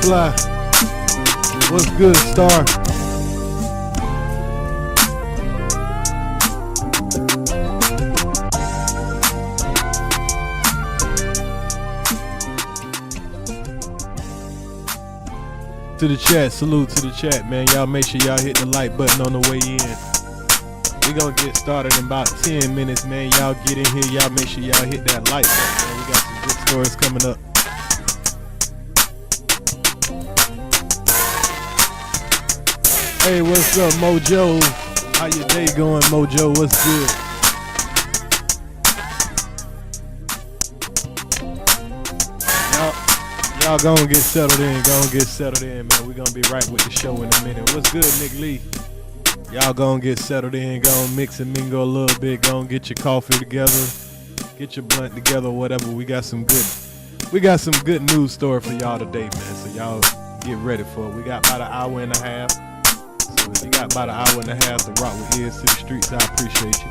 Fly. What's good, Star? To the chat, salute to the chat, man. Y'all make sure y'all hit the like button on the way in. We gonna get started in about 10 minutes, man. Y'all get in here, y'all make sure y'all hit that like button, man. We got some good stories coming up. Hey, what's up, Mojo? How your day going, Mojo? What's good? Y'all gonna get settled in, man. We gonna be right with the show in a minute. What's good, Nick Lee? Y'all gonna get settled in, gonna mix and mingle a little bit, gonna get your coffee together, get your blunt together, whatever. We got some good news story for y'all today, man. So y'all get ready for it. We got about an hour and a half. So if you got about an hour and a half to rock with ears to the streets, I appreciate you.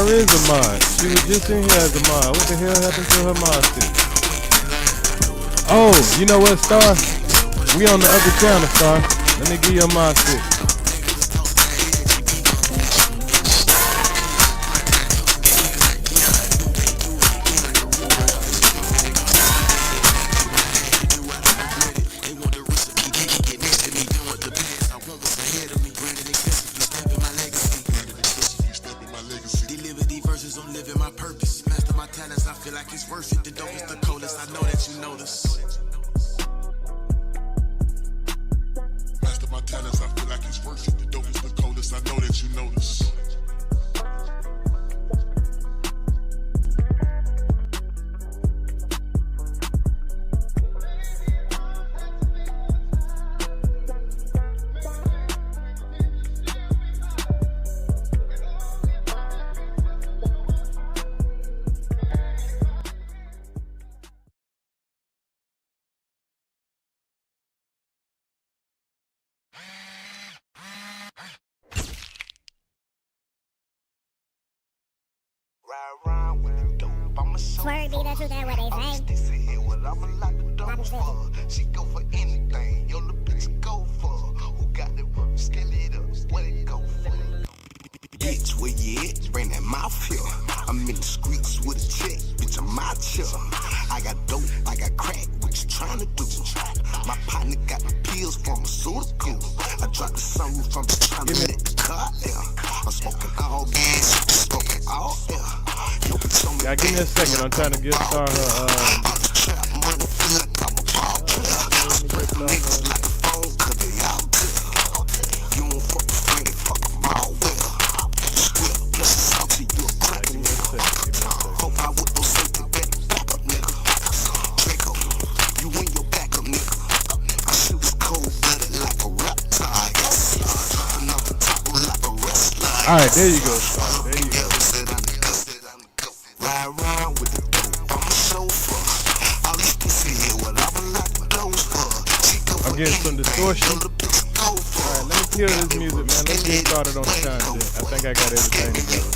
is a mod. She was just in here as a mod. What the hell happened to her mod stick? Oh, you know what, Star? We on the other channel, Star. Let me give you a mod stick. Swear be the truth, that what they say. She go for anything, yo, the bitch go for. Who got the work, scale it up, what it go for? Bitch, where you at? Bring that mouth here. I'm in the streets with a check, bitch, I'm out here. I got dope, I got crack, what you trying to do? My partner got the pills, pharmaceutical. I dropped the sunroof from the trying to let the car air. I'm smoking all gas, smoking all air. Yeah, give me a second. I'm trying to get Star her. All right, there you go, Star. There you go. I'm getting some distortion. Alright, let me kill this music, man. Let's get started on the content. I think I got everything together.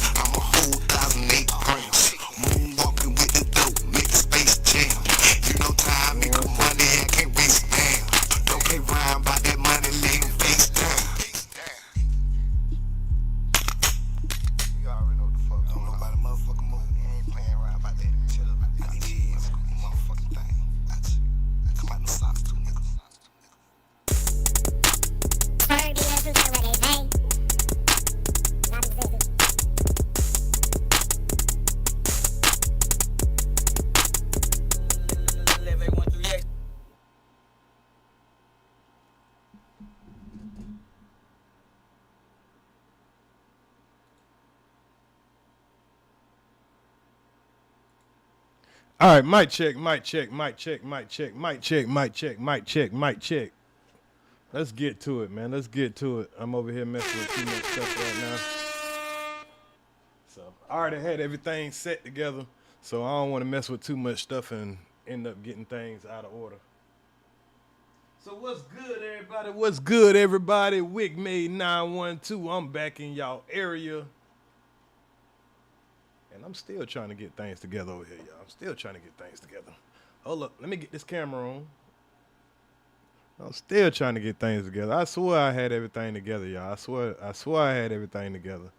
All right, mic check, mic check, mic check, mic check, mic check, mic check, mic check, mic check. Let's get to it, man. Let's get to it. I'm over here messing with too much stuff right now. So I already had everything set together, so I don't want to mess with too much stuff and end up getting things out of order. So what's good, everybody? What's good, everybody? Wigmade 912. I'm back in y'all area. And I'm still trying to get things together over here, y'all. I'm still trying to get things together. Hold up, let me get this camera on. I'm still trying to get things together. I swear I had everything together, y'all. I swear I had everything together.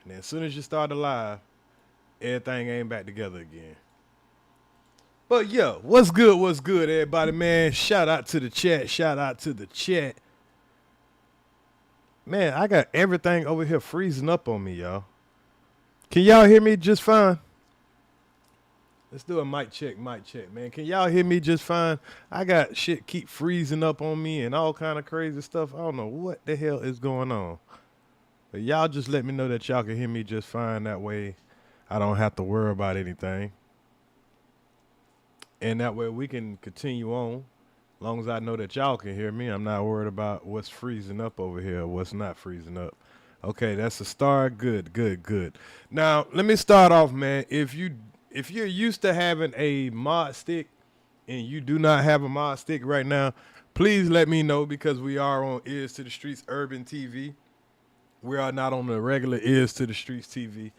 And then as soon as you start the live, everything ain't back together again. But yeah, what's good, everybody, man? Shout out to the chat. Shout out to the chat. Man, I got everything over here freezing up on me, y'all. Can y'all hear me just fine? Let's do a mic check, man. Can y'all hear me just fine? I got shit keep freezing up on me and all kind of crazy stuff. I don't know what the hell is going on. But y'all just let me know that y'all can hear me just fine. That way I don't have to worry about anything. And that way we can continue on. As long as I know that y'all can hear me, I'm not worried about what's freezing up over here or what's not freezing up. Okay, that's a start. Good. Now, let me start off, man. If you're used to having a mod stick and you do not have a mod stick right now, please let me know, because we are on ETTSTV Urban TV. We are not on the regular Ears to the Streets TV.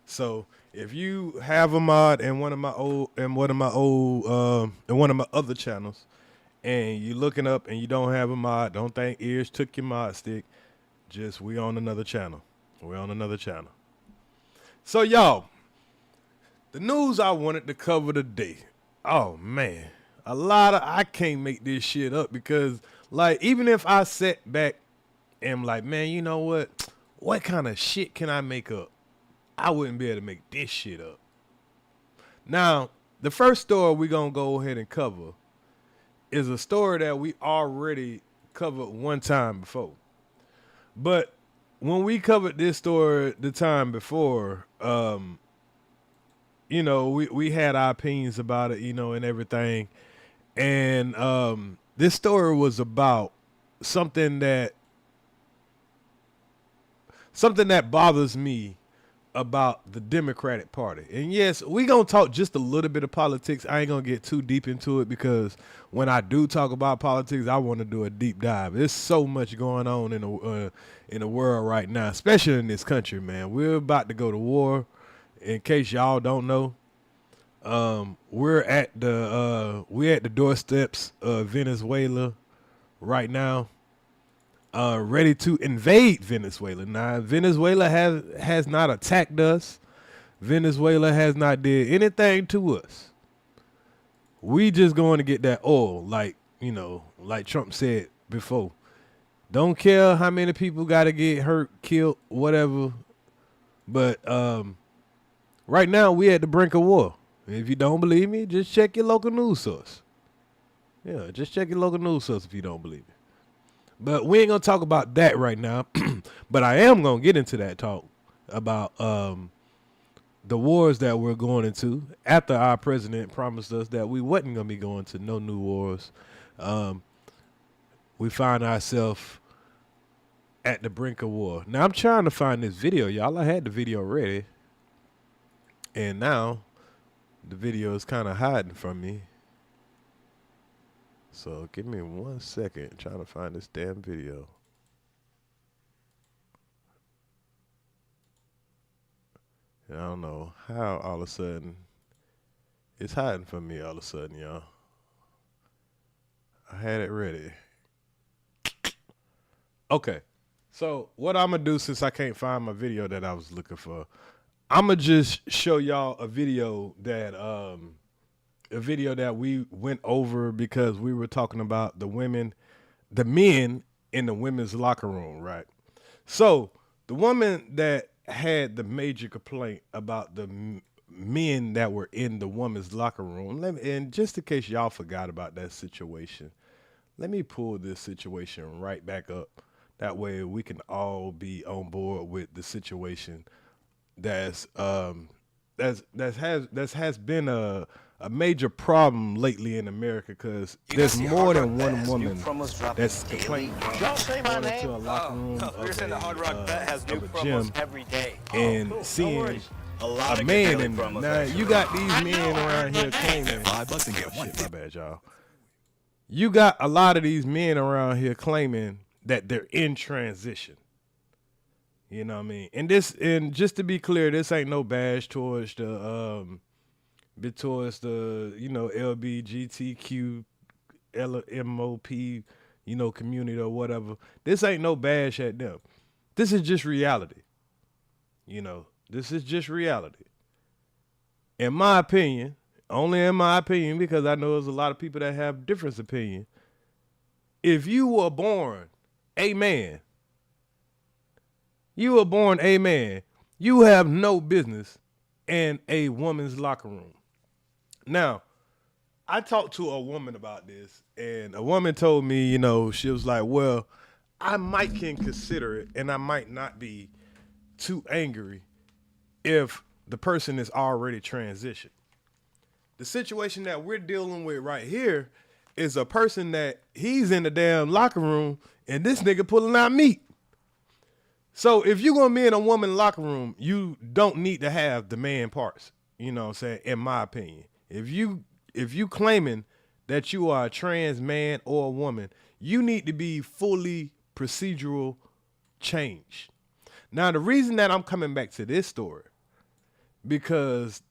So if you have a mod in one of my other channels, and you're looking up and you don't have a mod, don't think Ears took your mod stick. Just we on another channel. We're on another channel. So y'all, the news I wanted to cover today. Oh man, I can't make this shit up because like even if I sat back and I'm like, man, you know what? What kind of shit can I make up? I wouldn't be able to make this shit up. Now, the first story we're going to go ahead and cover is a story that we already covered one time before. But when we covered this story the time before, you know, we had our opinions about it, you know, and everything. And this story was about something that bothers me about the Democratic Party. And yes, we going to talk just a little bit of politics. I ain't going to get too deep into it because when I do talk about politics, I want to do a deep dive. There's so much going on in the world right now, especially in this country, man. We're about to go to war. In case y'all don't know, we're at the doorsteps of Venezuela right now. Ready to invade Venezuela. Now, Venezuela has not attacked us. Venezuela has not did anything to us. We just going to get that oil, like, you know, like Trump said before. Don't care how many people got to get hurt, killed, whatever. But right now, we at the brink of war. If you don't believe me, just check your local news source. Yeah, just check your local news source if you don't believe me. But we ain't going to talk about that right now. But I am going to get into that talk about the wars that we're going into after our president promised us that we wasn't going to be going to no new wars. We find ourselves at the brink of war. Now, I'm trying to find this video, y'all. I had the video ready. And now the video is kind of hiding from me. So give me 1 second trying to find this damn video. And I don't know how all of a sudden it's hiding from me all of a sudden, y'all. I had it ready. Okay. So what I'm going to do since I can't find my video that I was looking for, I'm going to just show y'all a video that we went over because we were talking about the men in the women's locker room, right? So the woman that had the major complaint about the men that were in the women's locker room, and just in case y'all forgot about that situation, let me pull this situation right back up. That way we can all be on board with the situation that has been a major problem lately in America because there's more than one woman that's complaining Don't say my name. into a locker room of a gym Every day. and seeing a man in there. Now you got these men around here claiming. Shit, my bad, y'all. You got a lot of these men around here claiming that they're in transition. You know what I mean? And just to be clear, this ain't no bash towards the you know, LBGTQ, MOP, you know, community or whatever. This ain't no bash at them. This is just reality. You know, this is just reality. In my opinion, only in my opinion, because I know there's a lot of people that have different opinion. If you were born a man, you have no business in a woman's locker room. Now, I talked to a woman about this, and a woman told me, you know, she was like, well, I might can consider it, and I might not be too angry if the person is already transitioned. The situation that we're dealing with right here is a person that he's in the damn locker room, and this nigga pulling out meat. So if you're going to be in a woman locker room, you don't need to have the man parts, you know what I'm saying, in my opinion. If you claiming that you are a trans man or a woman, you need to be fully procedural changed. Now, the reason that I'm coming back to this story, because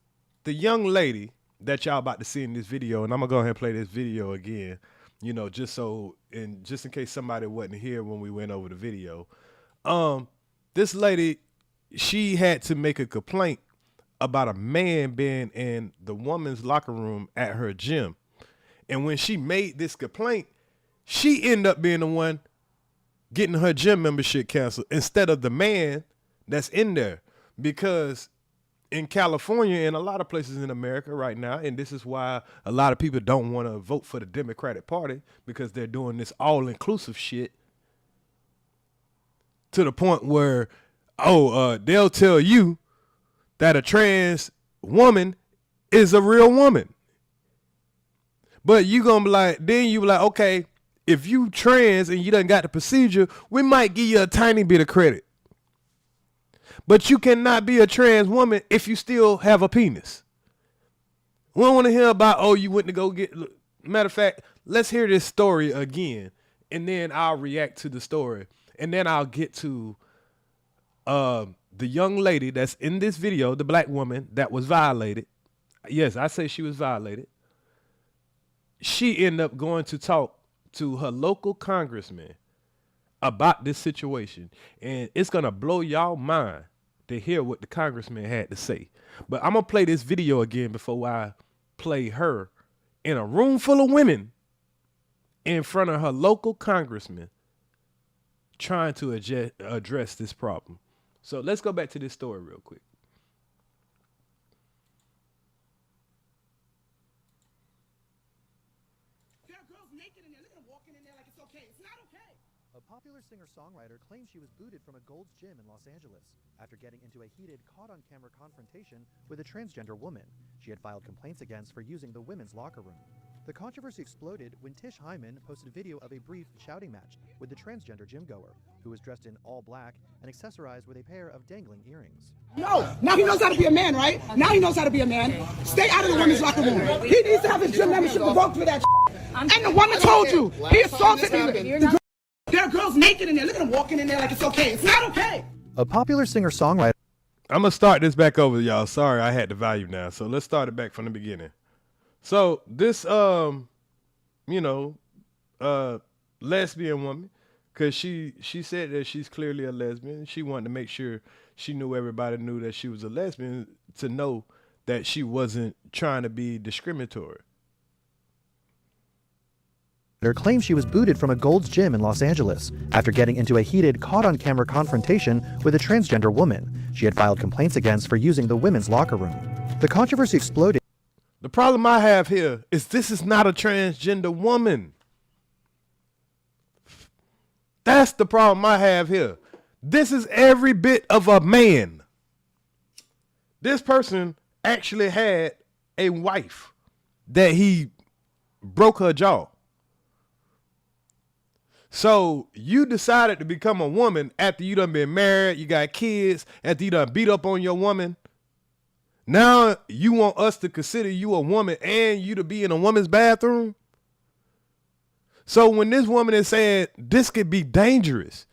the young lady that y'all about to see in this video, and I'm gonna go ahead and play this video again, you know, just in case somebody wasn't here when we went over the video. This lady, she had to make a complaint about a man being in the woman's locker room at her gym. And when she made this complaint, she ended up being the one getting her gym membership canceled instead of the man that's in there. Because in California and a lot of places in America right now, and this is why a lot of people don't want to vote for the Democratic Party, because they're doing this all-inclusive shit to the point where, they'll tell you that a trans woman is a real woman. But you gonna be like, then you be like, okay, if you trans and you done got the procedure, we might give you a tiny bit of credit. But you cannot be a trans woman if you still have a penis. We don't want to hear about, you went to go get, matter of fact, let's hear this story again, and then I'll react to the story. And then I'll get to the young lady that's in this video, the black woman that was violated. Yes, I say she was violated. She ended up going to talk to her local congressman about this situation. And it's going to blow y'all mind to hear what the congressman had to say. But I'm going to play this video again before I play her in a room full of women in front of her local congressman trying to address this problem. So let's go back to this story real quick. There are girls naked in there. Look at them walking in there like it's okay. It's not okay. A popular singer-songwriter claims she was booted from a Gold's Gym in Los Angeles after getting into a heated, caught-on-camera confrontation with a transgender woman she had filed complaints against for using the women's locker room. The controversy exploded when Tish Hyman posted video of a brief shouting match with the transgender gym-goer, who was dressed in all black and accessorized with a pair of dangling earrings. No, now he knows how to be a man, right? Now he knows how to be a man. Stay out of the women's locker room. He needs to have his gym membership revoked for that. And the woman told you. He assaulted me. There are girls naked in there. Look at them walking in there like it's okay. It's not okay. A popular singer-songwriter. I'm going to start this back over, y'all. Sorry, I had the volume now. So let's start it back from the beginning. So this, lesbian woman, because she said that she's clearly a lesbian. She wanted to make sure she knew everybody knew that she was a lesbian, to know that she wasn't trying to be discriminatory. Claims she was booted from a Gold's Gym in Los Angeles after getting into a heated, caught-on-camera confrontation with a transgender woman she had filed complaints against for using the women's locker room. The controversy exploded. The problem I have here is this is not a transgender woman. That's the problem I have here. This is every bit of a man. This person actually had a wife that he broke her jaw. So you decided to become a woman after you done been married, you got kids, after you done beat up on your woman. Now you want us to consider you a woman and you to be in a woman's bathroom? So when this woman is saying this could be dangerous,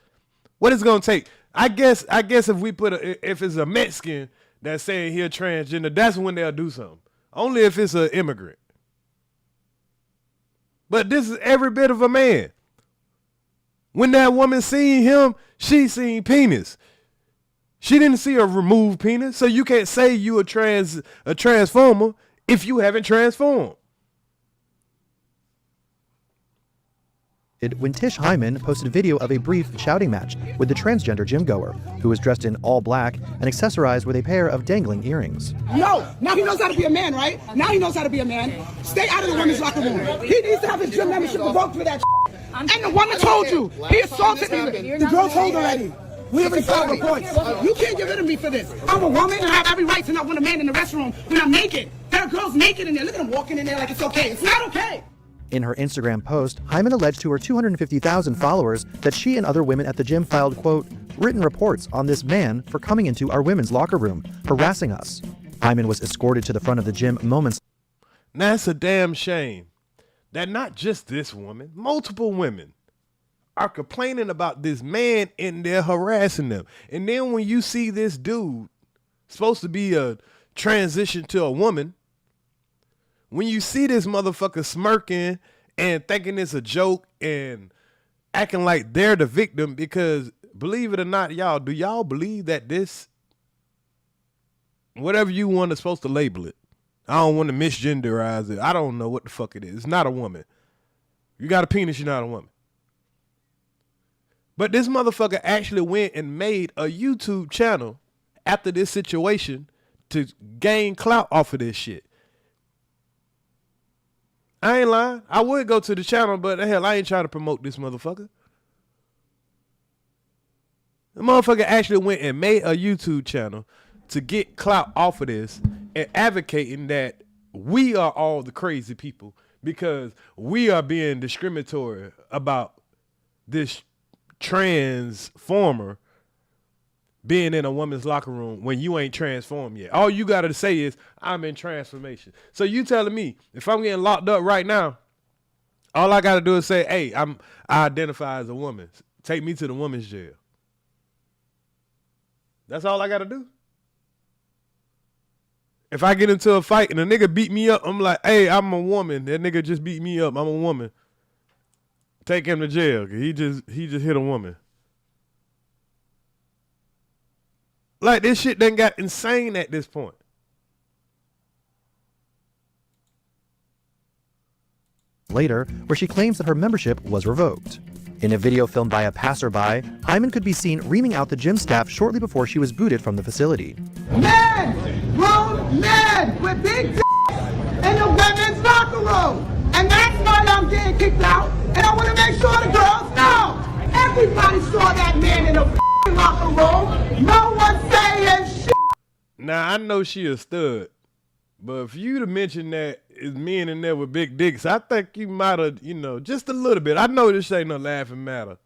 what it's gonna take? I guess if we put if it's a Mexican that's saying he a transgender, that's when they'll do something. Only if it's an immigrant. But this is every bit of a man. When that woman seen him, she seen penis. She didn't see a removed penis, so you can't say you a transformer if you haven't transformed. When Tish Hyman posted video of a brief shouting match with the transgender gym-goer, who was dressed in all black and accessorized with a pair of dangling earrings. No, now he knows how to be a man, right? Now he knows how to be a man. Stay out of the women's locker room. He needs to have his gym membership revoked for that. And the woman told you. He assaulted me. The girl told already. We already filed reports. You can't get rid of me for this. I'm a woman and I have every right to not want a man in the restroom when I'm naked. There are girls naked in there. Look at them walking in there like it's okay. It's not okay. In her Instagram post, Hyman alleged to her 250,000 followers that she and other women at the gym filed, quote, written reports on this man for coming into our women's locker room, harassing us. Hyman was escorted to the front of the gym moments. Now it's a damn shame that not just this woman, multiple women are complaining about this man and they're harassing them. And then when you see this dude, supposed to be a transition to a woman, when you see this motherfucker smirking and thinking it's a joke and acting like they're the victim, because believe it or not, y'all, do y'all believe that this, whatever you want is supposed to label it? I don't want to misgenderize it. I don't know what the fuck it is. It's not a woman. You got a penis, you're not a woman. But this motherfucker actually went and made a YouTube channel after this situation to gain clout off of this shit. I ain't lying. I would go to the channel, but hell, I ain't trying to promote this motherfucker. The motherfucker actually went and made a YouTube channel to get clout off of this and advocating that we are all the crazy people because we are being discriminatory about this transformer being in a woman's locker room when you ain't transformed yet. All you gotta say is, I'm in transformation. So you telling me, if I'm getting locked up right now, all I gotta do is say, hey, I identify as a woman. Take me to the women's jail. That's all I gotta do. If I get into a fight and a nigga beat me up, I'm like, hey, I'm a woman. That nigga just beat me up. I'm a woman. Take him to jail. He just hit a woman. Like, this shit done got insane at this point. Later, where she claims that her membership was revoked. In a video filmed by a passerby, Hyman could be seen reaming out the gym staff shortly before she was booted from the facility. Men, grown men with big dicks in the women's locker room. And that's why I'm getting kicked out. And I want to make sure the girls know. Everybody saw that man in the locker room. No one saying shit. Now, I know she a stud, but for you to mention that it's men in there with big dicks, I think you might have, just a little bit. I know this ain't no laughing matter,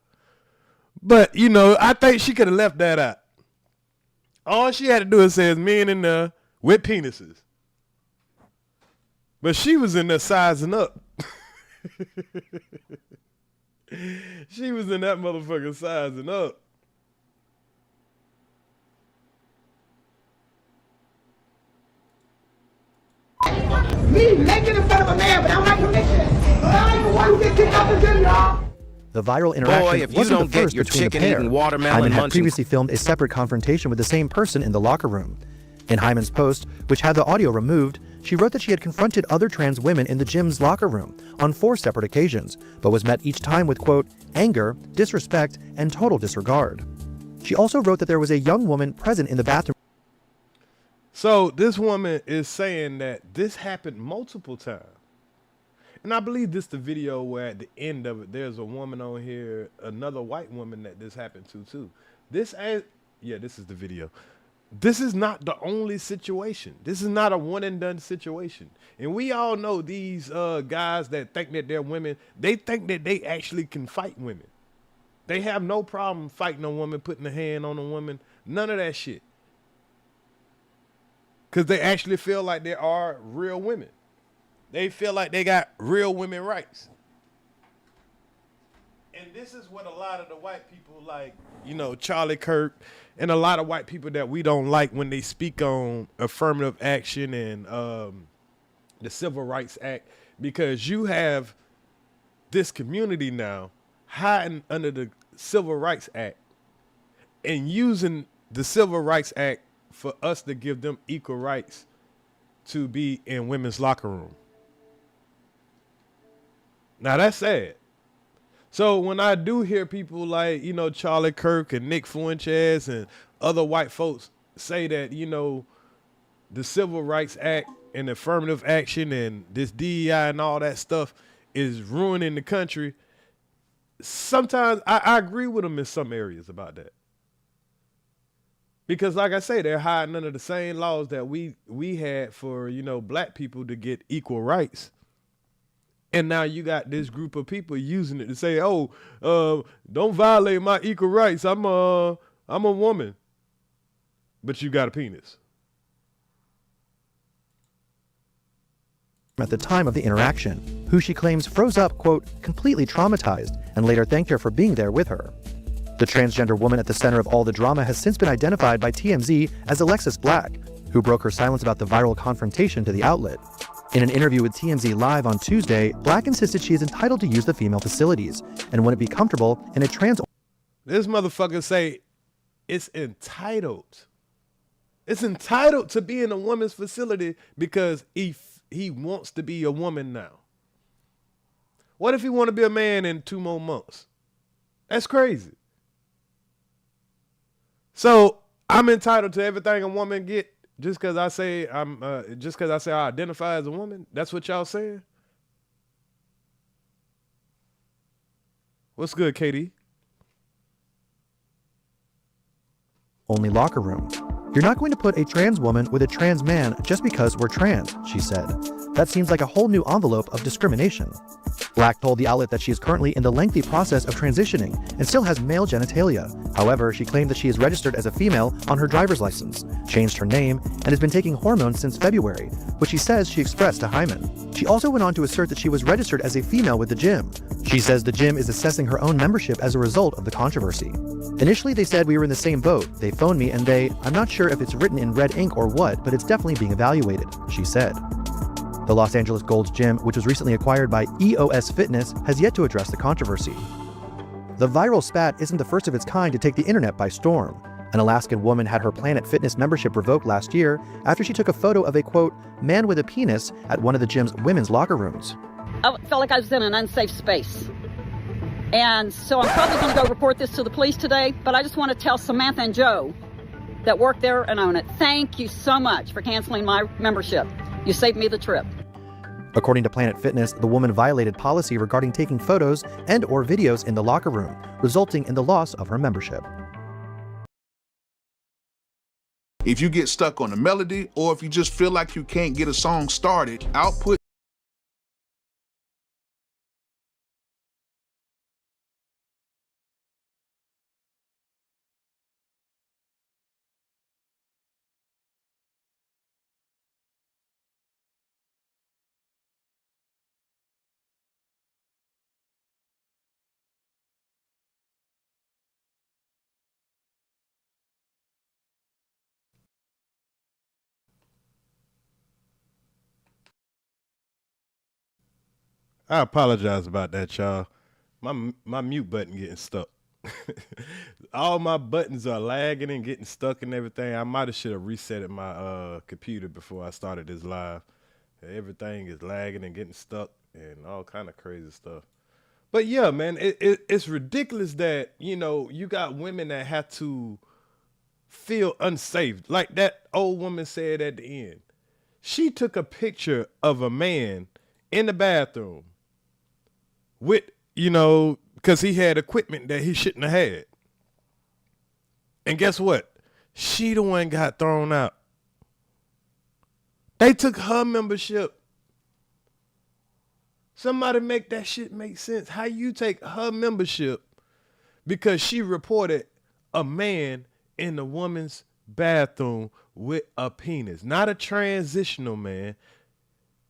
but, I think she could have left that out. All she had to do is say men in there with penises. But she was in there sizing up. She was in that motherfucker sizing up. Me making in front of a man without my permission. I'm the one who gets kicked out the gym, y'all. The viral interaction if you wasn't don't the get first your between the chicken pair. eating watermelon Hyman had munching- previously filmed a separate confrontation with the same person in the locker room. In Hyman's post, which had the audio removed, she wrote that she had confronted other trans women in the gym's locker room on 4 separate occasions, but was met each time with, quote, anger, disrespect, and total disregard. She also wrote that there was a young woman present in the bathroom. So this woman is saying that this happened multiple times. And I believe this the video where at the end of it, there's a woman on here, another white woman that this happened to too. This is the video. This is not the only situation. This is not a one and done situation. And we all know these guys that think that they're women, they think that they actually can fight women. They have no problem fighting a woman, putting a hand on a woman, none of that shit. Because they actually feel like they are real women. They feel like they got real women rights. And this is what a lot of the white people like, Charlie Kirk and a lot of white people that we don't like when they speak on affirmative action and the Civil Rights Act, because you have this community now hiding under the Civil Rights Act and using the Civil Rights Act for us to give them equal rights to be in women's locker room. Now that's sad. So when I do hear people like, Charlie Kirk and Nick Fuentes and other white folks say that, the Civil Rights Act and affirmative action and this DEI and all that stuff is ruining the country, sometimes I agree with them in some areas about that. Because like I say, they're hiding under the same laws that we had for, black people to get equal rights. And now you got this group of people using it to say, don't violate my equal rights. I'm a woman. But you got a penis. at the time of the interaction, who she claims froze up, quote, completely traumatized, and later thanked her for being there with her. The transgender woman at the center of all the drama has since been identified by TMZ as Alexis Black, who broke her silence about the viral confrontation to the outlet. In an interview with TMZ Live on Tuesday, Black insisted she is entitled to use the female facilities and wouldn't be comfortable in a trans. This motherfucker say it's entitled. It's entitled to be in a woman's facility because he wants to be a woman now. What if he want to be a man in 2 more months? That's crazy. So I'm entitled to everything a woman get just because I say I identify as a woman. That's what y'all saying? What's good, Katie? Only locker room. You're not going to put a trans woman with a trans man just because we're trans, she said. That seems like a whole new envelope of discrimination. Black told the outlet that she is currently in the lengthy process of transitioning and still has male genitalia. However, she claimed that she is registered as a female on her driver's license, changed her name, and has been taking hormones since February, which she says she expressed to Hyman. She also went on to assert that she was registered as a female with the gym. She says the gym is assessing her own membership as a result of the controversy. Initially, they said we were in the same boat. They phoned me and I'm not sure if it's written in red ink or what, but it's definitely being evaluated, she said. The Los Angeles Gold's Gym, which was recently acquired by EOS Fitness, has yet to address the controversy. The viral spat isn't the first of its kind to take the internet by storm. An Alaskan woman had her Planet Fitness membership revoked last year after she took a photo of a, quote, man with a penis at one of the gym's women's locker rooms. I felt like I was in an unsafe space. And so I'm probably going to go report this to the police today, but I just want to tell Samantha and Joe that work there and own it, thank you so much for canceling my membership. You saved me the trip. According to Planet Fitness, the woman violated policy regarding taking photos and/or videos in the locker room, resulting in the loss of her membership. If you get stuck on a melody, or if you just feel like you can't get a song started, output. I apologize about that, y'all. My mute button getting stuck. All my buttons are lagging and getting stuck and everything. I might have should have reset my computer before I started this live. Everything is lagging and getting stuck and all kind of crazy stuff. But yeah, man, it's ridiculous that, you know, you got women that have to feel unsafe. Like that old woman said at the end. She took a picture of a man in the bathroom with, you know, because he had equipment that he shouldn't have had. And guess what? She the one got thrown out. They took her membership. Somebody make that shit make sense. How you take her membership because she reported a man in the woman's bathroom with a penis, not a transitional man.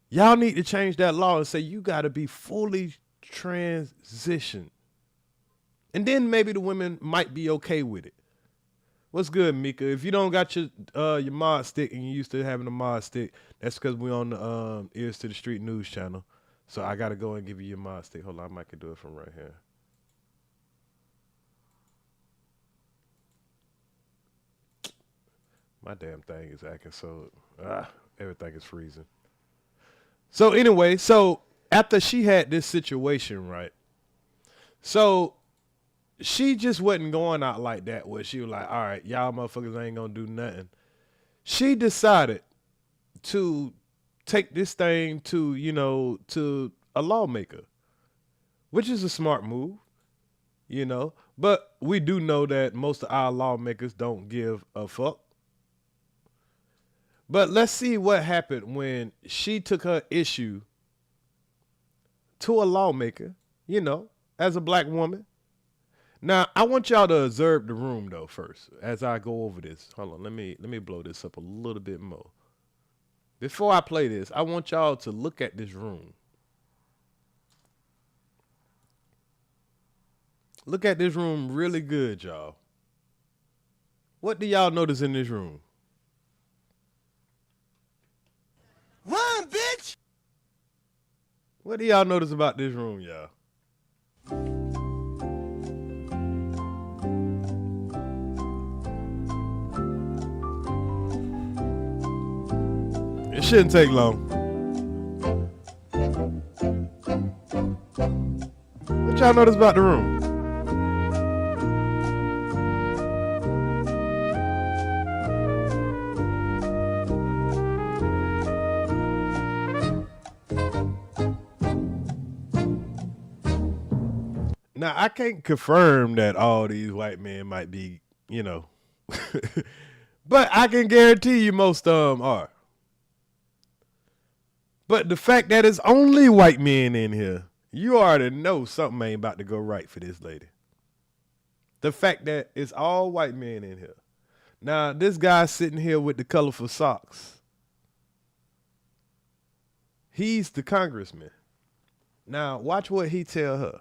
Y'all need to change that law and say you got to be fully transitioned. And then maybe the women might be okay with it. What's good, Mika? If you don't got your mod stick and you used to having a mod stick, that's because we're on the Ears to the Street News channel. So I got to go and give you your mod stick. Hold on, I might could do it from right here. My damn thing is acting so, everything is freezing. So anyway, so after she had this situation, right? So she just wasn't going out like that where she was like, all right, y'all motherfuckers ain't gonna do nothing. She decided to take this thing to, you know, to a lawmaker, which is a smart move, you know. But we do know that most of our lawmakers don't give a fuck. But let's see what happened when she took her issue to a lawmaker, you know, as a black woman. Now, I want y'all to observe the room, though, first, as I go over this. Hold on, let me blow this up a little bit more. Before I play this, I want y'all to look at this room. Look at this room really good, y'all. What do y'all notice in this room? Run, bitch! What do y'all notice about this room, y'all? It shouldn't take long. What y'all notice about the room? Now, I can't confirm that all these white men might be, you know, but I can guarantee you most of them are. But the fact that it's only white men in here, you already know something ain't about to go right for this lady. The fact that it's all white men in here. Now, this guy sitting here with the colorful socks, he's the congressman. Now, watch what he tell her.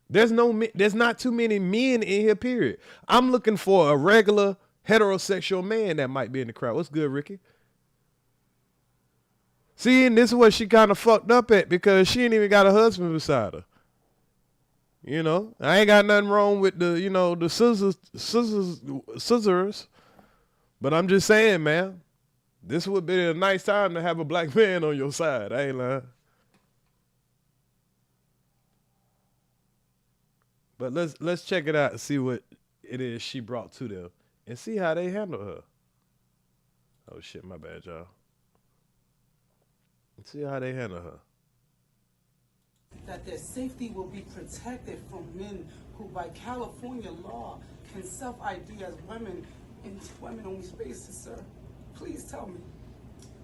There's not too many men in here, period. I'm looking for a regular heterosexual man that might be in the crowd. What's good, Ricky? See, and this is what she kind of fucked up at because she ain't even got a husband beside her. You know, I ain't got nothing wrong with the, you know, the scissors. But I'm just saying, man, this would be a nice time to have a black man on your side. I ain't lying. But let's check it out and see what it is she brought to them and see how they handle her. Oh shit, my bad, y'all. Let's see how they handle her. That their safety will be protected from men who by California law can self-ID as women in women-only spaces, sir. Please tell me.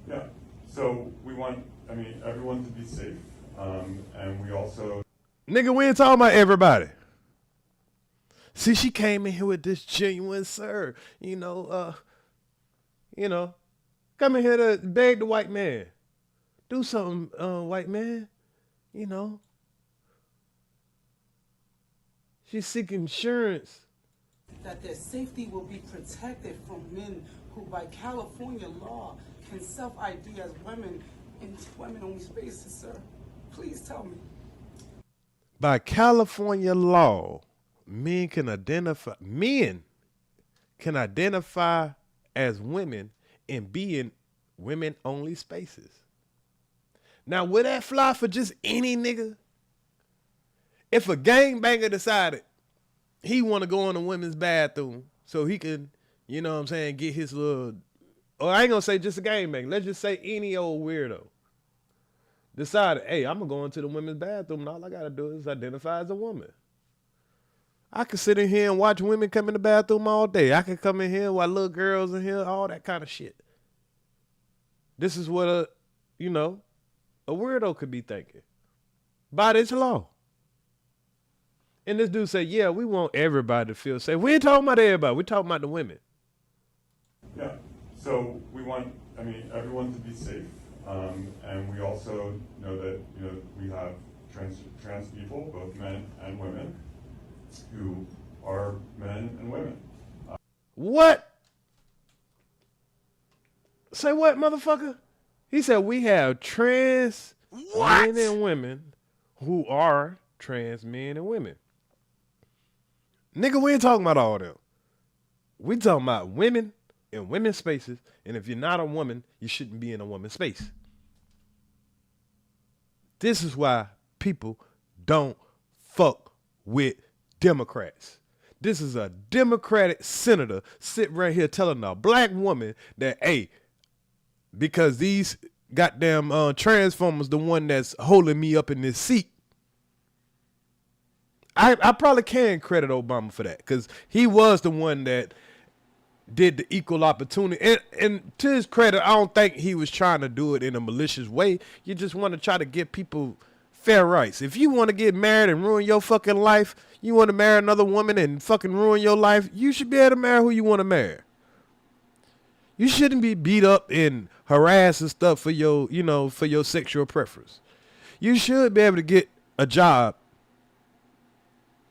Yeah, so we want, everyone to be safe, and we also... Nigga, we ain't talking about everybody. See, she came in here with this genuine, sir. Come in here to beg the white man. Do something, white man. You know. She's seeking insurance. That their safety will be protected from men who by California law can self-ID as women in women-only spaces, sir. Please tell me. By California law, men can identify as women and be in women-only spaces. Now, would that fly for just any nigga? If a gangbanger decided he want to go in a women's bathroom so he can, you know what I'm saying, get his little, or I ain't gonna say just a gangbanger, let's just say any old weirdo decided, hey, I'm gonna go into the women's bathroom and all I gotta do is identify as a woman. I could sit in here and watch women come in the bathroom all day. I could come in here while little girls in here, all that kind of shit. This is what a weirdo could be thinking. By this law. And this dude said, yeah, we want everybody to feel safe. We ain't talking about everybody. We're talking about the women. Yeah, so we want, everyone to be safe. And we also know that, we have trans people, both men and women, who are men and women. What? Say what, motherfucker? He said we have trans men and women who are trans men and women. Nigga, we ain't talking about all them. We talking about women in women's spaces, and if you're not a woman, you shouldn't be in a woman's space. This is why people don't fuck with Democrats. This is a Democratic senator sitting right here telling a black woman that, hey, because these goddamn transformers the one that's holding me up in this seat. I probably can credit Obama for that because he was the one that did the equal opportunity. And to his credit, I don't think he was trying to do it in a malicious way. You just want to try to give people fair rights. If you want to get married and ruin your fucking life, you want to marry another woman and fucking ruin your life, you should be able to marry who you want to marry. You shouldn't be beat up and harassed and stuff for your, for your sexual preference. You should be able to get a job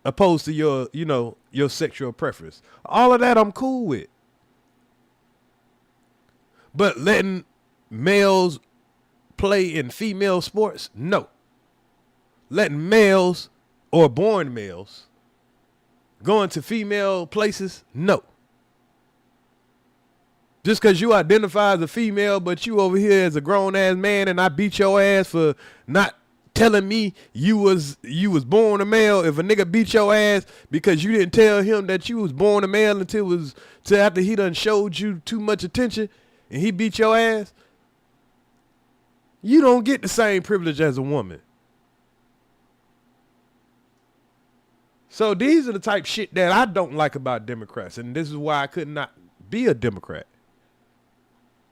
opposed to your, your sexual preference. All of that I'm cool with. But letting males play in female sports, no. Letting males or born males going to female places, no. Just because you identify as a female, but you over here as a grown-ass man and I beat your ass for not telling me you was born a male. If a nigga beat your ass because you didn't tell him that you was born a male till after he done showed you too much attention and he beat your ass, you don't get the same privilege as a woman. So these are the type shit that I don't like about Democrats, and this is why I could not be a Democrat.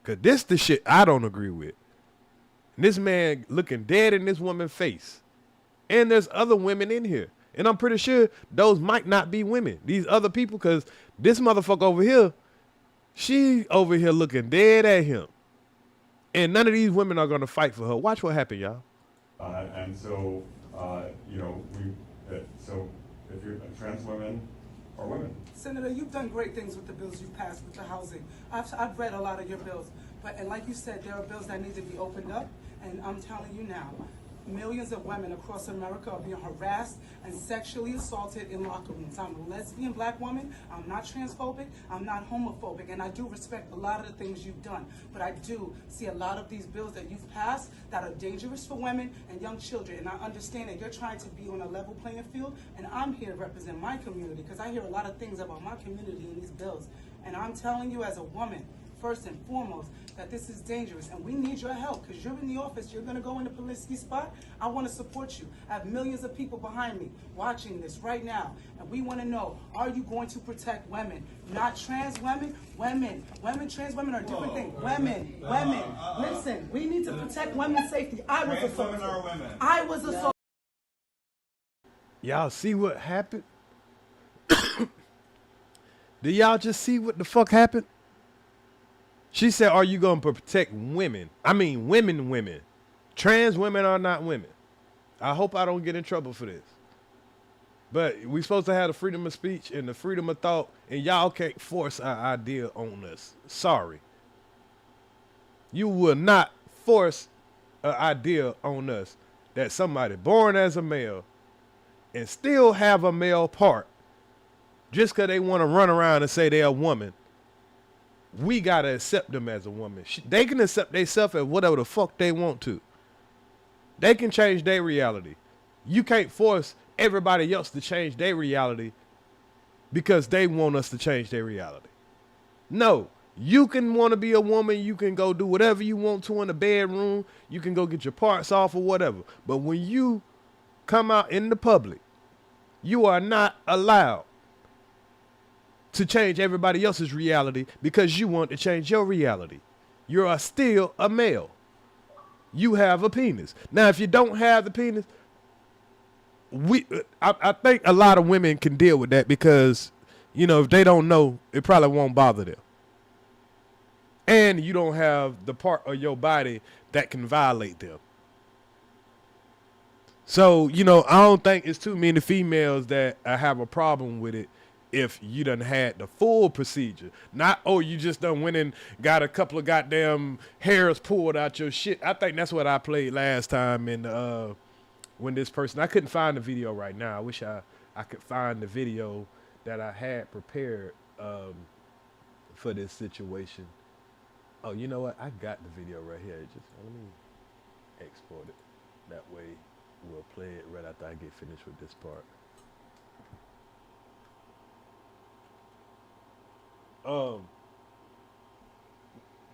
Because this the shit I don't agree with. And this man looking dead in this woman's face. And there's other women in here. And I'm pretty sure those might not be women. These other people, because this motherfucker over here, she over here looking dead at him. And none of these women are going to fight for her. Watch what happened, y'all. And so, so if you're trans women are women. Senator, you've done great things with the bills you've passed with the housing. I've read a lot of your bills, and like you said, there are bills that need to be opened up, and I'm telling you now, millions of women across America are being harassed and sexually assaulted in locker rooms. I'm a lesbian black woman, I'm not transphobic, I'm not homophobic, and I do respect a lot of the things you've done, but I do see a lot of these bills that you've passed that are dangerous for women and young children, and I understand that you're trying to be on a level playing field, and I'm here to represent my community, because I hear a lot of things about my community in these bills, and I'm telling you as a woman, first and foremost, that this is dangerous, and we need your help, because you're in the office, you're gonna go in the Polisky spot, I wanna support you. I have millions of people behind me watching this right now, and we wanna know, are you going to protect women? Not trans women, trans women are different things. Women, listen, we need to protect women's safety. I was assaulted. I was assaulted. Y'all see what happened? Did y'all just see what the fuck happened? She said, are you going to protect women? I mean, women. Trans women are not women. I hope I don't get in trouble for this. But we supposed to have the freedom of speech and the freedom of thought, and y'all can't force our idea on us. Sorry. You will not force an idea on us that somebody born as a male and still have a male part just because they want to run around and say they're a woman. We got to accept them as a woman. They can accept themselves as whatever the fuck they want to. They can change their reality. You can't force everybody else to change their reality because they want us to change their reality. No, you can want to be a woman. You can go do whatever you want to in the bedroom. You can go get your parts off or whatever. But when you come out in the public, you are not allowed to change everybody else's reality because you want to change your reality. You are still a male. You have a penis. Now, if you don't have the penis, I think a lot of women can deal with that because, if they don't know, it probably won't bother them. And you don't have the part of your body that can violate them. So, I don't think it's too many females that have a problem with it if you done had the full procedure. Not, you just done went and got a couple of goddamn hairs pulled out your shit. I think that's what I played last time in when this person, I couldn't find the video right now. I wish I could find the video that I had prepared for this situation. Oh, you know what? I got the video right here. Just let me export it. That way we'll play it right after I get finished with this part.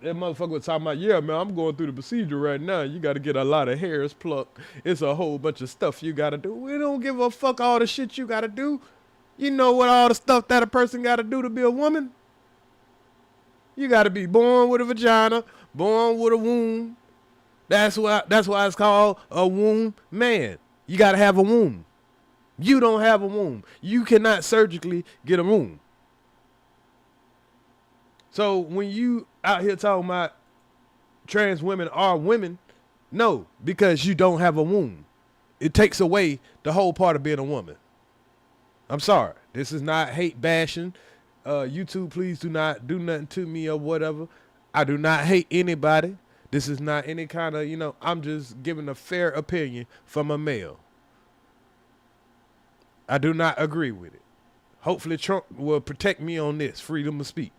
That motherfucker was talking about, yeah, man, I'm going through the procedure right now. You got to get a lot of hairs plucked. It's a whole bunch of stuff you got to do. We don't give a fuck all the shit you got to do. You know what all the stuff that a person got to do to be a woman? You got to be born with a vagina, born with a womb. That's why it's called a womb man. You got to have a womb. You don't have a womb. You cannot surgically get a womb. So when you out here talking about trans women are women, no, because you don't have a womb. It takes away the whole part of being a woman. I'm sorry. This is not hate bashing. YouTube, please do not do nothing to me or whatever. I do not hate anybody. This is not any kind of, I'm just giving a fair opinion from a male. I do not agree with it. Hopefully Trump will protect me on this, freedom of speech.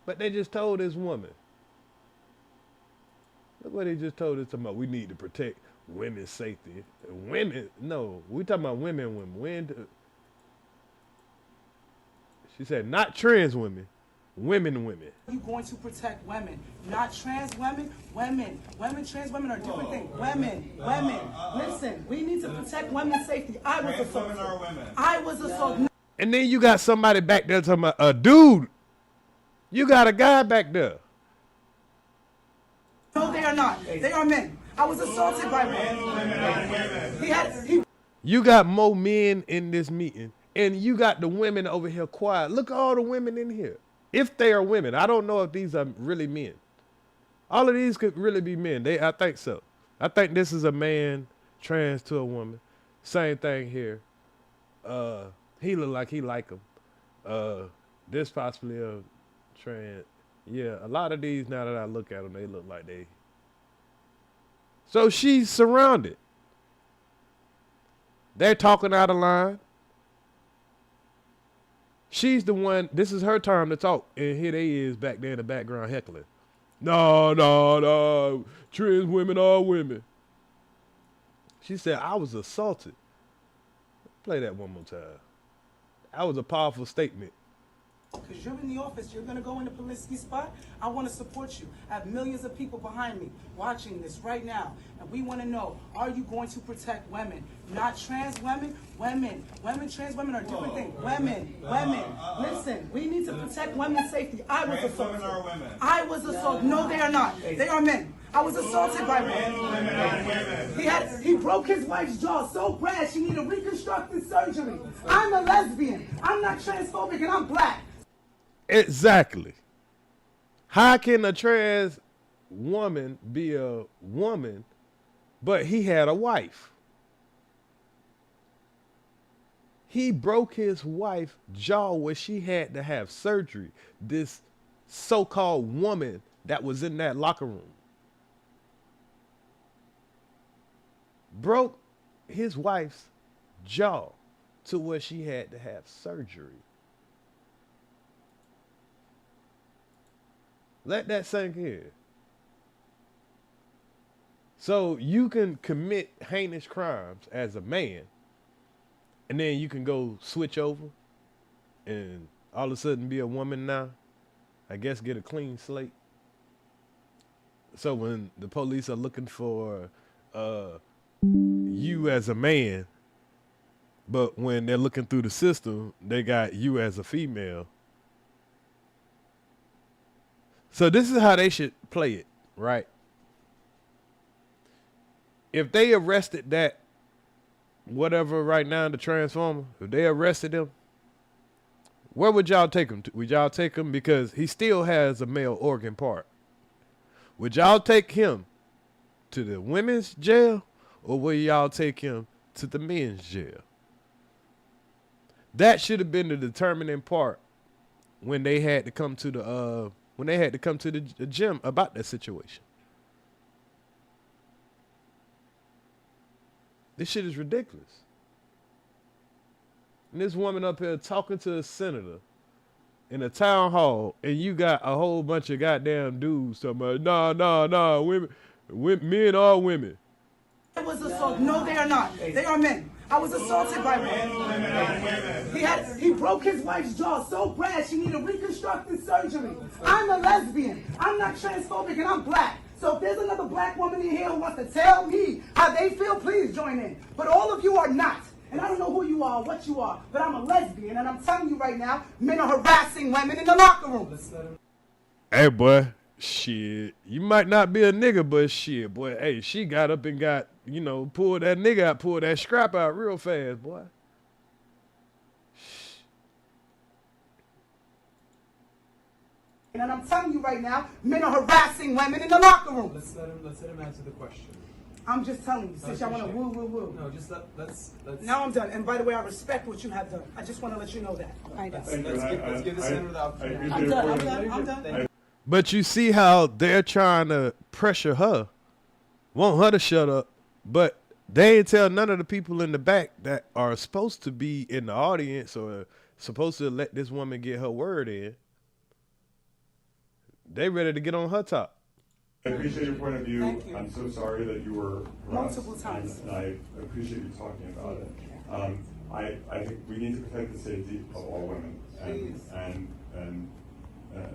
But they just told this woman. Look what they just told us about. We need to protect women's safety. Women, no, we talking about women. She said not trans women, women. You're going to protect women, not trans women. Women, trans women are different things. Women. Listen, we need to protect women's safety. I was assaulted. I was assaulted. And then you got somebody back there talking about a dude. You got a guy back there. No, they are not. They are men. I was assaulted by men. You got more men in this meeting, and you got the women over here quiet. Look at all the women in here. If they are women, I don't know if these are really men. All of these could really be men. I think so. I think this is a man trans to a woman. Same thing here. He look like he like him. This possibly a trans. Yeah, a lot of these, now that I look at them, they look like they. So she's surrounded. They're talking out of line. She's the one, this is her time to talk. And here they is back there in the background heckling. No. Trans women are women. She said, I was assaulted. Play that one more time. That was a powerful statement. Because you're in the office, you're going to go in the Polisky spot. I want to support you. I have millions of people behind me watching this right now. And we want to know, are you going to protect women? Not trans women, women. Trans women are different things. Women. Listen, we need to protect women's safety. I was assaulted. I was assaulted. No, they are not. They are men. I was assaulted by men. He broke his wife's jaw so bad she needed reconstructive surgery. I'm a lesbian. I'm not transphobic and I'm black. Exactly. How can a trans woman be a woman, but he had a wife? He broke his wife's jaw where she had to have surgery. This so-called woman that was in that locker room broke his wife's jaw to where she had to have surgery. Let that sink in. So you can commit heinous crimes as a man, and then you can go switch over and all of a sudden be a woman now. I guess get a clean slate. So when the police are looking for you as a man, but when they're looking through the system, they got you as a female. So this is how they should play it, right? If they arrested that, whatever right now, the transformer, if they arrested him, where would y'all take him to? Would y'all take him because he still has a male organ part? Would y'all take him to the women's jail or will y'all take him to the men's jail? That should have been the determining part when they had to come to the gym about that situation. This shit is ridiculous. And this woman up here talking to a senator in a town hall, and you got a whole bunch of goddamn dudes talking about, nah, women, men are women. I was assaulted. No, they are not. They are men. I was assaulted by men. He broke his wife's jaw so bad she needed reconstructive surgery. I'm a lesbian. I'm not transphobic and I'm black. So if there's another black woman in here who wants to tell me how they feel, please join in. But all of you are not. And I don't know who you are, what you are, but I'm a lesbian, and I'm telling you right now, men are harassing women in the locker room. Hey, boy, shit, you might not be a nigga, but shit, boy, hey, she got up and got you know, pull that nigga out, pull that scrap out real fast, boy. And I'm telling you right now, men are harassing women in the locker room. Let's let him answer the question. I'm just telling you, since y'all want to woo. No, just let's. Now I'm done. And by the way, I respect what you have done. I just want to let you know that. Let's give the senator the opportunity. I'm done. But you see how they're trying to pressure her, want her to shut up, but they ain't tell none of the people in the back that are supposed to be in the audience or supposed to let this woman get her word in. They ready to get on her top. I appreciate your point of view. Thank you. I'm so sorry that you were harassed, Multiple times. and I appreciate you talking about it. I think we need to protect the safety of all women, and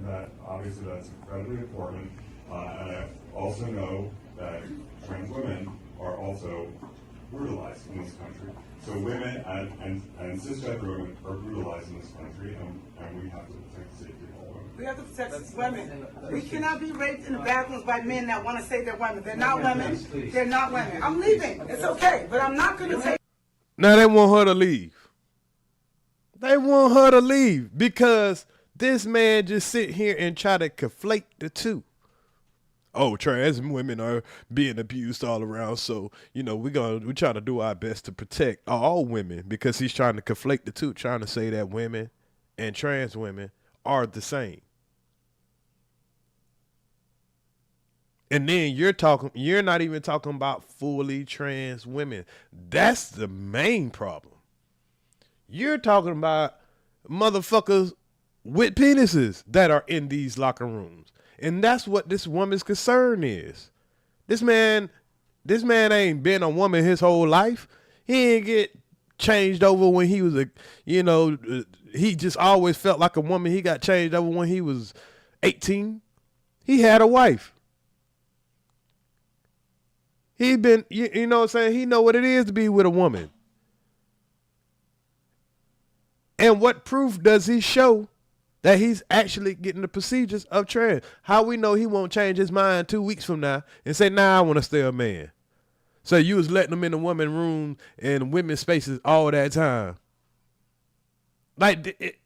that obviously that's incredibly important. And I also know that trans women are also brutalized in this country. So women and cisgender women are brutalized in this country, and we have to protect the safety of all women. We have to protect women. We cannot be raped in the bathrooms by men that want to say they're women. They're not women. They're not women. I'm leaving. It's okay, but I'm not going to take. Now they want her to leave. They want her to leave because this man just sit here and try to conflate the two. Oh, trans women are being abused all around, so you know we're trying to do our best to protect all women because he's trying to conflate the two, trying to say that women and trans women are the same. And then you're not even talking about fully trans women. That's the main problem. You're talking about motherfuckers with penises that are in these locker rooms. And that's what this woman's concern is. This man ain't been a woman his whole life. He ain't get changed over when he was he just always felt like a woman. He got changed over when he was 18. He had a wife. He been, you know what I'm saying? He know what it is to be with a woman. And what proof does he show that he's actually getting the procedures of trans? How we know he won't change his mind 2 weeks from now and say, nah, I want to stay a man. So you was letting him in the woman room and women's spaces all that time. Like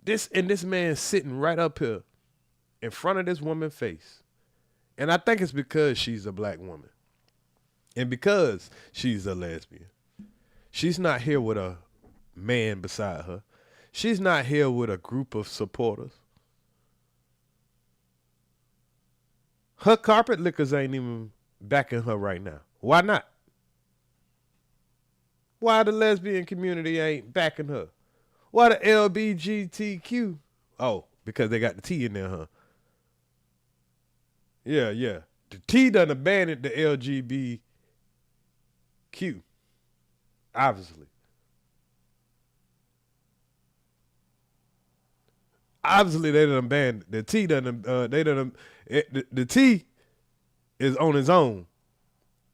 this man sitting right up here in front of this woman's face. And I think it's because she's a black woman. And because she's a lesbian. She's not here with a man beside her. She's not here with a group of supporters. Her carpet lickers ain't even backing her right now. Why not? Why the lesbian community ain't backing her? Why the LBGTQ? Oh, because they got the T in there, huh? Yeah. The T done abandoned the LGBTQ. Obviously. Obviously, they done abandoned the T. The T is on its own,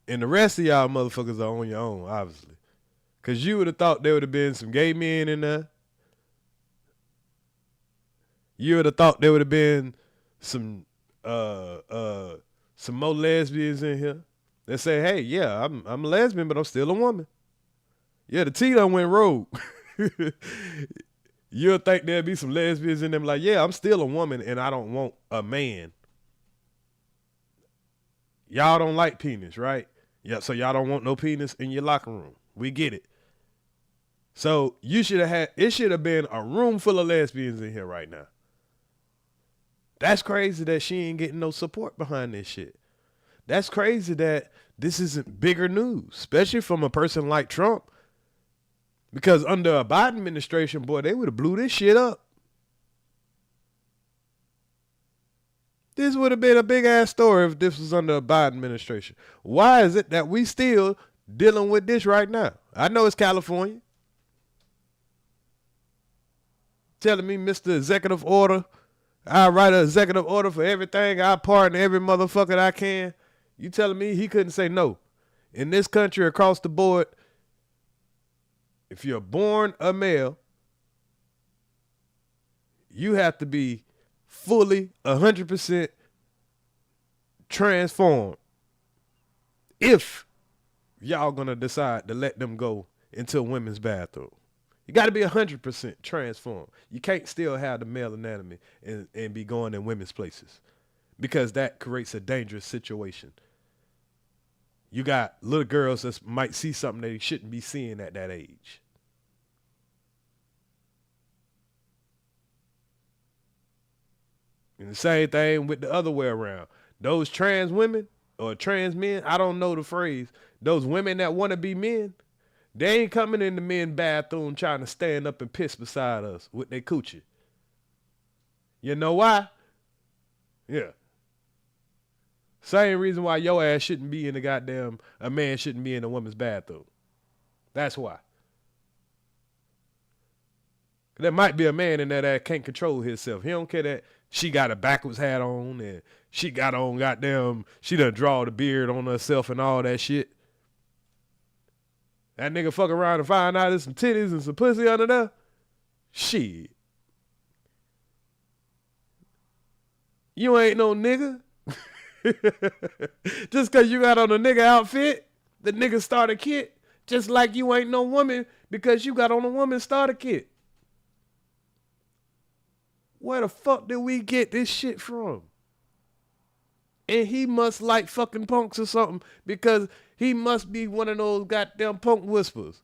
and the rest of y'all motherfuckers are on your own, obviously. Cause you would have thought there would have been some gay men in there. You would have thought there would have been some more lesbians in here that say, "Hey, yeah, I'm a lesbian, but I'm still a woman." Yeah, the T done went rogue. You'll think there'll be some lesbians in them like, yeah, I'm still a woman and I don't want a man. Y'all don't like penis, right? Yeah, so y'all don't want no penis in your locker room. We get it. So it should have been a room full of lesbians in here right now. That's crazy that she ain't getting no support behind this shit. That's crazy that this isn't bigger news, especially from a person like Trump. Because under a Biden administration, boy, they would have blew this shit up. This would have been a big ass story if this was under a Biden administration. Why is it that we still dealing with this right now? I know it's California. Telling me, Mr. Executive Order, I write an executive order for everything. I pardon every motherfucker I can. You telling me he couldn't say no? In this country, across the board, if you're born a male, you have to be fully 100% transformed if y'all gonna decide to let them go into a women's bathroom. You got to be 100% transformed. You can't still have the male anatomy and be going in women's places, because that creates a dangerous situation. You got little girls that might see something they shouldn't be seeing at that age. And the same thing with the other way around. Those trans women or trans men, I don't know the phrase, those women that want to be men, they ain't coming in the men's bathroom trying to stand up and piss beside us with their coochie. You know why? Yeah. Same reason why your ass shouldn't be in a man shouldn't be in a woman's bathroom. That's why. There might be a man in there that can't control himself. He don't care that she got a backwards hat on and she got on she done draw the beard on herself and all that shit. That nigga fuck around and find out there's some titties and some pussy under there. Shit. You ain't no nigga. Just because you got on a nigga outfit, the nigga starter kit, just like you ain't no woman because you got on a woman starter kit. Where the fuck did we get this shit from? And he must like fucking punks or something, because he must be one of those goddamn punk whispers.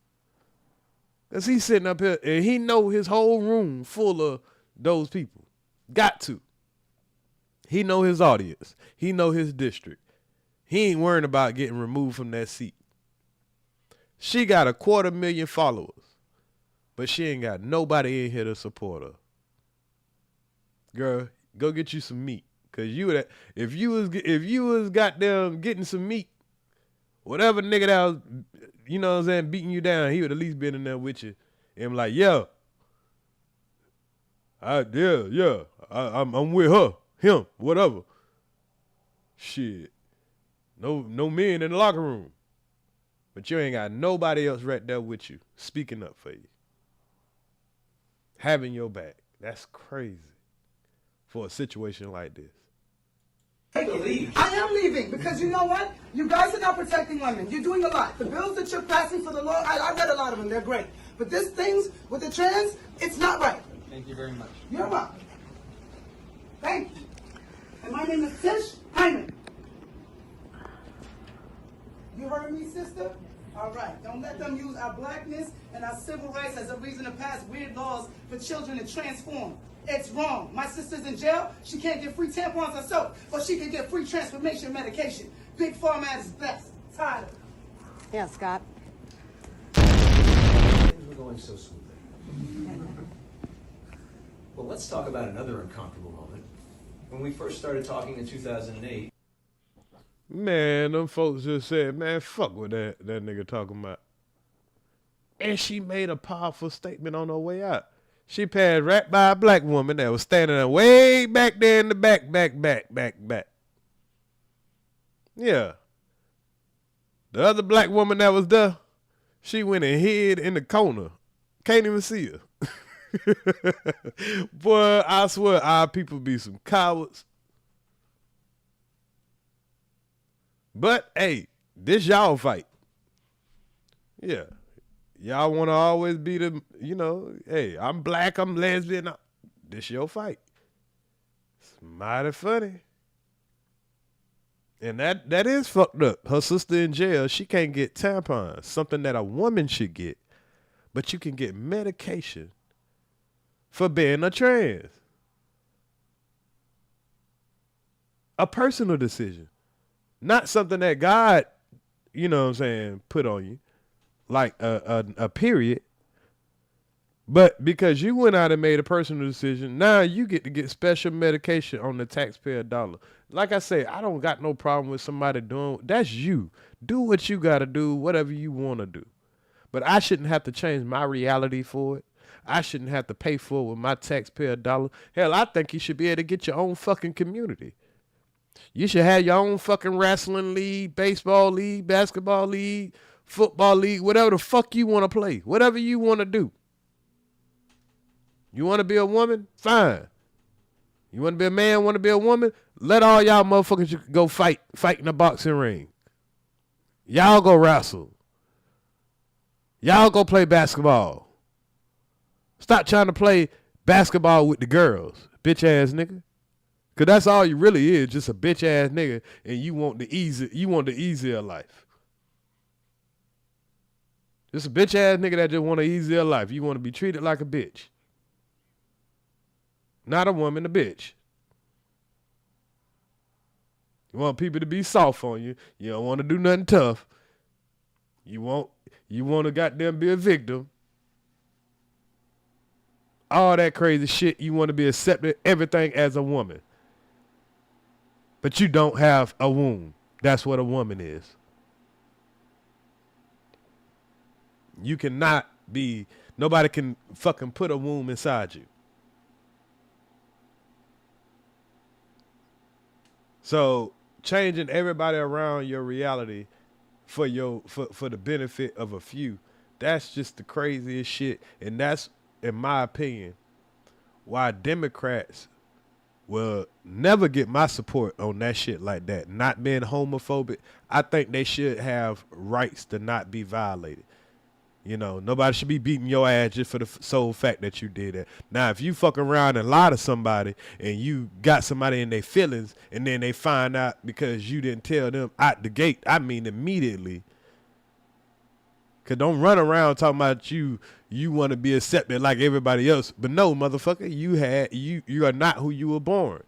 Because he's sitting up here and he know his whole room full of those people. Got to. He know his audience. He know his district. He ain't worrying about getting removed from that seat. She got 250,000 followers, but she ain't got nobody in here to support her. Girl, go get you some meat. Cause if you was goddamn getting some meat, whatever nigga that was, you know what I'm saying, beating you down, he would at least been in there with you and like, I'm with her, him, whatever. Shit. No men in the locker room. But you ain't got nobody else right there with you, speaking up for you. Having your back. That's crazy for a situation like this. I am leaving because you know what? You guys are not protecting women. You're doing a lot. The bills that you're passing for the law, I read a lot of them. They're great. But this things with the trans, it's not right. Thank you very much. You're welcome. Thank you. And my name is Tish Hyman. You heard me, sister? All right. Don't let them use our blackness and our civil rights as a reason to pass weird laws for children to transform. It's wrong. My sister's in jail. She can't get free tampons or soap, but she can get free transformation medication. Big Pharma is best. Tired of it. Yeah, Scott. Things were going so smoothly. Well, let's talk about another uncomfortable moment. When we first started talking in 2008. Man, them folks just said, man, fuck what that nigga talking about. And she made a powerful statement on her way out. She passed right by a black woman that was standing there way back there in the back. Yeah. The other black woman that was there, she went and hid in the corner. Can't even see her. Boy, I swear our people be some cowards. But, hey, this y'all fight. Yeah. Y'all want to always be the, hey, I'm black, I'm lesbian. This your fight. It's mighty funny. And that is fucked up. Her sister in jail, she can't get tampons, something that a woman should get. But you can get medication for being a trans. A personal decision. Not something that God, put on you. Like a period. But because you went out and made a personal decision, now you get to get special medication on the taxpayer dollar. Like I say, I don't got no problem with somebody doing, that's you. Do what you got to do, whatever you want to do. But I shouldn't have to change my reality for it. I shouldn't have to pay for it with my taxpayer dollar. Hell, I think you should be able to get your own fucking community. You should have your own fucking wrestling league, baseball league, basketball league, football league, whatever the fuck you want to play, whatever you want to do. You want to be a woman? Fine. You want to be a man, want to be a woman? Let all y'all motherfuckers go fight in a boxing ring. Y'all go wrestle. Y'all go play basketball. Stop trying to play basketball with the girls, bitch ass nigga. Cause that's all you really is, just a bitch ass nigga, and you want the easier life. Just a bitch ass nigga that just want an easier life. You want to be treated like a bitch. Not a woman, a bitch. You want people to be soft on you. You don't want to do nothing tough. You want to goddamn be a victim. All that crazy shit. You want to be accepted, everything as a woman. But you don't have a womb. That's what a woman is. You cannot be, nobody can fucking put a womb inside you. So changing everybody around your reality for the benefit of a few, that's just the craziest shit. And that's, in my opinion, why Democrats will never get my support on that shit like that. Not being homophobic, I think they should have rights to not be violated. You know, nobody should be beating your ass just for the sole fact that you did that. Now, if you fuck around and lie to somebody and you got somebody in their feelings and then they find out because you didn't tell them out the gate, I mean immediately. Cause don't run around talking about you want to be accepted like everybody else. But no, motherfucker, you are not who you were born.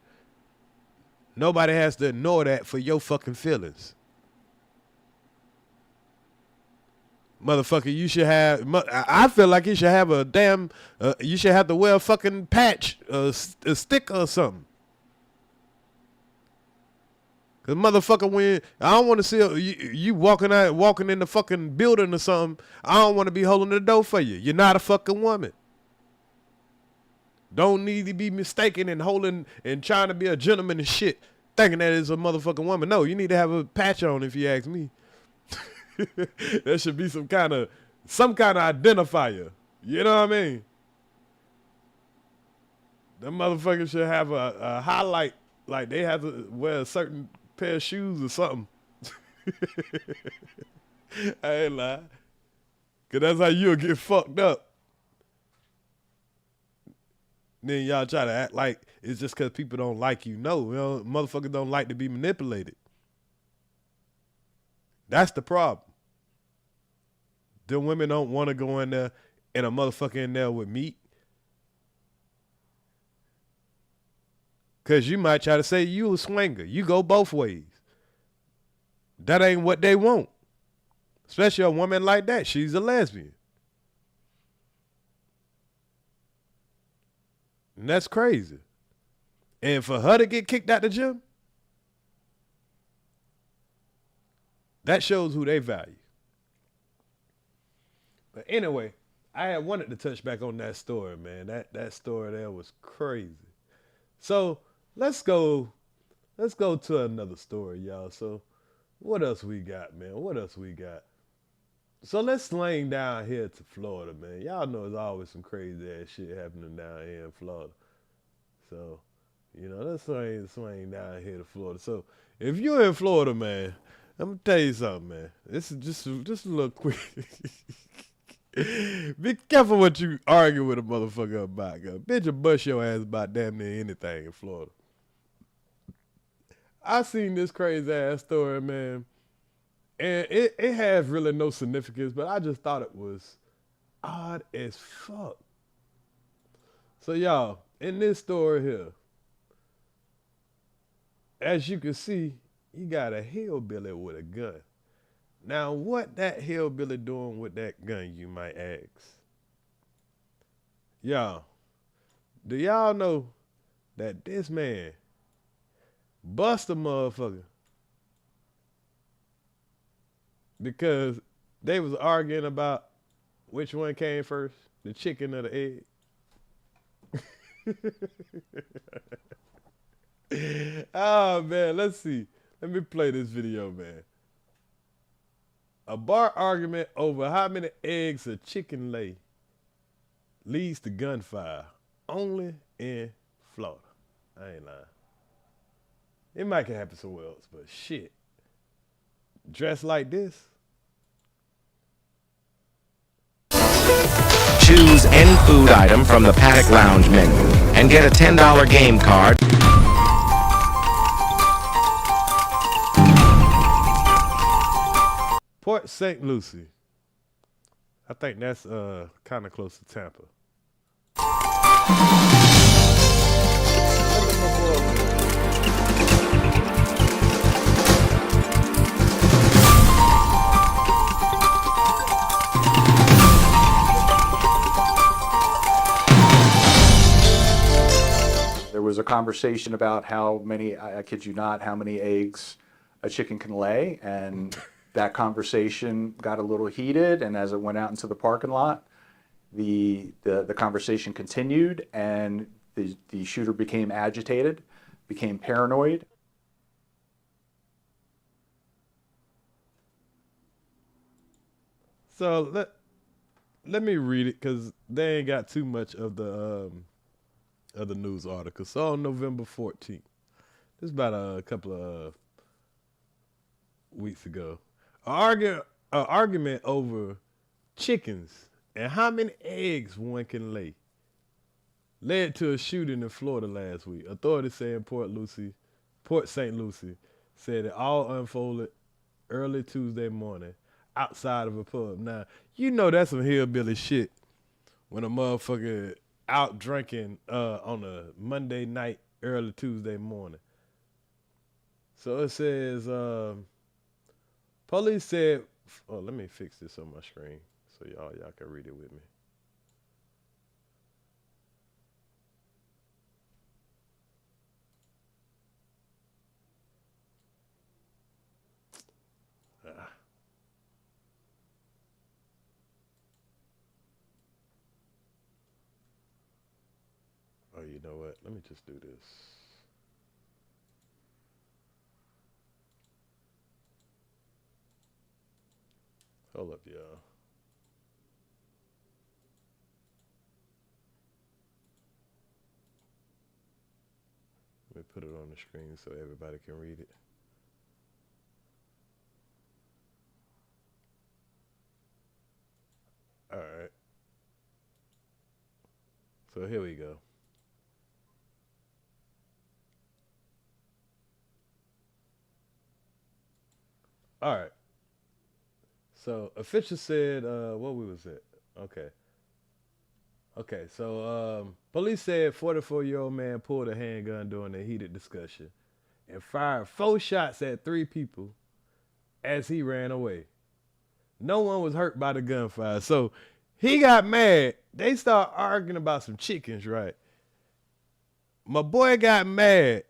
Nobody has to ignore that for your fucking feelings. Motherfucker, you should have, I feel like you should have a damn, you should have to wear a fucking patch, a sticker or something. Cause motherfucker, when I don't want to see you walking in the fucking building or something, I don't want to be holding the door for you. You're not a fucking woman. Don't need to be mistaken and holding and trying to be a gentleman and shit, thinking that it's a motherfucking woman. No, you need to have a patch on if you ask me. There should be some kind of identifier. You know what I mean? Them motherfuckers should have a highlight, like they have to wear a certain pair of shoes or something. I ain't lying. Cause that's how you'll get fucked up. Then y'all try to act like it's just cause people don't like you. No, motherfuckers don't like to be manipulated. That's the problem. Them women don't want to go in there and a motherfucker in there with meat. Because you might try to say you a swinger. You go both ways. That ain't what they want. Especially a woman like that. She's a lesbian. And that's crazy. And for her to get kicked out the gym, that shows who they value. But anyway, I had wanted to touch back on that story, man. That story there was crazy. So let's go to another story, y'all. So what else we got, man? What else we got? So let's slang down here to Florida, man. Y'all know there's always some crazy ass shit happening down here in Florida. So, let's swing down here to Florida. So if you're in Florida, man, I'm gonna tell you something, man. This is just a little quick. Be careful what you argue with a motherfucker about, girl. Bitch will bust your ass about damn near anything in Florida. I seen this crazy ass story, man, and it has really no significance, but I just thought it was odd as fuck. So y'all, in this story here, as you can see, you got a hillbilly with a gun. Now, what that hillbilly doing with that gun, you might ask? Y'all, do y'all know that this man bust a motherfucker because they was arguing about which one came first, the chicken or the egg? Oh, man, let's see. Let me play this video, man. A bar argument over how many eggs a chicken lay leads to gunfire only in Florida. I ain't lying. It might can happen somewhere else, but shit. dressed like this. Choose any food item from the Paddock Lounge menu and get a $10 game card. Port St. Lucie. I think that's kind of close to Tampa. There was a conversation about how many, I kid you not, how many eggs a chicken can lay, and that conversation got a little heated, and as it went out into the parking lot, the conversation continued, and the shooter became agitated, became paranoid. So let me read it because they ain't got too much of the news article. So on November 14th, this is about a couple of weeks ago, an argument over chickens and how many eggs one can lay led to a shooting in Florida last week. Authorities say in Port St. Lucie said it all unfolded early Tuesday morning outside of a pub. Now, you know that's some hillbilly shit when a motherfucker out drinking on a Monday night, early Tuesday morning. So it says, police said, oh, let me fix this on my screen so y'all can read it with me. Oh, you know what? Let me just do this. Hold up, y'all. Let me put it on the screen so everybody can read it. All right. So here we go. All right. So officials said, what we was at? Okay. So police said 44-year-old man pulled a handgun during a heated discussion and fired 4 shots at 3 people as he ran away. No one was hurt by the gunfire. So he got mad. They start arguing about some chickens, right? My boy got mad.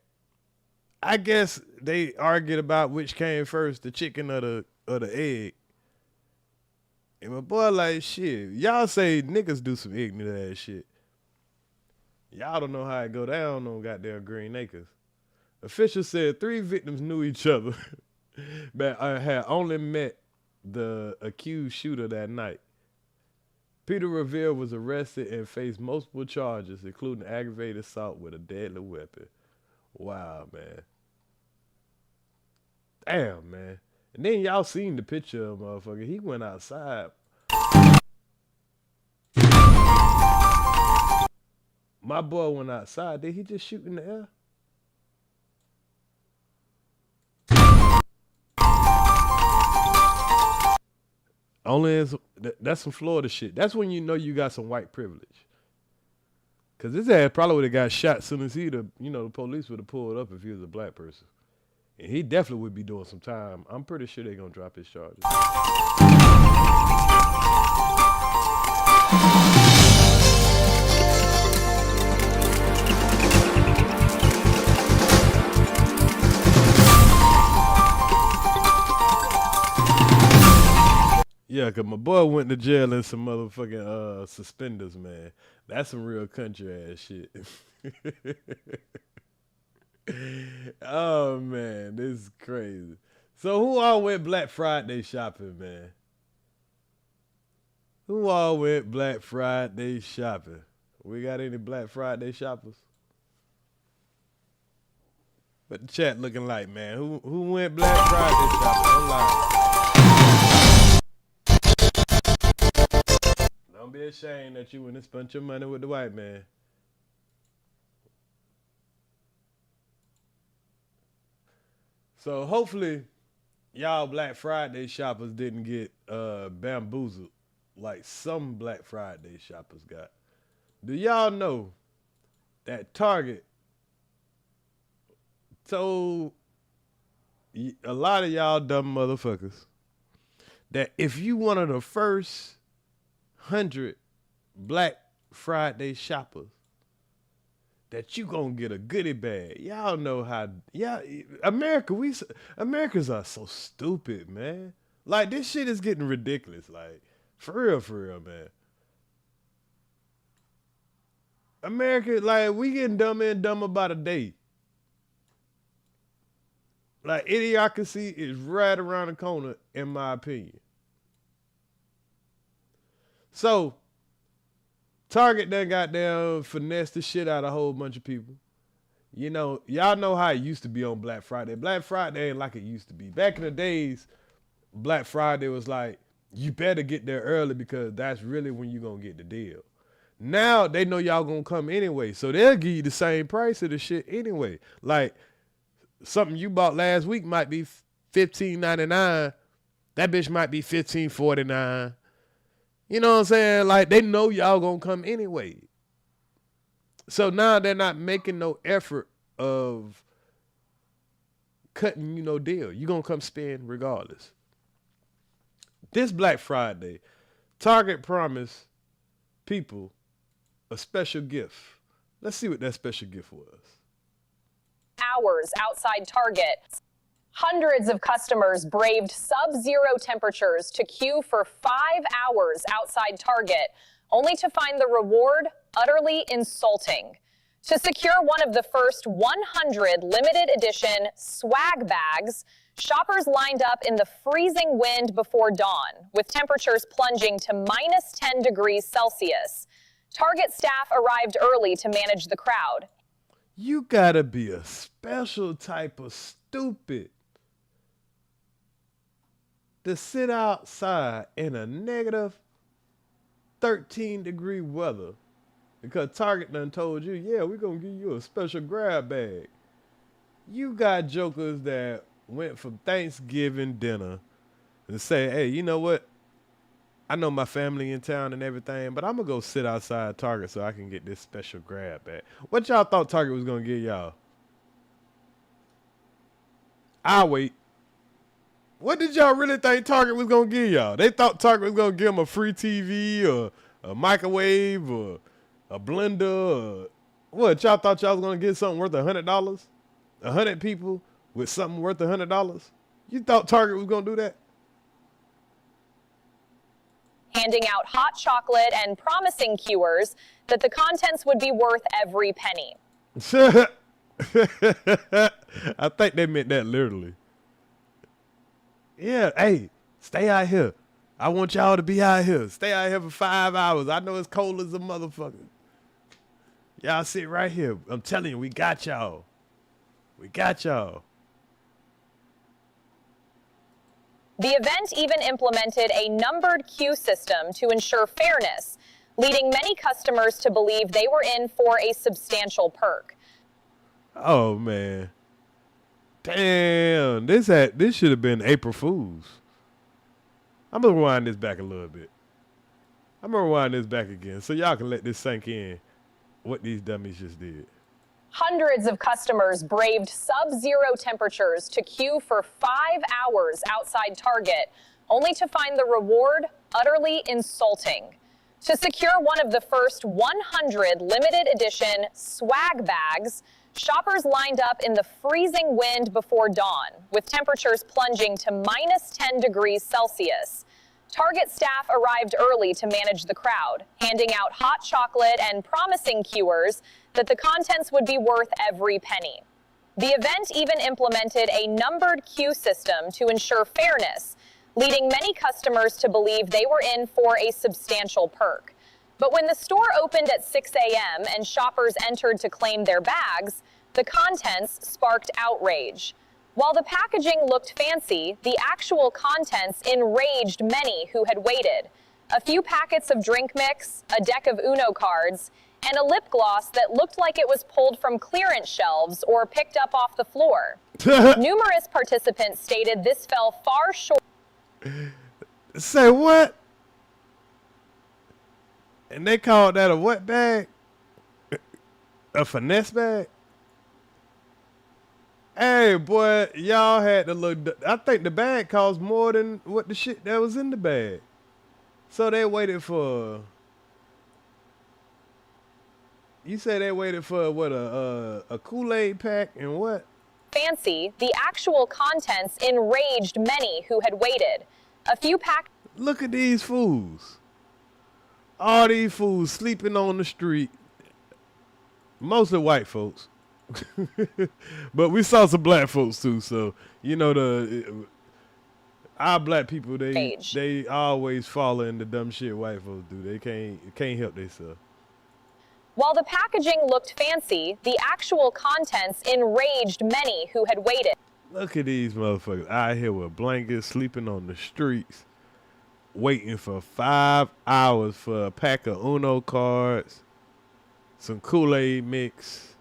I guess they argued about which came first, the chicken or the egg. And my boy like, shit, y'all say niggas do some ignorant ass shit. Y'all don't know how it go down on goddamn Green Acres. Officials said 3 victims knew each other, but had only met the accused shooter that night. Peter Revere was arrested and faced multiple charges, including aggravated assault with a deadly weapon. Wow, man. Damn, man. And then y'all seen the picture of motherfucker. He went outside. My boy went outside. Did he just shoot in the air? That's some Florida shit. That's when you know you got some white privilege. Cause his ass probably would have got shot as soon as the police would have pulled up if he was a black person. And he definitely would be doing some time. I'm pretty sure they're gonna drop his charges. Yeah, cause my boy went to jail in some motherfucking suspenders, man. That's some real country ass shit. Oh man, this is crazy. So who all went Black Friday shopping, man? Who all went Black Friday shopping? We got any Black Friday shoppers? But the chat looking like, man, who went Black Friday shopping? Don't be ashamed that you went and spent your money with the white man. So hopefully y'all Black Friday shoppers didn't get bamboozled like some Black Friday shoppers got. Do y'all know that Target told a lot of y'all dumb motherfuckers that if you one of the first 100 Black Friday shoppers, that you gonna get a goodie bag. Y'all know how, Americans are so stupid, man. Like, this shit is getting ridiculous. Like, for real, man. America, like, we getting dumber and dumber by the day. Like, idiocracy is right around the corner, in my opinion. So, Target done got down, finessed the shit out of a whole bunch of people. You know, y'all know how it used to be on Black Friday. Black Friday ain't like it used to be. Back in the days, Black Friday was like, you better get there early because that's really when you gonna get the deal. Now, they know y'all gonna come anyway, so they'll give you the same price of the shit anyway. Like, something you bought last week might be $15.99. That bitch might be $15.49. You know what I'm saying? Like, they know y'all gonna come anyway. So now they're not making no effort of cutting you no deal. You gonna come spend regardless. This Black Friday, Target promised people a special gift. Let's see what that special gift was. Hours outside Target. Hundreds of customers braved sub-zero temperatures to queue for 5 hours outside Target, only to find the reward utterly insulting. To secure one of the first 100 limited edition swag bags, shoppers lined up in the freezing wind before dawn, with temperatures plunging to minus 10 degrees Celsius. Target staff arrived early to manage the crowd. You gotta be a special type of stupid to sit outside in a negative 13-degree weather because Target done told you, yeah, we're going to give you a special grab bag. You got jokers that went from Thanksgiving dinner and say, hey, you know what? I know my family in town and everything, but I'm going to go sit outside Target so I can get this special grab bag. What y'all thought Target was going to give y'all? I'll wait. What did y'all really think Target was going to give y'all? They thought Target was going to give them a free TV or a microwave or a blender or what? Y'all thought y'all was going to get something worth $100? 100 people with something worth $100? You thought Target was going to do that? Handing out hot chocolate and promising queuers that the contents would be worth every penny. I think they meant that literally. Yeah, hey, stay out here. I want y'all to be out here. Stay out here for 5 hours. I know it's cold as a motherfucker. Y'all sit right here. I'm telling you, we got y'all. We got y'all. The event even implemented a numbered queue system to ensure fairness, leading many customers to believe they were in for a substantial perk. Oh, man. Damn, this should have been April Fool's. I'm going to rewind this back a little bit. I'm going to rewind this back again so y'all can let this sink in what these dummies just did. Hundreds of customers braved sub-zero temperatures to queue for 5 hours outside Target, only to find the reward utterly insulting. To secure one of the first 100 limited edition swag bags, shoppers lined up in the freezing wind before dawn, with temperatures plunging to minus 10 degrees Celsius. Target staff arrived early to manage the crowd, handing out hot chocolate and promising queuers that the contents would be worth every penny. The event even implemented a numbered queue system to ensure fairness, leading many customers to believe they were in for a substantial perk. But when the store opened at 6 a.m. and shoppers entered to claim their bags, The contents sparked outrage. While the packaging looked fancy, the actual contents enraged many who had waited. A few packets of drink mix, a deck of Uno cards, and a lip gloss that looked like it was pulled from clearance shelves or picked up off the floor. Numerous participants stated this fell far short. Say what? And they called that a what bag? A finesse bag? Hey, boy, y'all had to look. I think the bag cost more than what the shit that was in the bag. So they waited for. You say they waited for what, a Kool-Aid pack and what? Fancy, the actual contents enraged many who had waited. A few pack. Look at these fools. All these fools sleeping on the street. Mostly white folks. But we saw some black folks too, so you know our black people they always follow in the dumb shit white folks do. They can't help themselves. While the packaging looked fancy, the actual contents enraged many who had waited. Look at these motherfuckers out here with blankets, sleeping on the streets, waiting for 5 hours for a pack of Uno cards, some Kool-Aid mix,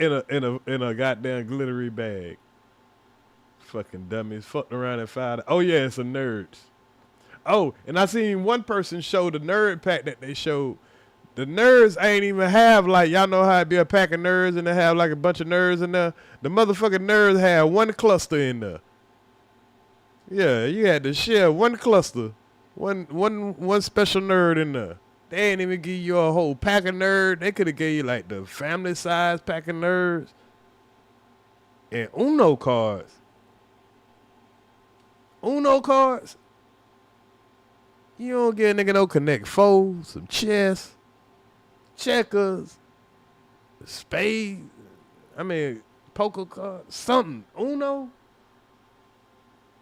in a goddamn glittery bag. Fucking dummies fucked around and found. Oh yeah, some nerds. Oh, and I seen one person show the nerd pack that they showed. The nerds ain't even have, like, y'all know how it be a pack of nerds and they have like a bunch of nerds in there. The motherfucking nerds had one cluster in there. Yeah, you had to share one cluster, one special nerd in there. They ain't even give you a whole pack of nerds. They could have gave you like the family size pack of nerds and Uno cards. Uno cards. You don't get a nigga no Connect Four, some chess, checkers, spades. I mean, poker cards, something. Uno.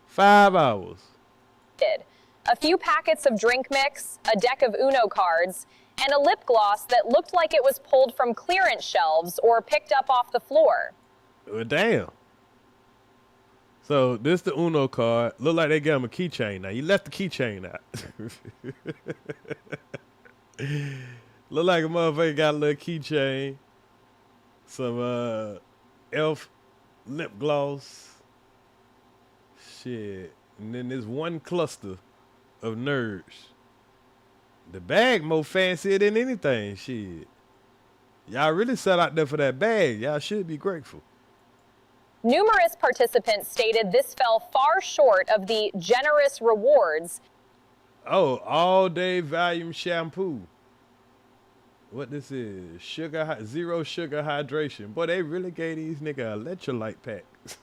5 hours. A few packets of drink mix, a deck of Uno cards, and a lip gloss that looked like it was pulled from clearance shelves or picked up off the floor. Well, damn. So this the Uno card. Look like they gave him a keychain now. You left the keychain out. Look like a motherfucker got a little keychain. Some elf lip gloss. Shit. And then there's one cluster of nerds. The bag more fancier than anything. Shit. Y'all really set out there for that bag. Y'all should be grateful. Numerous participants stated this fell far short of the generous rewards. Oh, all day volume shampoo. What this is? Zero sugar hydration. Boy, they really gave these nigga electrolyte packs.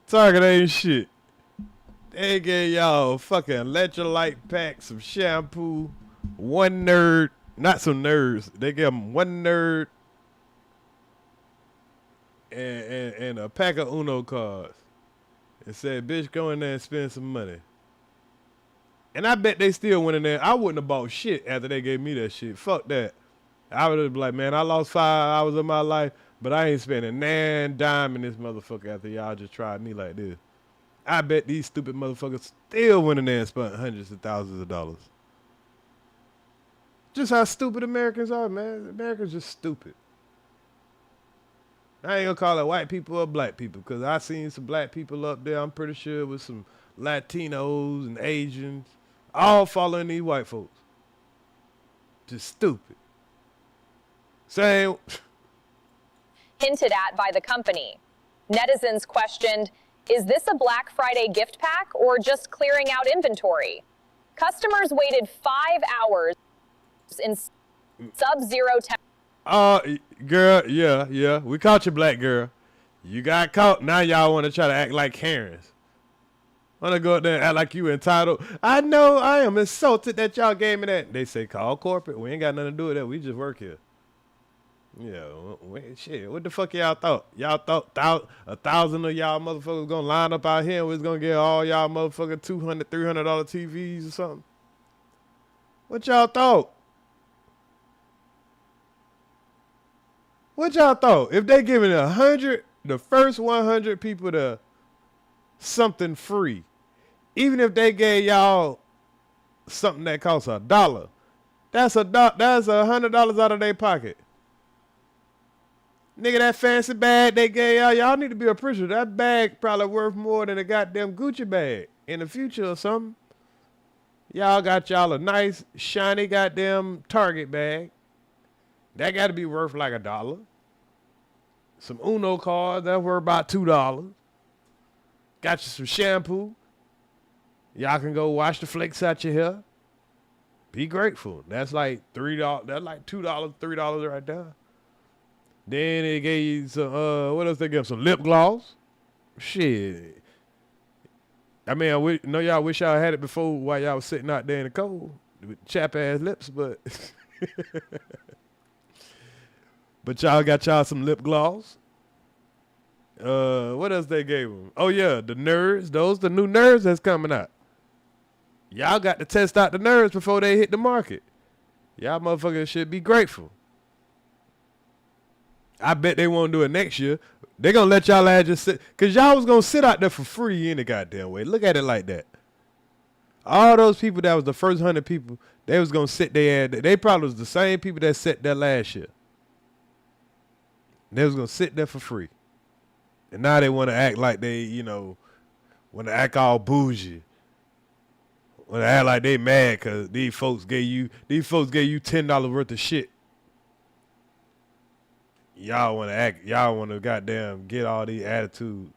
Target ain't shit. They gave y'all fucking electrolyte pack, some shampoo, one nerd, not some nerds. They gave them one nerd and a pack of Uno cards. And said, bitch, go in there and spend some money. And I bet they still went in there. I wouldn't have bought shit after they gave me that shit. Fuck that. I would have been like, man, I lost 5 hours of my life, but I ain't spending nan dime in this motherfucker after y'all just tried me like this. I bet these stupid motherfuckers still went in there and spent hundreds of thousands of dollars. Just how stupid Americans are, man. Americans just stupid. I ain't gonna call it white people or black people, because I seen some black people up there, I'm pretty sure, with some Latinos and Asians, all following these white folks. Just stupid. Same. Hinted at by the company. Netizens questioned, is this a Black Friday gift pack or just clearing out inventory? Customers waited 5 hours in sub-zero temperature. Girl, yeah. We caught you, black girl. You got caught. Now y'all want to try to act like Karens. Want to go up there and act like you entitled. I know I am insulted that y'all gave me that. They say, call corporate. We ain't got nothing to do with that. We just work here. Yeah, shit. What the fuck y'all thought? Y'all thought 1,000 of y'all motherfuckers gonna line up out here and we was gonna get all y'all motherfucking $200, $300 TVs or something? What y'all thought? What y'all thought? If they giving 100, the first 100 people to something free, even if they gave y'all something that costs $1, that's $100 out of their pocket. Nigga, that fancy bag they gave y'all need to be appreciative. That bag probably worth more than a goddamn Gucci bag in the future or something. Y'all got y'all a nice, shiny goddamn Target bag. That got to be worth like $1. Some Uno cards, that worth about $2. Got you some shampoo. Y'all can go wash the flakes out your hair. Be grateful. That's like $3. That's like $2, $3 right there. Then they gave you some, what else they give? Some lip gloss. Shit. I mean, I know y'all wish y'all had it before while y'all was sitting out there in the cold with chap-ass lips, but but y'all got y'all some lip gloss. What else they gave them? Oh, yeah, the nerds. Those the new nerds that's coming out. Y'all got to test out the nerds before they hit the market. Y'all motherfuckers should be grateful. I bet they won't do it next year. They're going to let y'all ass just sit. Because y'all was going to sit out there for free any goddamn way. Look at it like that. All those people that was the first 100 people, they was going to sit there. They probably was the same people that sat there last year. They was going to sit there for free. And now they want to act like they, you know, want to act all bougie. Want to act like they mad because these folks gave you $10 worth of shit. Y'all want to act. Y'all want to goddamn get all these attitudes.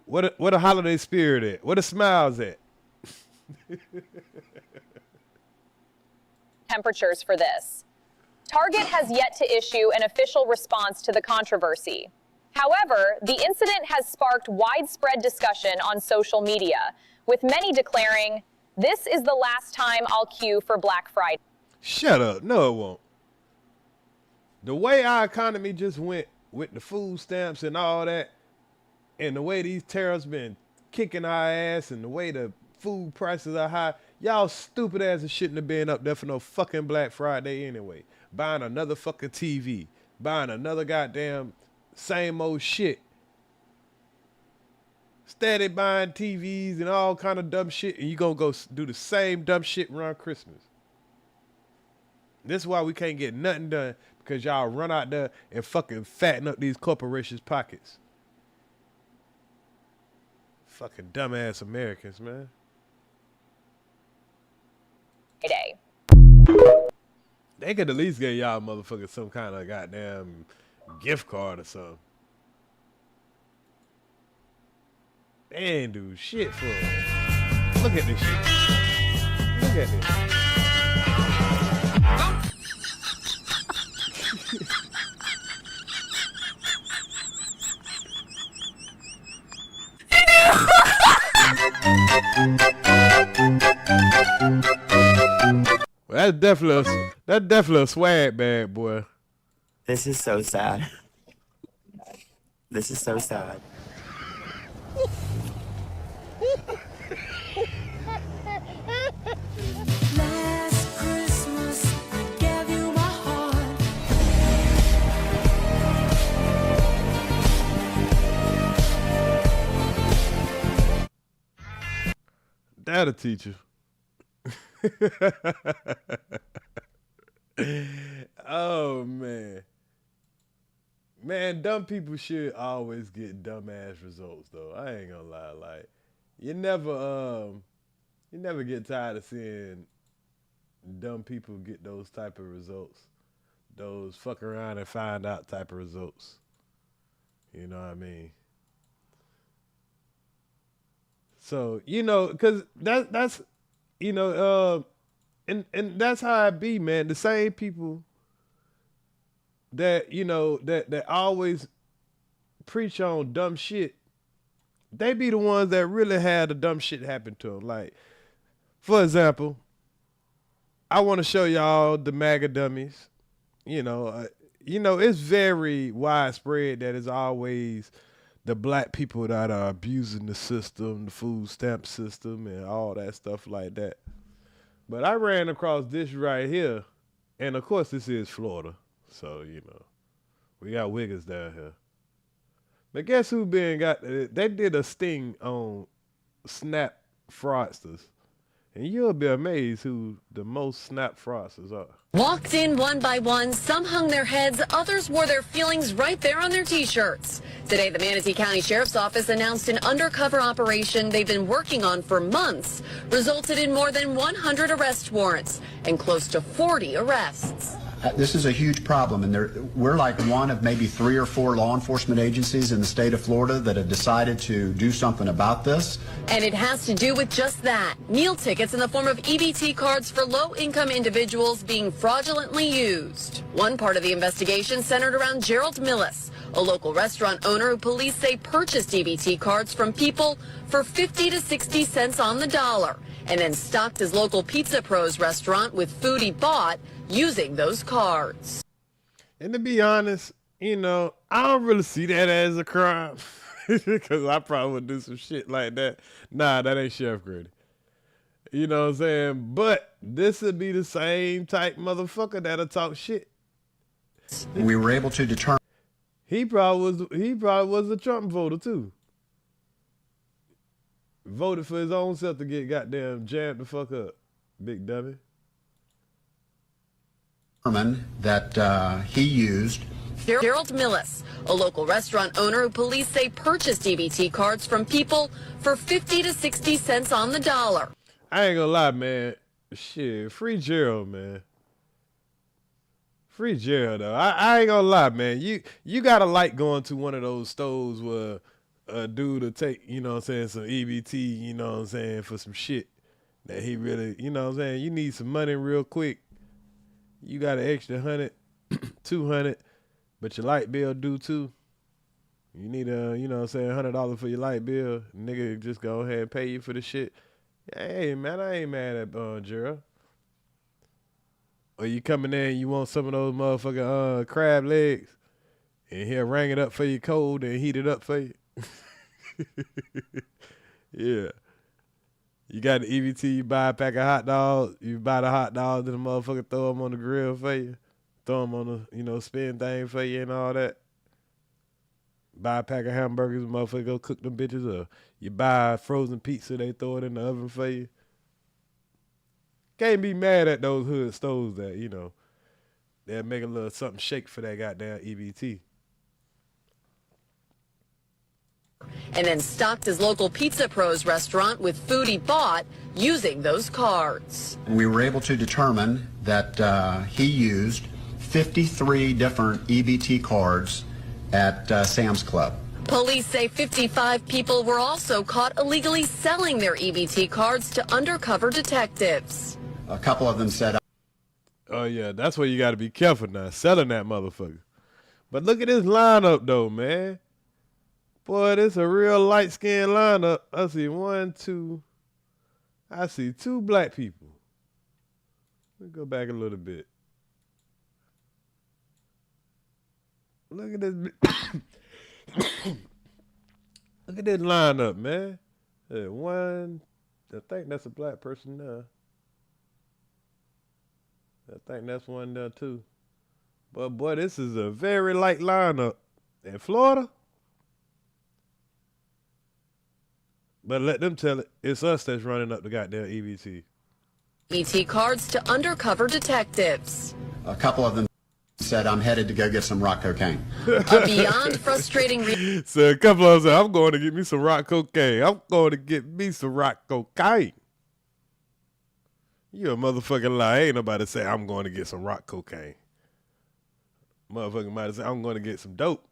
What a holiday spirit at? What a smiles at? Temperatures for this. Target has yet to issue an official response to the controversy. However, the incident has sparked widespread discussion on social media, with many declaring, "This is the last time I'll queue for Black Friday." Shut up. No, it won't. The way our economy just went with the food stamps and all that, and the way these tariffs been kicking our ass and the way the food prices are high, y'all stupid asses shouldn't have been up there for no fucking Black Friday anyway. Buying another fucking TV. Buying another goddamn same old shit. Steady buying TVs and all kind of dumb shit, and you gonna go do the same dumb shit around Christmas. This is why we can't get nothing done, because y'all run out there and fucking fatten up these corporations' pockets. Fucking dumbass Americans, man. Day. They could at least get y'all motherfuckers some kind of goddamn gift card or something. They ain't do shit for it. Look at this shit. Look at this. Well, that's definitely a swag bag, boy. This is so sad. This is so sad. Last Christmas, I gave you my heart. That'll teach you. Oh, man. Man, dumb people should always get dumbass results, though. I ain't gonna lie. Like, you never get tired of seeing dumb people get those type of results. Those fuck around and find out type of results. You know what I mean? So, you know, because that's you know, and that's how it be, man. The same people that, you know, that always preach on dumb shit, they be the ones that really had the dumb shit happen to them. Like, for example, I want to show y'all the MAGA dummies. You know, it's very widespread that it's always the black people that are abusing the system, the food stamp system, and all that stuff like that. But I ran across this right here, and of course this is Florida, so you know we got wiggers down here. But guess who they did a sting on Snap fraudsters, and you'll be amazed who the most Snap fraudsters are. Walked in one by one, some hung their heads, others wore their feelings right there on their t-shirts. Today, the Manatee County Sheriff's Office announced an undercover operation they've been working on for months resulted in more than 100 arrest warrants and close to 40 arrests. This is a huge problem, and we're like one of maybe 3 or 4 law enforcement agencies in the state of Florida that have decided to do something about this. And it has to do with just that. Meal tickets in the form of EBT cards for low-income individuals being fraudulently used. One part of the investigation centered around Gerald Millis, a local restaurant owner who police say purchased EBT cards from people for 50 to 60 cents on the dollar, and then stocked his local Pizza Pros restaurant with food he bought using those cards. And to be honest, you know, I don't really see that as a crime because I probably would do some shit like that. Nah, that ain't Chef Grady. You know what I'm saying? But this would be the same type motherfucker that'll talk shit. We were able to determine he probably was a Trump voter too. Voted for his own self to get goddamn jammed the fuck up, big dummy. That he used. Gerald Millis, a local restaurant owner who police say purchased EBT cards from people for 50 to 60 cents on the dollar. I ain't gonna lie, man. Shit, free Gerald, man. Free Gerald, though. I ain't gonna lie, man. You gotta like going to one of those stores where a dude will take, you know what I'm saying, some EBT, you know what I'm saying, for some shit that he really, you know what I'm saying, you need some money real quick. You got an extra 100, 200, but your light bill due too. You need you know what I'm saying, $100 for your light bill. Nigga just go ahead and pay you for the shit. Hey, man, I ain't mad at Gerald. Or you coming in and you want some of those motherfucking crab legs, and he'll ring it up for you cold and heat it up for you. Yeah. You got the EBT, you buy a pack of hot dogs, you buy the hot dogs, then the motherfucker throw them on the grill for you, throw them on the, you know, spin thing for you and all that. Buy a pack of hamburgers, motherfucker go cook them bitches up. You buy a frozen pizza, they throw it in the oven for you. Can't be mad at those hood stores that, you know, they'll make a little something shake for that goddamn EBT. And then stocked his local Pizza Pros restaurant with food he bought using those cards. We were able to determine that he used 53 different EBT cards at Sam's Club. Police say 55 people were also caught illegally selling their EBT cards to undercover detectives. A couple of them said, oh yeah, that's where you got to be careful now, selling that motherfucker. But look at this lineup though, man. Boy, this a real light-skinned lineup. I see 2 black people. Let me go back a little bit. Look at this. Look at this lineup, man. One, I think that's a black person there. I think that's one there too. But boy, this is a very light lineup. In Florida? But let them tell it. It's us that's running up the goddamn EBT. EBT cards to undercover detectives. a couple of them said, I'm headed to go get some rock cocaine. A beyond frustrating So a couple of them said, I'm going to get me some rock cocaine. I'm going to get me some rock cocaine. You a motherfucking lie. Ain't nobody say, I'm going to get some rock cocaine. Motherfucker might say, I'm going to get some dope.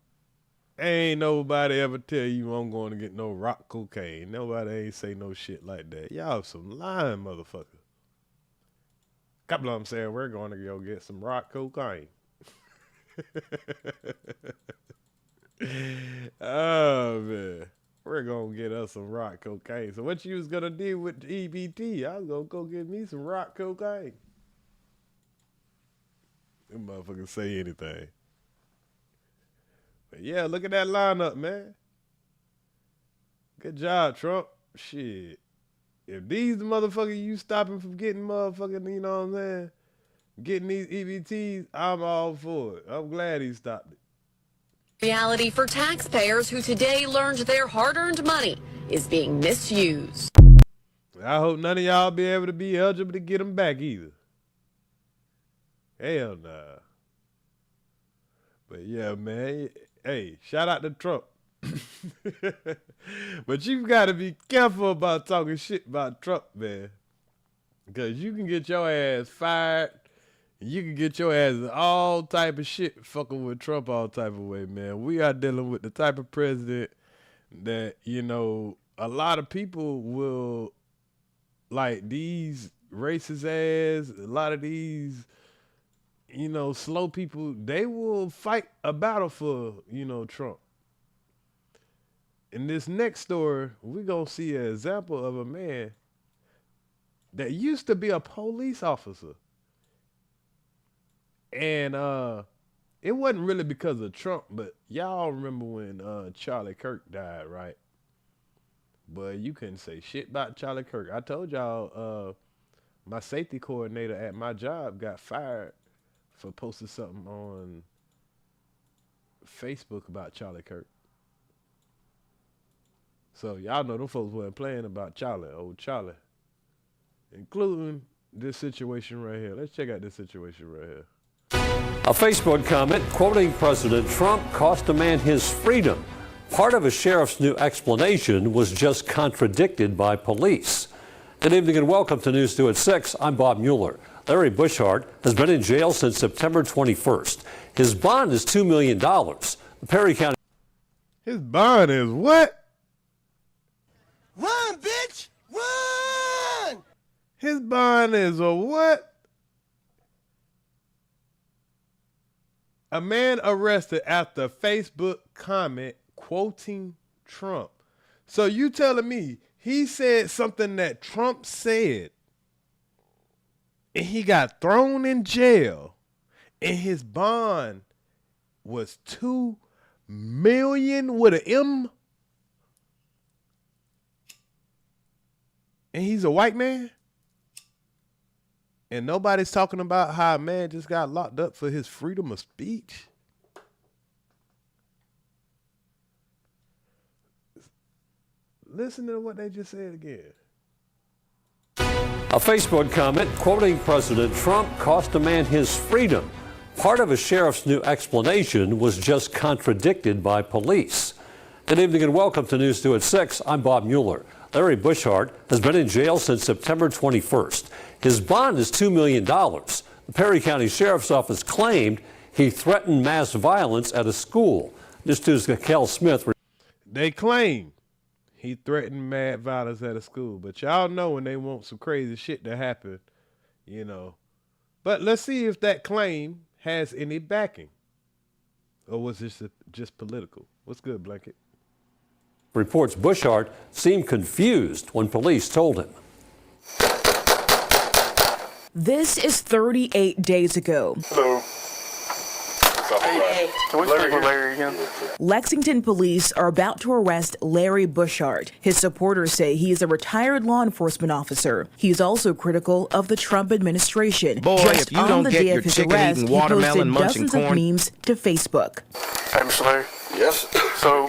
Ain't nobody ever tell you I'm going to get no rock cocaine. Nobody ain't say no shit like that. Y'all some lying motherfuckers. Couple of them saying we're going to go get some rock cocaine. Oh man, we're gonna get us some rock cocaine. So what you was gonna do with EBT? I was gonna go get me some rock cocaine. Them motherfuckers say anything. But yeah, look at that lineup, man. Good job, Trump. Shit. if these the motherfuckers you stopping from getting motherfucking, you know what I'm saying, getting these EBTs, I'm all for it. I'm glad he stopped it. Reality for taxpayers who today learned their hard-earned money is being misused. I hope none of y'all be able to be eligible to get them back either. Hell nah. But yeah, man. Hey, shout out to Trump. But you got to be careful about talking shit about Trump, man. Because you can get your ass fired. You can get your ass in all type of shit fucking with Trump all type of way, man. We are dealing with the type of president that, you know, a lot of people will, like these racist ass, a lot of these, you know, slow people, they will fight a battle for, you know, Trump. In this next story, we're going to see an example of a man that used to be a police officer. And it wasn't really because of Trump, but y'all remember when Charlie Kirk died, right? But you couldn't say shit about Charlie Kirk. I told y'all my safety coordinator at my job got fired for posting something on Facebook about Charlie Kirk. So y'all know them folks weren't playing about Charlie, old Charlie. Including this situation right here. Let's check out this situation right here. A Facebook comment quoting President Trump cost a man his freedom. Part of a sheriff's new explanation was just contradicted by police. Good evening and welcome to News 2 at 6. I'm Bob Mueller. Larry Bushart has been in jail since September 21st. His bond is $2 million. The Perry County... His bond is what? Run, bitch! Run! His bond is a what? A man arrested after Facebook comment quoting Trump. So you telling me he said something that Trump said and he got thrown in jail and his bond was $2 million with an M? And he's a white man? And nobody's talking about how a man just got locked up for his freedom of speech? Listen to what they just said again. A Facebook comment quoting President Trump cost a man his freedom. Part of a sheriff's new explanation was just contradicted by police. Good evening and welcome to News 2 at 6. I'm Bob Mueller. Larry Bushart has been in jail since September 21st. His bond is $2 million. The Perry County Sheriff's Office claimed he threatened mass violence at a school. This is Kel Smith. They claim he threatened mad violence at a school. But y'all know when they want some crazy shit to happen, you know. But let's see if that claim has any backing. Or was this just political? What's good, Blanket? Reports Bushart seemed confused when police told him. This is 38 days ago. Hello. Hey. Can we speak with Larry again? Lexington police are about to arrest Larry Bushart. His supporters say he is a retired law enforcement officer. He's also critical of the Trump administration. Boy, Just if you on don't the get day your of his chicken arrest, eating he watermelon, posted munching dozens of corn. memes to Facebook. Hey, Mr. Larry. Yes? So,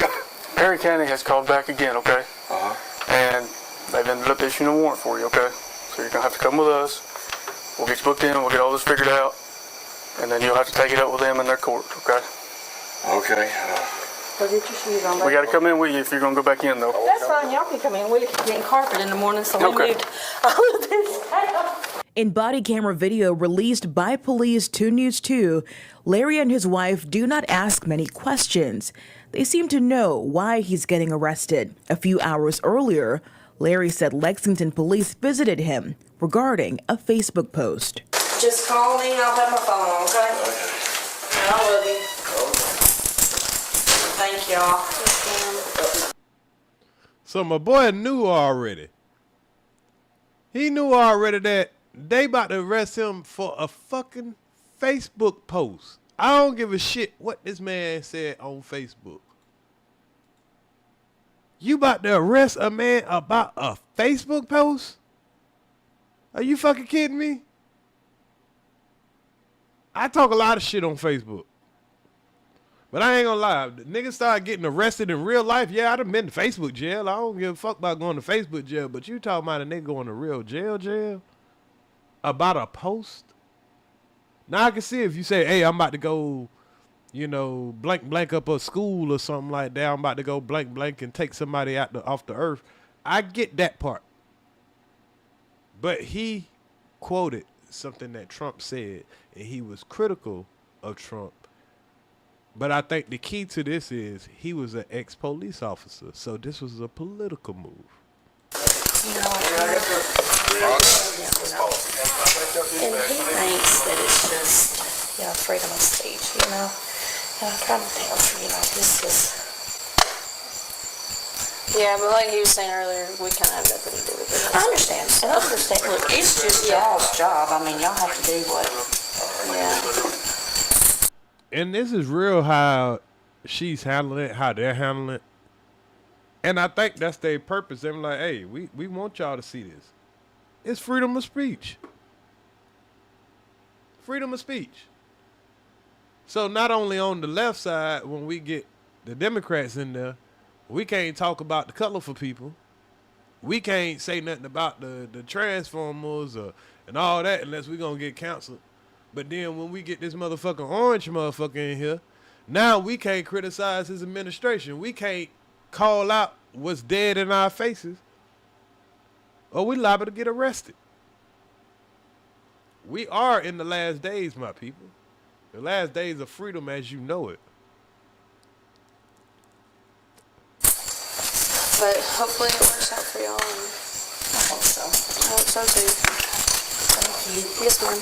Perry County has called back again, okay? And they've ended up issuing a warrant for you, okay? So you're going to have to come with us. We'll get you booked in, we'll get all this figured out, and then you'll have to take it up with them in their court, okay? Okay. Go get your shoes on. We got to come in with you if you're going to go back in, though. That's fine. Y'all can come in. We're getting carpet in the morning, so we moved all of this out. In body camera video released by police to News 2, Larry and his wife do not ask many questions. They seem to know why he's getting arrested. A few hours earlier, Larry said Lexington police visited him regarding a Facebook post. Just call me. I'll have my phone on, okay? And I love you. Thank y'all. So my boy knew already. He knew already that they about to arrest him for a fucking Facebook post. I don't give a shit what this man said on Facebook. You about to arrest a man about a Facebook post? Are you fucking kidding me? I talk a lot of shit on Facebook. But I ain't gonna lie. The niggas started getting arrested in real life. Yeah, I'd have been to Facebook jail. I don't give a fuck about going to Facebook jail. But you talking about a nigga going to real jail? About a post? Now I can see if you say, hey, I'm about to go, you know, blank up a school or something like that. I'm about to go blank and take somebody off the earth. I get that part. But he quoted something that Trump said, and he was critical of Trump. But I think the key to this is he was an ex-police officer, so this was a political move. You know, and he thinks that it's just, you know, freedom of speech, you know. And I'm trying to tell him, you know, this is... Yeah, but like he was saying earlier, we kind of have nothing to do with it. I understand. And I understand. Look, it's just y'all's job. I mean, y'all have to do what... Yeah. And this is real how she's handling it, how they're handling it. And I think that's their purpose. They're like, hey, we want y'all to see this. It's freedom of speech. Freedom of speech. So not only on the left side, when we get the Democrats in there, we can't talk about the colorful people. We can't say nothing about the Transformers and all that unless we're going to get canceled. But then when we get this motherfucking orange motherfucker in here, now we can't criticize his administration. We can't call out what's dead in our faces, or we liable to get arrested. We are in the last days, my people. The last days of freedom as you know it. But hopefully it works out for y'all. I hope so. I hope so too. Thank you. Yes, ma'am.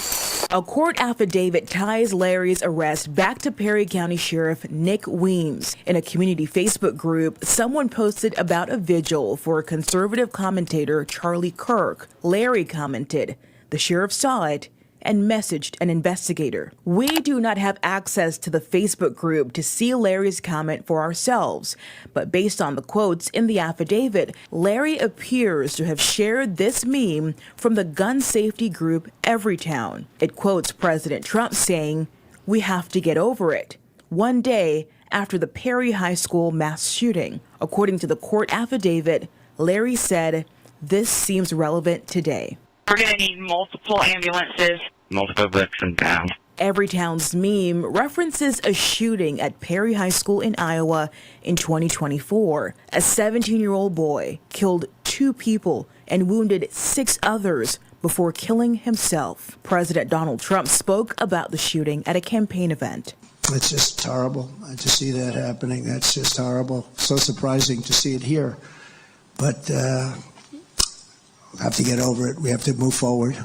A court affidavit ties Larry's arrest back to Perry County Sheriff Nick Weems. In a community Facebook group, someone posted about a vigil for conservative commentator Charlie Kirk. Larry commented, "The sheriff saw it and messaged an investigator." We do not have access to the Facebook group to see Larry's comment for ourselves, but based on the quotes in the affidavit, Larry appears to have shared this meme from the gun safety group Everytown. It quotes President Trump saying, "We have to get over it," one day after the Perry High School mass shooting. According to the court affidavit, Larry said, "This seems relevant today. We're going to need multiple ambulances. Multiple veterans down." Everytown's meme references a shooting at Perry High School in Iowa in 2024. A 17-year-old boy killed 2 people and wounded 6 others before killing himself. President Donald Trump spoke about the shooting at a campaign event. It's just horrible to see that happening. That's just horrible. So surprising to see it here. But we have to get over it. We have to move forward.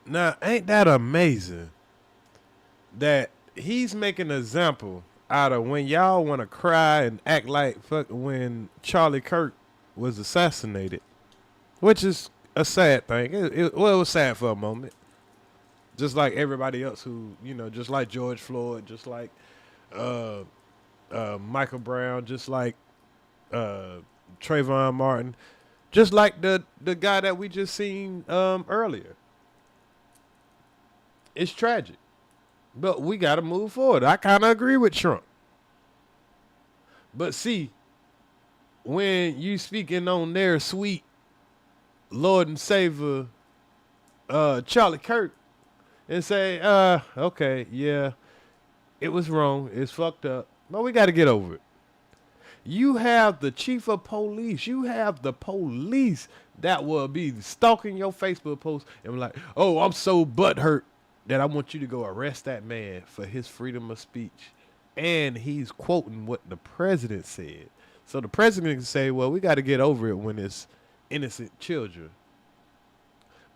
Now, ain't that amazing that he's making an example out of when y'all want to cry and act like fuck when Charlie Kirk was assassinated, which is a sad thing. It was sad for a moment. Just like everybody else who, you know, just like George Floyd, just like Michael Brown, just like Trayvon Martin, just like the guy that we just seen earlier. It's tragic, but we got to move forward. I kind of agree with Trump. But see, when you speaking on their sweet Lord and Savior, Charlie Kirk, and say, okay, yeah, it was wrong. It's fucked up, but we got to get over it. You have the chief of police. You have the police that will be stalking your Facebook post and be like, oh, I'm so butthurt that I want you to go arrest that man for his freedom of speech. And he's quoting what the president said. So the president can say, well, we got to get over it when it's innocent children.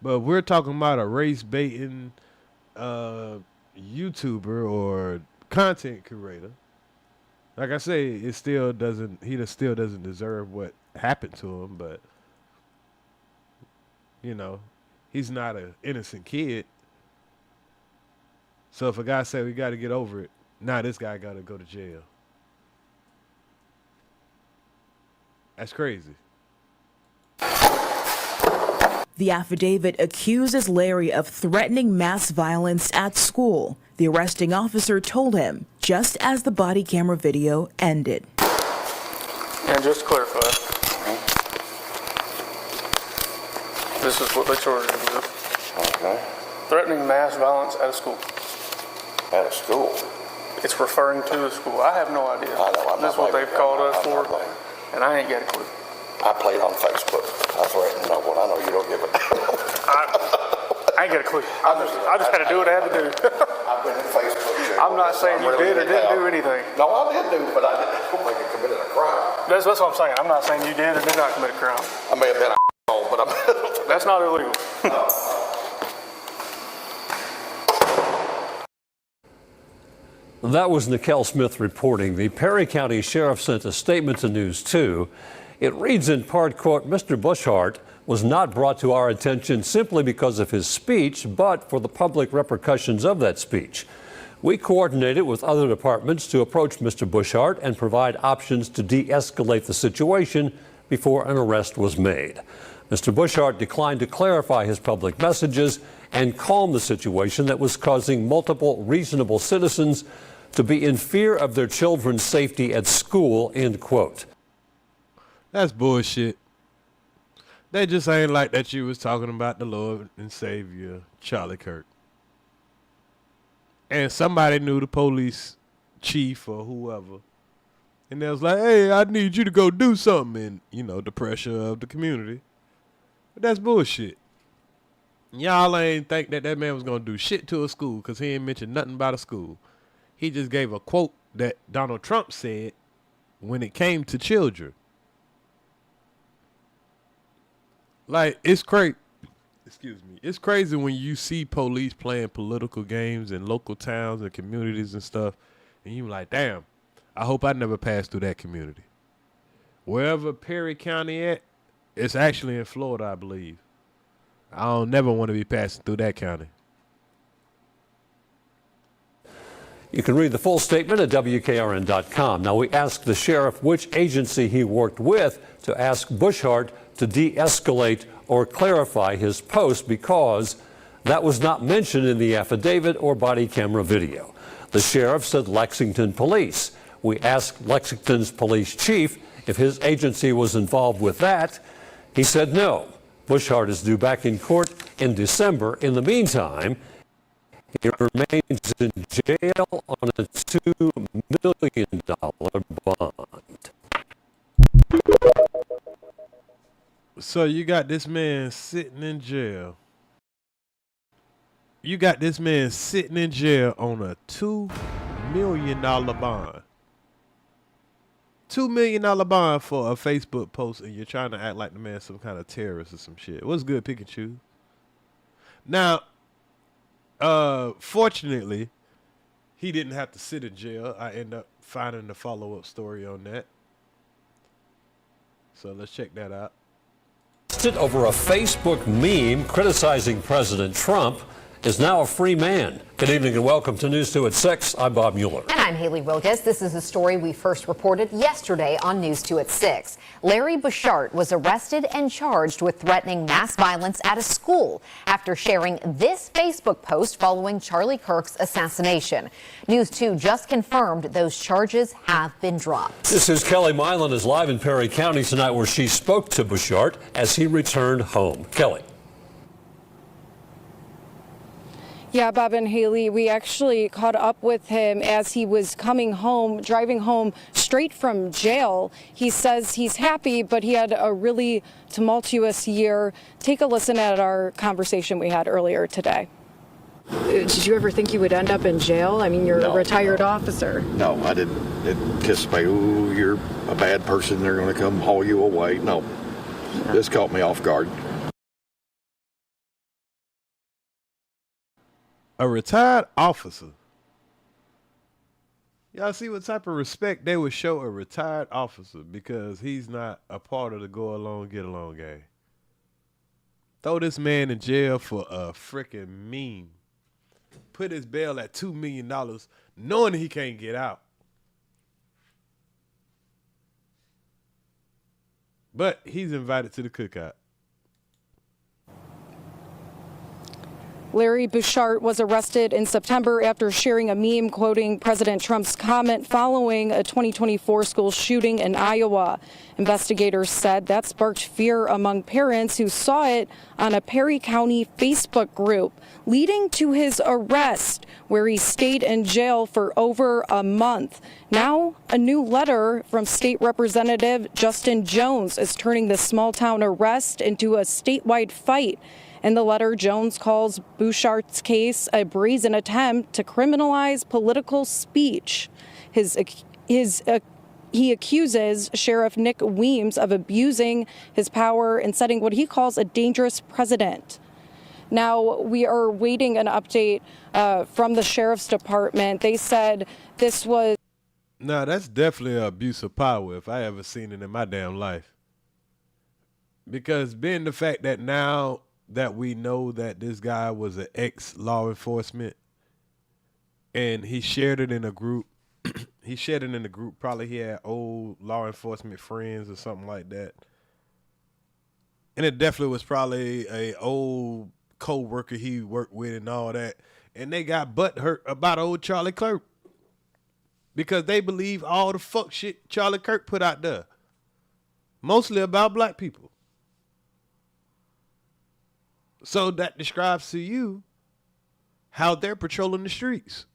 But we're talking about a race-baiting YouTuber or content creator. Like I say, he still doesn't deserve what happened to him, but, you know, he's not an innocent kid. So if a guy say we got to get over it, now this guy got to go to jail. That's crazy. The affidavit accuses Larry of threatening mass violence at school. The arresting officer told him just as the body camera video ended. And just to clarify, this is what they charged him with. Okay. Threatening mass violence at a school. At a school? It's referring to a school. I have no idea. I know. That's what they've called us for, and I ain't got a clue. I played on Facebook. I threatened no one. I know you don't give a I ain't got a clue. I just had to do what I had to do. I've been in Facebook. I'm not saying you did or didn't do anything. No, I did do, but I don't think I committed a crime. That's what I'm saying. I'm not saying you did or did not commit a crime. I may have been but I'm That's not illegal. No. That was Nicole Smith reporting. The Perry County Sheriff sent a statement to News 2. It reads in part, quote, Mr. Bushart was not brought to our attention simply because of his speech, but for the public repercussions of that speech. We coordinated with other departments to approach Mr. Bushart and provide options to de-escalate the situation before an arrest was made. Mr. Bushart declined to clarify his public messages and calm the situation that was causing multiple reasonable citizens to be in fear of their children's safety at school, end quote. That's bullshit. They just ain't like that you was talking about the Lord and Savior, Charlie Kirk. And somebody knew the police chief or whoever. And they was like, hey, I need you to go do something. And, you know, the pressure of the community. But that's bullshit. Y'all ain't think that that man was going to do shit to a school because he ain't mentioned nothing about a school. He just gave a quote that Donald Trump said when it came to children. Like, it's crazy. Excuse me. It's crazy when you see police playing political games in local towns and communities and stuff. And you like, damn, I hope I never pass through that community. Wherever Perry County at, it's actually in Florida, I believe. I don't never want to be passing through that county. You can read the full statement at WKRN.com. Now, we asked the sheriff which agency he worked with to ask Bushart to de-escalate or clarify his post because that was not mentioned in the affidavit or body camera video. The sheriff said Lexington Police. We asked Lexington's police chief if his agency was involved with that. He said no. Bushart is due back in court in December. In the meantime, he remains in jail on a $2 million bond. So you got this man sitting in jail. You got this man sitting in jail on a $2 million bond. $2 million bond for a Facebook post, and you're trying to act like the man's some kind of terrorist or some shit. What's good, Pikachu? Now, fortunately, he didn't have to sit in jail. I end up finding the follow-up story on that. So let's check that out. Over a Facebook meme criticizing President Trump is now a free man. Good evening and welcome to News 2 at 6. I'm Bob Mueller. And I'm Haley Wilkes. This is a story we first reported yesterday on News 2 at 6. Larry Bushart was arrested and charged with threatening mass violence at a school after sharing this Facebook post following Charlie Kirk's assassination. News 2 just confirmed those charges have been dropped. This is Kelly Milan is live in Perry County tonight where she spoke to Bushart as he returned home. Kelly. Yeah, Bob and Haley, we actually caught up with him as he was coming home, driving home straight from jail. He says he's happy, but he had a really tumultuous year. Take a listen at our conversation we had earlier today. Did you ever think you would end up in jail? I mean, you're a retired officer. No, I didn't anticipate, oh, you're a bad person, they're going to come haul you away. No, this caught me off guard. A retired officer. Y'all see what type of respect they would show a retired officer because he's not a part of the go along, get along gang. Throw this man in jail for a freaking meme. Put his bail at $2 million knowing he can't get out. But he's invited to the cookout. Larry Bouchard was arrested in September after sharing a meme quoting President Trump's comment following a 2024 school shooting in Iowa. Investigators said that sparked fear among parents who saw it on a Perry County Facebook group, leading to his arrest, where he stayed in jail for over a month. Now, a new letter from State Representative Justin Jones is turning the small-town arrest into a statewide fight. In the letter, Jones calls Bouchard's case a brazen attempt to criminalize political speech. He accuses Sheriff Nick Weems of abusing his power and setting what he calls a dangerous precedent. Now, we are waiting an update from the Sheriff's Department. They said this was... No, that's definitely an abuse of power if I ever seen it in my damn life. Because being the fact that now that we know that this guy was an ex-law enforcement and he shared it in a group, probably he had old law enforcement friends or something like that. And it definitely was probably a old co-worker he worked with and all that. And they got butthurt about old Charlie Kirk because they believe all the fuck shit Charlie Kirk put out there. Mostly about black people. So that describes to you how they're patrolling the streets.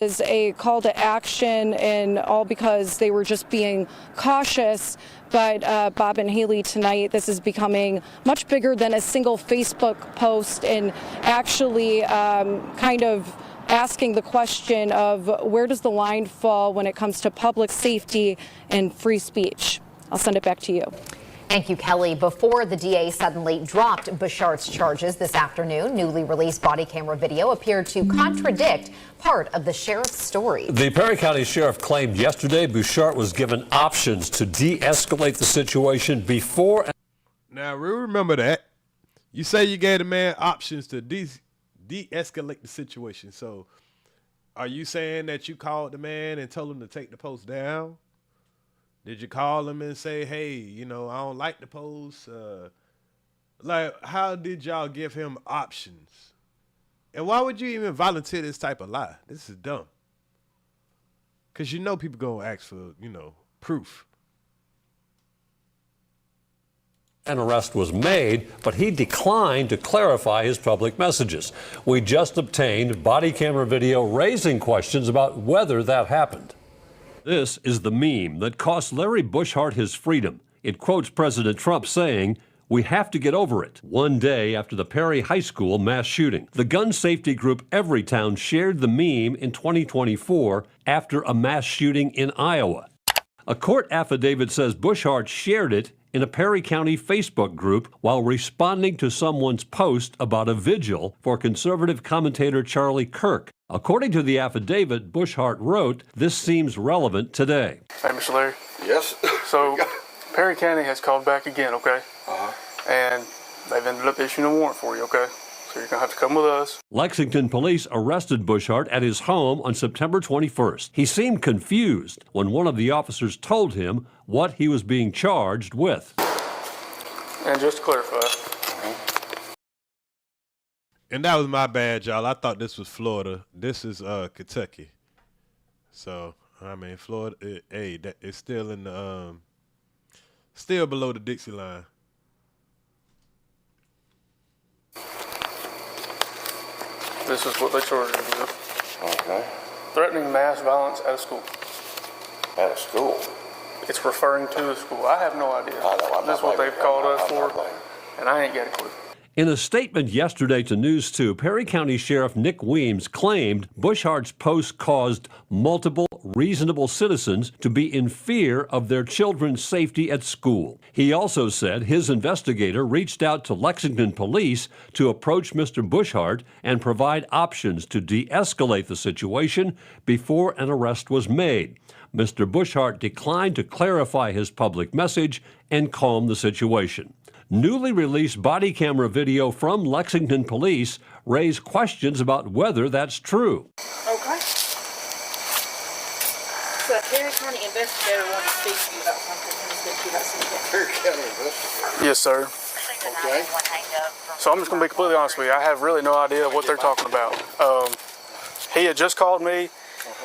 Is a call to action, and all because they were just being cautious. But Bob and Haley, tonight, this is becoming much bigger than a single Facebook post, and actually kind of asking the question of where does the line fall when it comes to public safety and free speech. I'll send it back to you. Thank you, Kelly. Before the DA suddenly dropped Bouchard's charges this afternoon, newly released body camera video appeared to contradict part of the sheriff's story. The Perry County Sheriff claimed yesterday Bouchard was given options to de-escalate the situation before. Now, remember that. You say you gave the man options to de-escalate the situation. So are you saying that you called the man and told him to take the post down? Did you call him and say, hey, you know, I don't like the post? Like, how did y'all give him options? And why would you even volunteer this type of lie? This is dumb. Because you know people going to ask for, you know, proof. An arrest was made, but he declined to clarify his public messages. We just obtained body camera video raising questions about whether that happened. This is the meme that cost Larry Bouchard his freedom. It quotes President Trump saying, "We have to get over it." One day after the Perry High School mass shooting, the gun safety group Everytown shared the meme in 2024 after a mass shooting in Iowa. A court affidavit says Bouchard shared it in a Perry County Facebook group while responding to someone's post about a vigil for conservative commentator Charlie Kirk. According to the affidavit, Bouchard wrote, "This seems relevant today." Hey, Mr. Larry. Yes. So, Perry County has called back again, okay? And they've ended up issuing a warrant for you, okay? So you're going to have to come with us. Lexington police arrested Bouchard at his home on September 21st. He seemed confused when one of the officers told him what he was being charged with. And just to clarify. And that was my bad, y'all. I thought this was Florida. This is Kentucky. So, I mean, Florida, it's still in the, still below the Dixie line. This is what they charged you with. Okay. Threatening mass violence at a school. At a school? It's referring to the school. I have no idea. That's what they've called us for, and I ain't got a clue. In a statement yesterday to News 2, Perry County Sheriff Nick Weems claimed Bouchard's post caused multiple reasonable citizens to be in fear of their children's safety at school. He also said his investigator reached out to Lexington police to approach Mr. Bouchard and provide options to de-escalate the situation before an arrest was made. Mr. Bouchard declined to clarify his public message and calm the situation. Newly released body camera video from Lexington police raised questions about whether that's true. Okay. So a Perry County investigator wants to speak to you about something. Can I speak to you about something? Perry County investigator. Yes, sir. Okay. So I'm just going to be completely honest with you. I have really no idea what they're talking about. He had just called me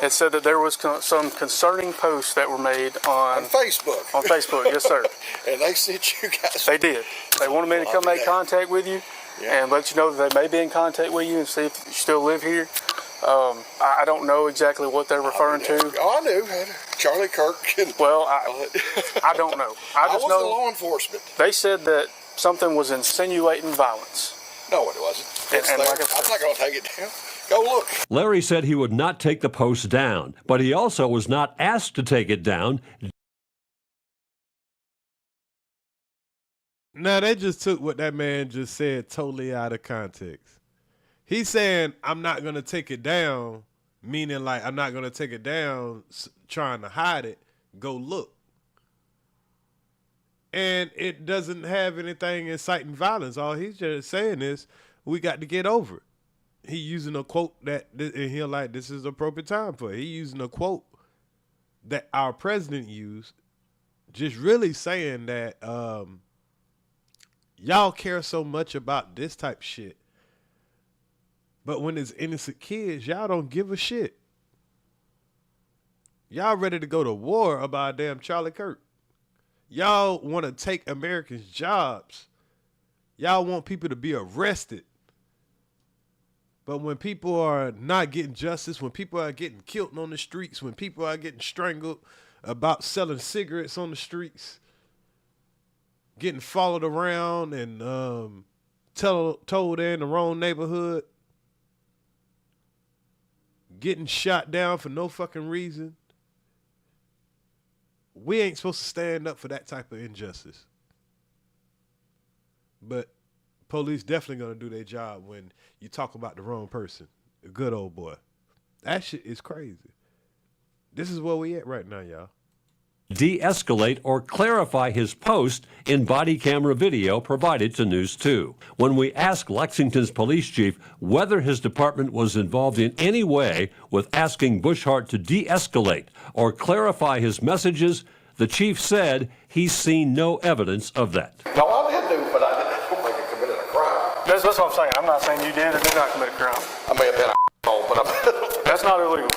and said that there was some concerning posts that were made on Facebook. On Facebook, yes, sir. And they sent you guys. They did. They wanted me to come make contact with you and let you know that they may be in contact with you and see if you still live here. I don't know exactly what they're referring to. Oh, I knew. Charlie Kirk. Well, I don't know. I just know law enforcement. They said that something was insinuating violence. No, it wasn't. And like I'm not going to take it down. Go look. Larry said he would not take the post down, but he also was not asked to take it down. Now, they just took what that man just said totally out of context. He's saying, I'm not going to take it down, meaning like I'm not going to take it down trying to hide it. Go look. And it doesn't have anything inciting violence. All he's just saying is, we got to get over it. He using a quote that, and he'll like, this is the appropriate time for it. He using a quote that our president used, just really saying that y'all care so much about this type of shit. But when it's innocent kids, y'all don't give a shit. Y'all ready to go to war about damn Charlie Kirk. Y'all want to take Americans' jobs. Y'all want people to be arrested. But when people are not getting justice, when people are getting killed on the streets, when people are getting strangled about selling cigarettes on the streets, getting followed around and told they're in the wrong neighborhood, getting shot down for no fucking reason, we ain't supposed to stand up for that type of injustice. But police definitely gonna do their job when you talk about the wrong person. A good old boy. That shit is crazy. This is where we at right now, y'all. De-escalate or clarify his post in body camera video provided to News 2. When we asked Lexington's police chief whether his department was involved in any way with asking Bushart to de-escalate or clarify his messages, the chief said he's seen no evidence of that. No, I did do, but I don't think I committed a crime. That's what I'm saying. I'm not saying you did or did not commit a crime. I may have been a but that's not illegal.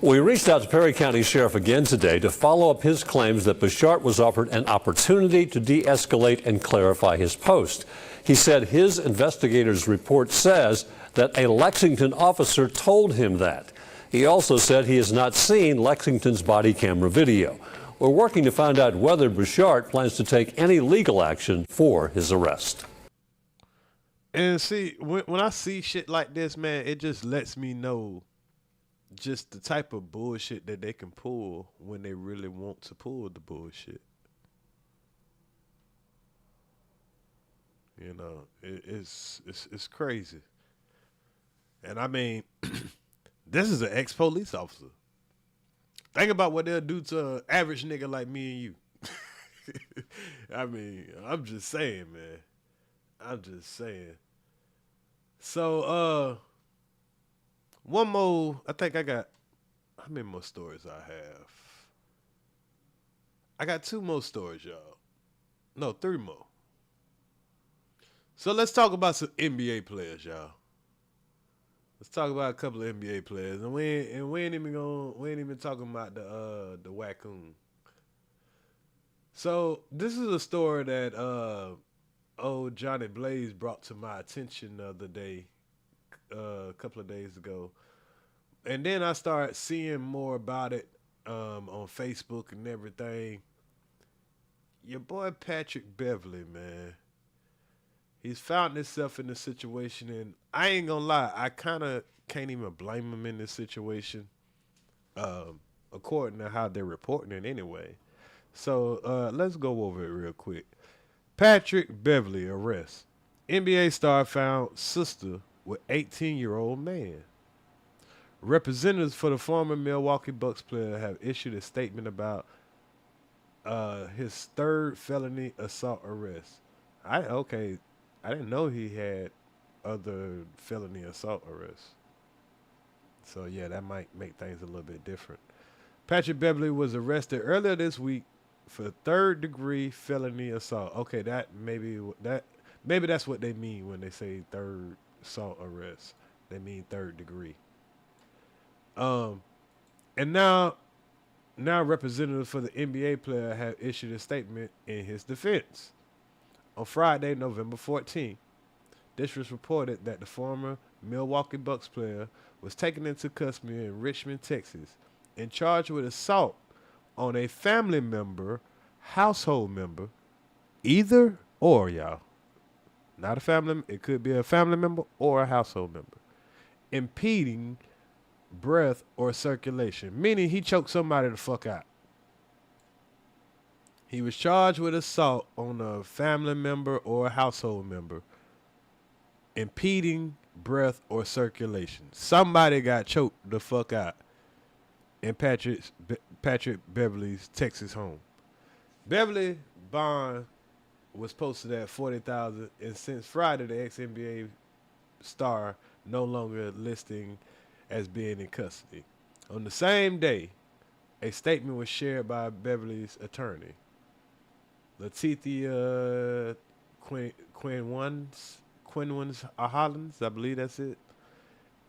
We reached out to Perry County Sheriff again today to follow up his claims that Bushart was offered an opportunity to de-escalate and clarify his post. He said his investigator's report says that a Lexington officer told him that. He also said he has not seen Lexington's body camera video. We're working to find out whether Bushart plans to take any legal action for his arrest. And see, when I see shit like this, man, it just lets me know just the type of bullshit that they can pull when they really want to pull the bullshit. You know, it's crazy. And I mean, this is an ex-police officer. Think about what they'll do to an average nigga like me and you. I mean, I'm just saying, man. I'm just saying. So, one more, I think I got, how many more stories I have? I got 2 more stories, y'all. No, 3 more. So let's talk about some NBA players, y'all. Let's talk about a couple of NBA players, and we ain't even talking about the Waccoon. So this is a story that old Johnny Blaze brought to my attention the other day, a couple of days ago, and then I started seeing more about it on Facebook and everything. Your boy Patrick Beverly, man. He's found himself in this situation, and I ain't gonna lie, I kind of can't even blame him in this situation, according to how they're reporting it anyway. So let's go over it real quick. Patrick Beverly arrest. NBA star found sister with 18-year-old man. Representatives for the former Milwaukee Bucks player have issued a statement about his 3rd felony assault arrest. I didn't know he had other felony assault arrests. So yeah, that might make things a little bit different. Patrick Beverly was arrested earlier this week for third-degree felony assault. Okay, maybe that's what they mean when they say third assault arrest. They mean third degree. And now representatives for the NBA player have issued a statement in his defense. On Friday, November 14th, this was reported that the former Milwaukee Bucks player was taken into custody in Richmond, Texas, and charged with assault on a family member, household member, either or, y'all. Not a family, it could be a family member or a household member, impeding breath or circulation, meaning he choked somebody the fuck out. He was charged with assault on a family member or a household member, impeding breath or circulation. Somebody got choked the fuck out in Patrick Beverly's Texas home. Beverly bond was posted at $40,000, and since Friday, the ex-NBA star no longer listing as being in custody. On the same day, a statement was shared by Beverly's attorney, Letitia Quinwans Hollins, I believe that's it,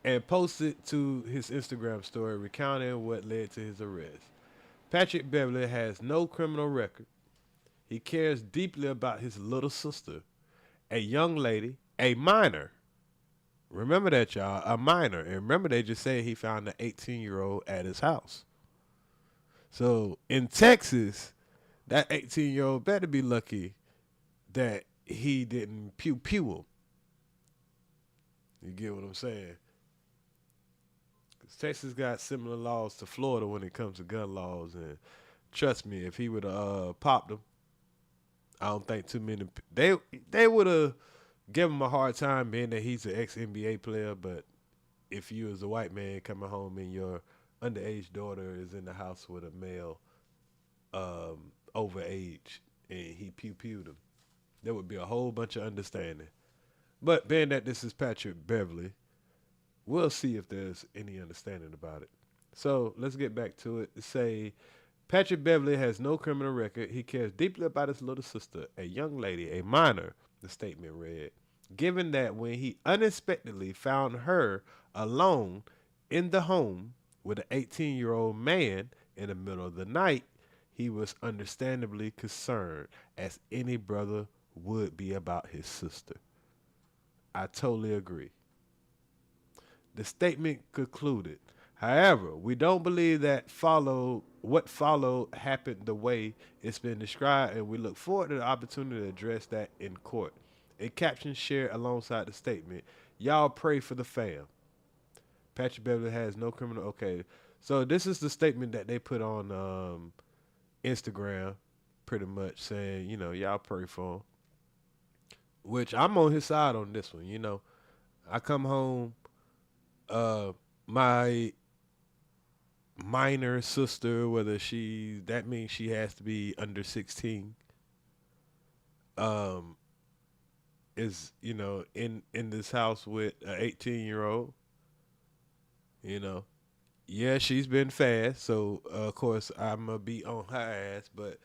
and posted to his Instagram story recounting what led to his arrest. Patrick Beverly has no criminal record. He cares deeply about his little sister, a young lady, a minor. Remember that, y'all, a minor. And remember, they just said he found an 18-year-old at his house. So in Texas, that 18-year-old better be lucky that he didn't pew him. You get what I'm saying? Because Texas got similar laws to Florida when it comes to gun laws. And trust me, if he would have popped him, I don't think too many. They would have given him a hard time being that he's an ex-NBA player. But if you as a white man coming home and your underage daughter is in the house with a male over age and he pewed him, there would be a whole bunch of understanding. But being that this is Patrick Beverly, we'll see if there's any understanding about it. So let's get back to it. Say, Patrick Beverly has no criminal record. He cares deeply about his little sister, a young lady, a minor, the statement read. Given that when he unexpectedly found her alone in the home with an 18-year-old man in the middle of the night, he was understandably concerned, as any brother would be about his sister. I totally agree. The statement concluded, however, we don't believe that what followed happened the way it's been described, and we look forward to the opportunity to address that in court. A caption shared alongside the statement, y'all pray for the fam. Patrick Beverly has no criminal. Okay, so this is the statement that they put on Instagram, pretty much saying, y'all pray for him. Which I'm on his side on this one. I come home, my minor sister, whether that means she has to be under 16, is, in this house with an 18-year-old, yeah, she's been fast, so of course I'm gonna be on her ass, but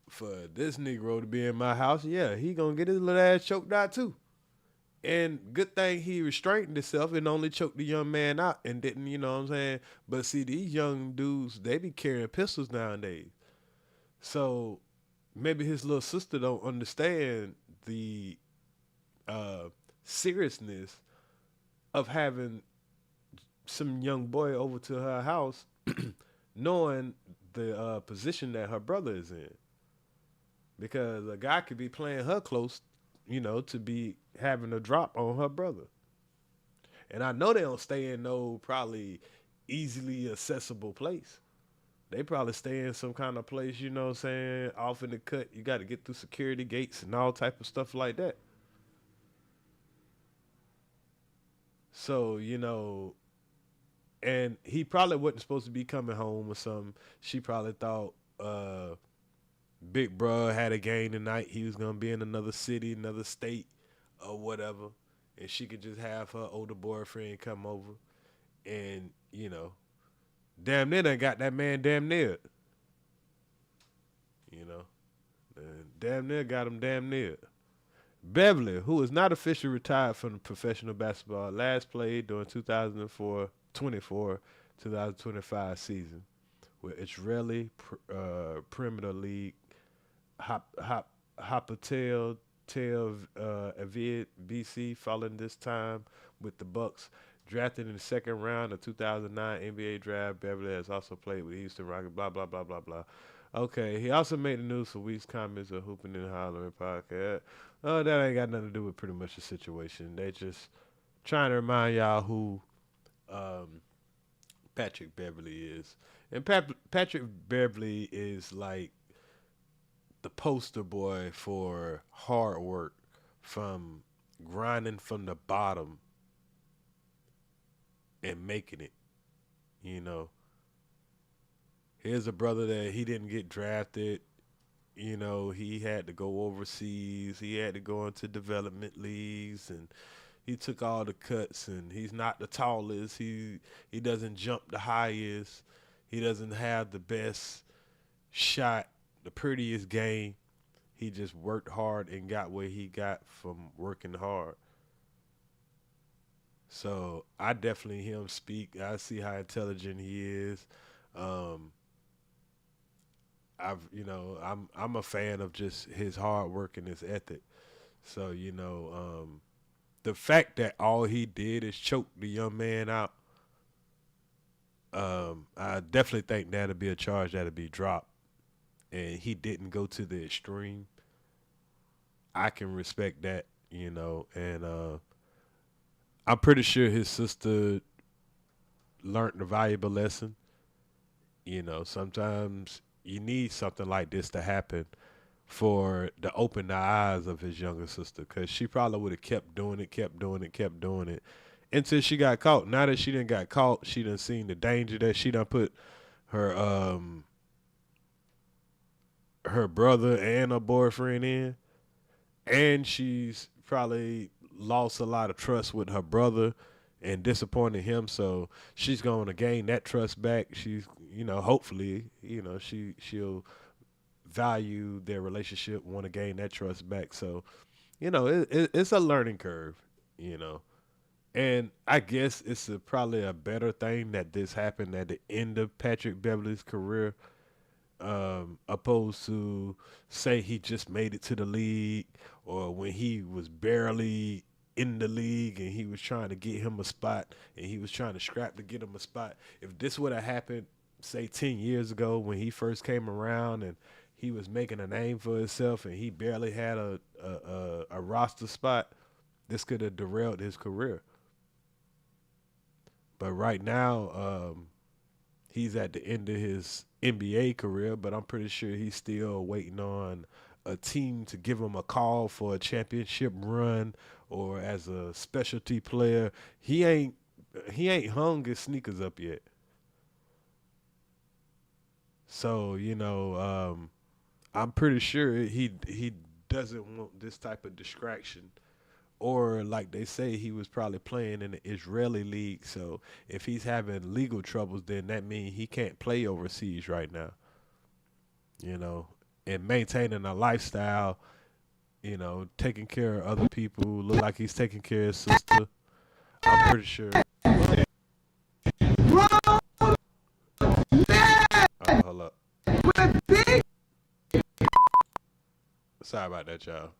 for this Negro to be in my house, yeah, he gonna get his little ass choked out too. And good thing he restrained himself and only choked the young man out and didn't, you know what I'm saying? But see, these young dudes, they be carrying pistols nowadays. So maybe his little sister don't understand the seriousness of having some young boy over to her house knowing the position that her brother is in. Because a guy could be playing her close, to be having a drop on her brother. And I know they don't stay in no probably easily accessible place. They probably stay in some kind of place, off in the cut. You got to get through security gates and all type of stuff like that. So, and he probably wasn't supposed to be coming home or something. She probably thought Big Bruh had a game tonight. He was going to be in another city, another state or whatever. and she could just have her older boyfriend come over, and you know, damn near done got that man damn near. You know, damn near got him damn near. Beverly, who is not officially retired from professional basketball, last played during 2024-2025 season with Israeli Premier League Hapoel Tel Aviv BC. Following this time with the Bucks, drafted in the second round of 2009 NBA draft, Beverly has also played with Houston Rockets. Blah blah blah blah blah. Okay, he also made the news for weeks comments of Hooping and Hollering podcast. Oh, that ain't got nothing to do with pretty much the situation. They just trying to remind y'all who Patrick Beverly is. And Patrick Beverly is like the poster boy for hard work, from grinding from the bottom and making it, you know. Here's a brother that he didn't get drafted. You know, he had to go overseas. He had to go into development leagues, and he took all the cuts, and he's not the tallest. He doesn't jump the highest. He doesn't have the best shot, the prettiest game. He just worked hard and got what he got from working hard. So I definitely hear him speak. I see how intelligent he is. I'm a fan of just his hard work and his ethic. So, you know, the fact that all he did is choke the young man out, I definitely think that'll be a charge that'll be dropped. And he didn't go to the extreme. I can respect that, you know, and I'm pretty sure his sister learned a valuable lesson. You know, sometimes you need something like this to happen to open the eyes of his younger sister, because she probably would have kept doing it until she got caught. Now that she done got caught, she done seen the danger that she done put her brother and her boyfriend in, and she's probably lost a lot of trust with her brother and disappointed him. So she's going to gain that trust back. She's, you know, hopefully, you know, she'll value their relationship, want to gain that trust back. So, you know, it's a learning curve, you know. And I guess it's probably a better thing that this happened at the end of Patrick Beverly's career, opposed to, say, he just made it to the league, or when he was barely in the league and he was trying to get him a spot and he was trying to scrap to get him a spot. If this would have happened, say 10 years ago when he first came around and he was making a name for himself and he barely had a roster spot, this could have derailed his career. But right now, he's at the end of his NBA career, but I'm pretty sure he's still waiting on a team to give him a call for a championship run or as a specialty player. He ain't hung his sneakers up yet. So, you know, I'm pretty sure he doesn't want this type of distraction. Or like they say, he was probably playing in the Israeli league. So if he's having legal troubles, then that means he can't play overseas right now. You know, and maintaining a lifestyle, you know, taking care of other people, look like he's taking care of his sister. I'm pretty sure. Oh, hold up. Sorry about that, y'all.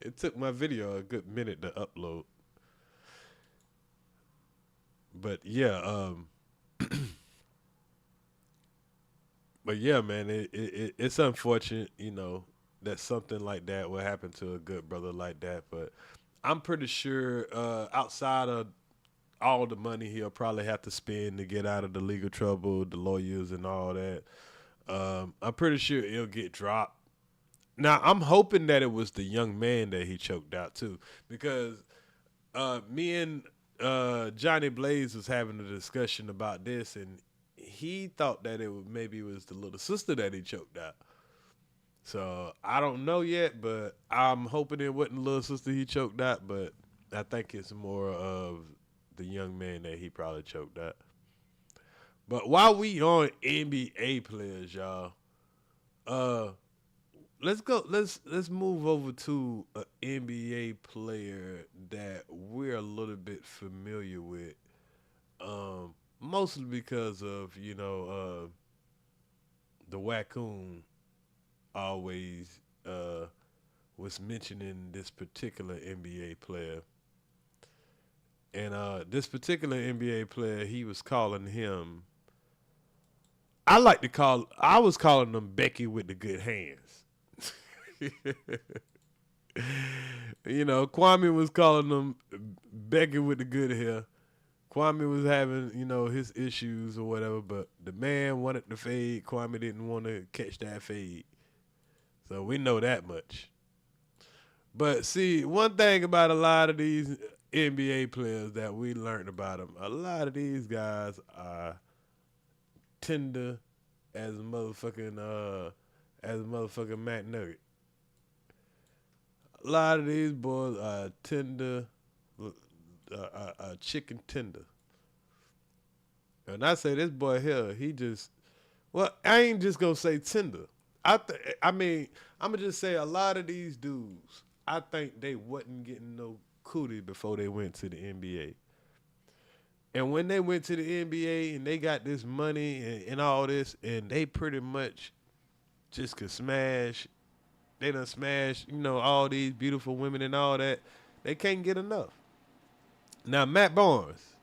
It took my video a good minute to upload. But yeah, but yeah, man, it's unfortunate, you know, that something like that would happen to a good brother like that. But I'm pretty sure outside of all the money he'll probably have to spend to get out of the legal trouble, the lawyers and all that, I'm pretty sure it'll get dropped. Now, I'm hoping that it was the young man that he choked out too, because me and Johnny Blaze was having a discussion about this, and he thought that maybe it was the little sister that he choked out. So I don't know yet, but I'm hoping it wasn't little sister he choked out, but I think it's more of the young man that he probably choked out. But while we on NBA players, y'all, let's move over to an NBA player that we're a little bit familiar with. Mostly because of, the Waccoon always was mentioning this particular NBA player. And this particular NBA player, he was calling him, I was calling him Becky with the good hands. Kwame was calling him Becky with the good hair. Kwame was having, his issues or whatever, but the man wanted the fade. Kwame didn't want to catch that fade. So we know that much. But see, one thing about a lot of these NBA players that we learned about them, a lot of these guys are tender as a motherfucking Mac Nugget. A lot of these boys are tender, chicken tender. And I say this boy here, I ain't just gonna say tender. I mean, I'm gonna just say a lot of these dudes, I think they wasn't getting no cootie before they went to the NBA. And when they went to the NBA and they got this money and all this, and they pretty much just could smash, they done smash, all these beautiful women and all that, they can't get enough. Now, Matt Barnes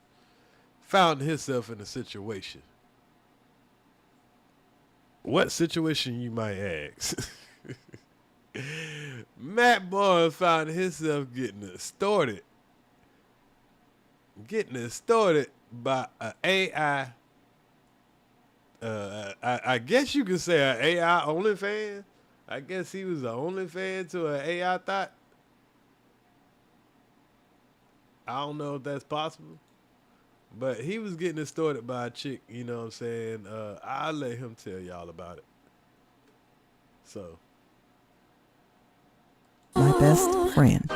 found himself in a situation. What situation, you might ask? Matt Barnes found himself getting extorted by an AI. I guess you could say an AI OnlyFans. I guess he was an OnlyFans to an AI thought. I don't know if that's possible. But he was getting extorted by a chick, you know what I'm saying? I'll let him tell y'all about it. So. My best friend.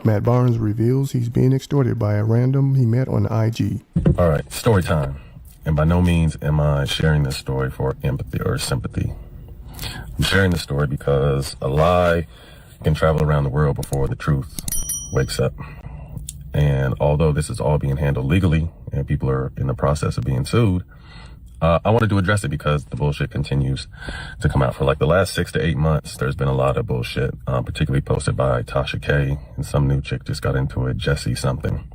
Matt Barnes reveals he's being extorted by a random he met on IG. All right, story time. And by no means am I sharing this story for empathy or sympathy. I'm sharing this story because a lie can travel around the world before the truth wakes up. And although this is all being handled legally and people are in the process of being sued, I wanted to address it because the bullshit continues to come out. For like the last 6 to 8 months, there's been a lot of bullshit, particularly posted by Tasha K, and some new chick just got into it, Jessie something,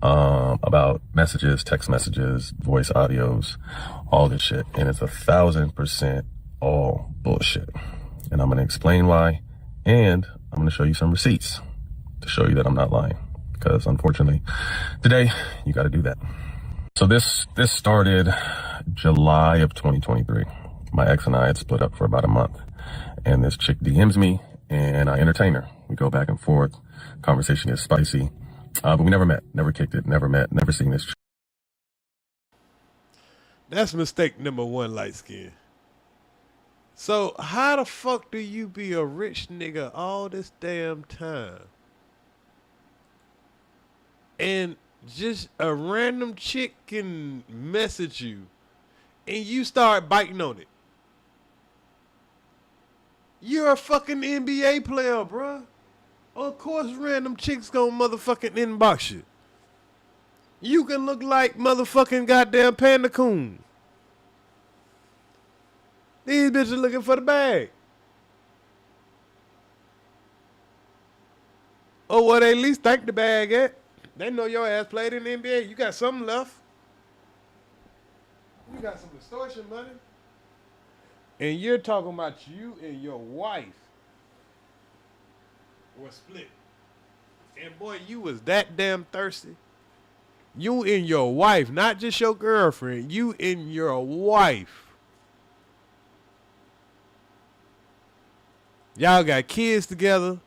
about messages, text messages, voice audios, all this shit. And it's 1,000% all bullshit. And I'm going to explain why, and I'm going to show you some receipts to show you that I'm not lying. Because unfortunately, today, you got to do that. So this started July of 2023. My ex and I had split up for about a month. And this chick DMs me, and I entertain her. We go back and forth. Conversation is spicy. But we never met, never kicked it, never met, never seen this chick. That's mistake number one, light skin. So how the fuck do you be a rich nigga all this damn time? And just a random chick can message you and you start biting on it. You're a fucking NBA player, bruh. Of course random chicks gonna motherfucking inbox you. You can look like motherfucking goddamn Panda Coon. These bitches looking for the bag. Or what they at least think the bag at. They know your ass played in the NBA. You got something left. You got some extortion money. And you're talking about you and your wife were split. And boy, you was that damn thirsty. You and your wife, not just your girlfriend. You and your wife. Y'all got kids together.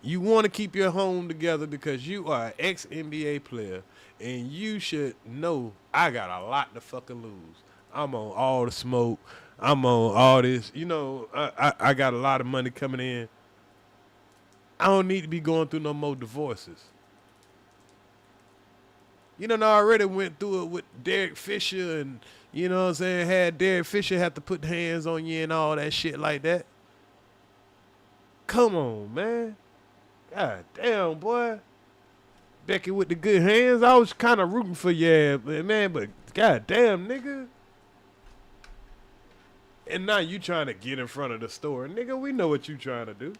You want to keep your home together because you are an ex-NBA player And you should know I got a lot to fucking lose. I'm on all the smoke. I'm on all this. You know, I got a lot of money coming in. I don't need to be going through no more divorces. You know, I already went through it with Derek Fisher and, you know what I'm saying, had Derek Fisher have to put hands on you and all that shit like that. Come on, man. God damn, boy. Becky with the good hands. I was kind of rooting for you, man, but god damn, nigga. And now you trying to get in front of the store. Nigga, we know what you trying to do.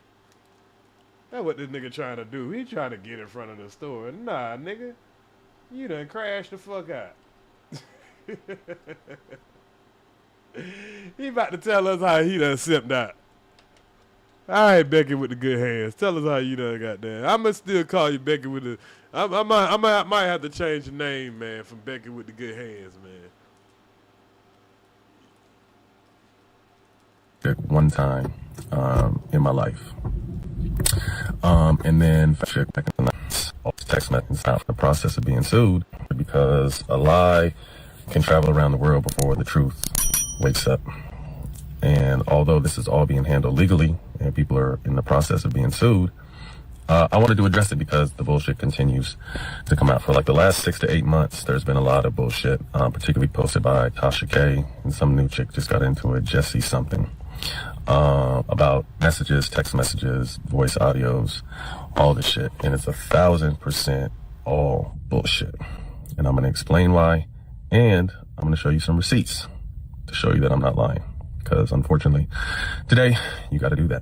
That's what this nigga trying to do. He trying to get in front of the store. Nah, nigga. You done crashed the fuck out. He about to tell us how he done simped out. All right, Becky with the good hands. Tell us how you done got there. I'ma still call you Becky with the... I might have to change the name, man, from Becky with the good hands, man. One time in my life. And then back in the night, all the text messages out in the process of being sued because a lie can travel around the world before the truth wakes up. And although this is all being handled legally and people are in the process of being sued, I wanted to address it because the bullshit continues to come out. For like the last 6 to 8 months, there's been a lot of bullshit, particularly posted by Tasha K, and some new chick just got into it, Jesse something, about messages, text messages, voice audios, all this shit. And it's 1,000% all bullshit. And I'm going to explain why, and I'm going to show you some receipts to show you that I'm not lying. Because unfortunately, today, you got to do that.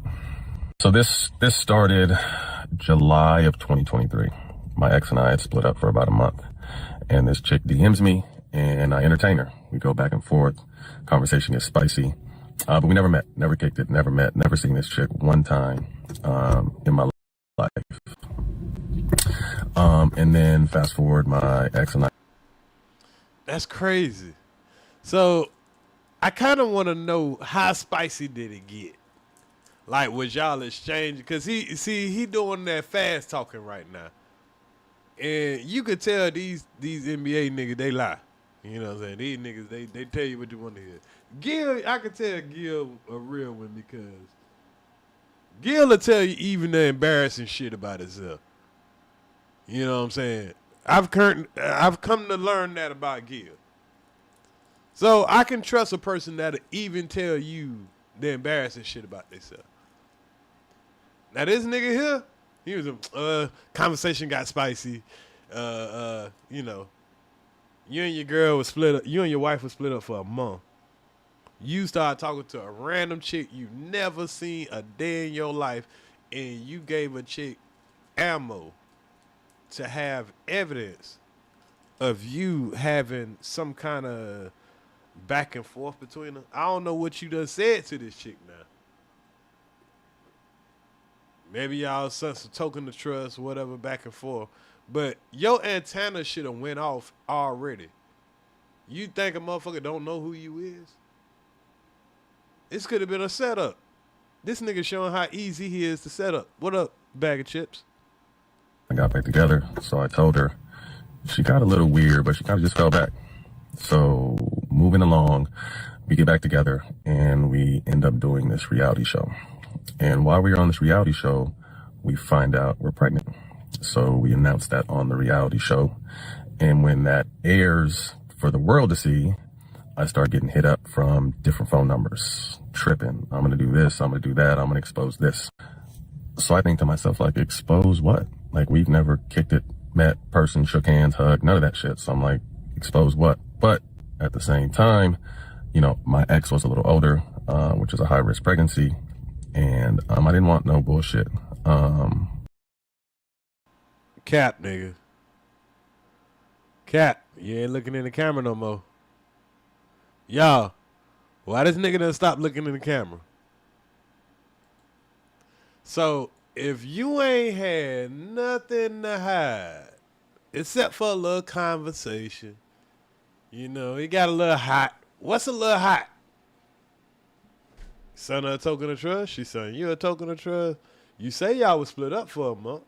So this started July of 2023. My ex and I had split up for about a month. And this chick DMs me, and I entertain her. We go back and forth. Conversation gets spicy. But we never met, never kicked it, never met, never seen this chick one time in my life. And then fast forward, my ex and I. That's crazy. So I kind of want to know, how spicy did it get? Like, was y'all exchanging? Because he doing that fast talking right now. And you could tell these NBA niggas, they lie. You know what I'm saying? These niggas, they tell you what you want to hear. Gil, I could tell Gil a real one because Gil will tell you even the embarrassing shit about himself. You know what I'm saying? I've come to learn that about Gil. So I can trust a person that'll even tell you the embarrassing shit about themselves. Now this nigga here, he was conversation got spicy. You know, you and your girl was split up. You and your wife was split up for a month. You started talking to a random chick you never seen a day in your life, and you gave a chick ammo to have evidence of you having some kind of back and forth between them. I don't know what you done said to this chick now. Maybe y'all sent some token of trust, whatever, back and forth. But your antenna should have went off already. You think a motherfucker don't know who you is? This could have been a setup. This nigga showing how easy he is to set up. What up, bag of chips? I got back together, so I told her. She got a little weird, but she kind of just fell back. So moving along, we get back together and we end up doing this reality show. And while we were on this reality show, we find out we're pregnant. So we announce that on the reality show. And when that airs for the world to see, I start getting hit up from different phone numbers, tripping. I'm going to do this. I'm going to do that. I'm going to expose this. So I think to myself, like, expose what? Like, we've never kicked it, met, person, shook hands, hugged, none of that shit. So I'm like, expose what? But at the same time, you know, my ex was a little older, which is a high risk pregnancy. And I didn't want no bullshit. Cap, nigga. Cap, you ain't looking in the camera no more. Y'all, why this nigga done stop looking in the camera? So, if you ain't had nothing to hide, except for a little conversation, you know, he got a little hot. What's a little hot? Son her a token of trust? She son you a token of trust? You say y'all was split up for a month.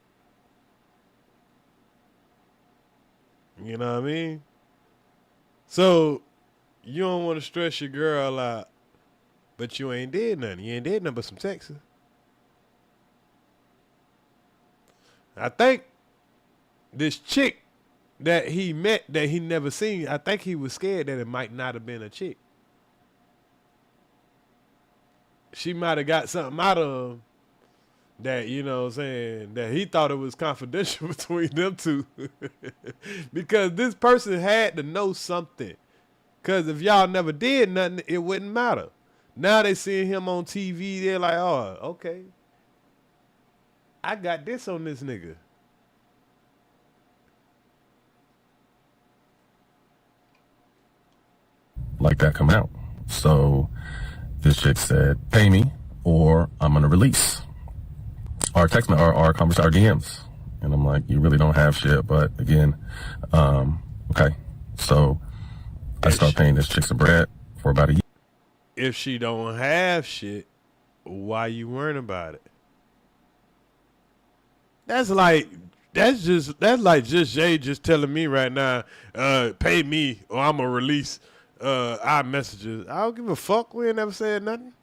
You know what I mean? So you don't want to stress your girl out, but you ain't did nothing. You ain't did nothing but some texting. I think this chick that he met that he never seen, I think he was scared that it might not have been a chick. She might have got something out of him that, you know what I'm saying, that he thought it was confidential between them two. Because this person had to know something. Because if y'all never did nothing, it wouldn't matter. Now they seeing him on TV, they're like, oh, okay. I got this on this nigga. Like that coming out. So this chick said, pay me or I'm going to release. Our text, our conversation, our DMs. And I'm like, you really don't have shit. But again, okay. So I start paying this chick some bread for about a year. If she don't have shit, why you worrying about it? That's like just Jay just telling me right now, pay me or I'm gonna release our messages. I don't give a fuck. We ain't never said nothing.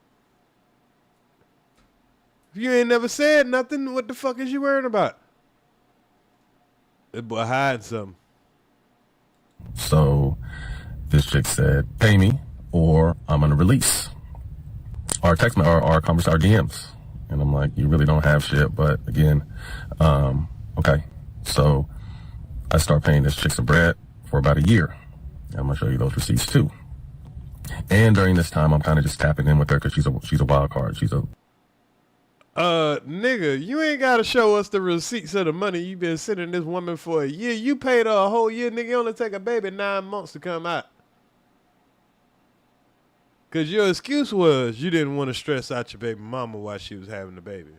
If you ain't never said nothing, what the fuck is you worrying about? This boy hiding something. So this chick said, pay me or I'm gonna release. Our text, our conversation, our DMs. And I'm like, you really don't have shit. But again, okay. So I start paying this chick some bread for about a year. I'm gonna show you those receipts too. And during this time, I'm kind of just tapping in with her because she's a wild card. She's a nigga, you ain't gotta show us the receipts of the money you been sending this woman for a year. You paid her a whole year, nigga. You only take a baby 9 months to come out. Cause your excuse was you didn't want to stress out your baby mama while she was having the baby.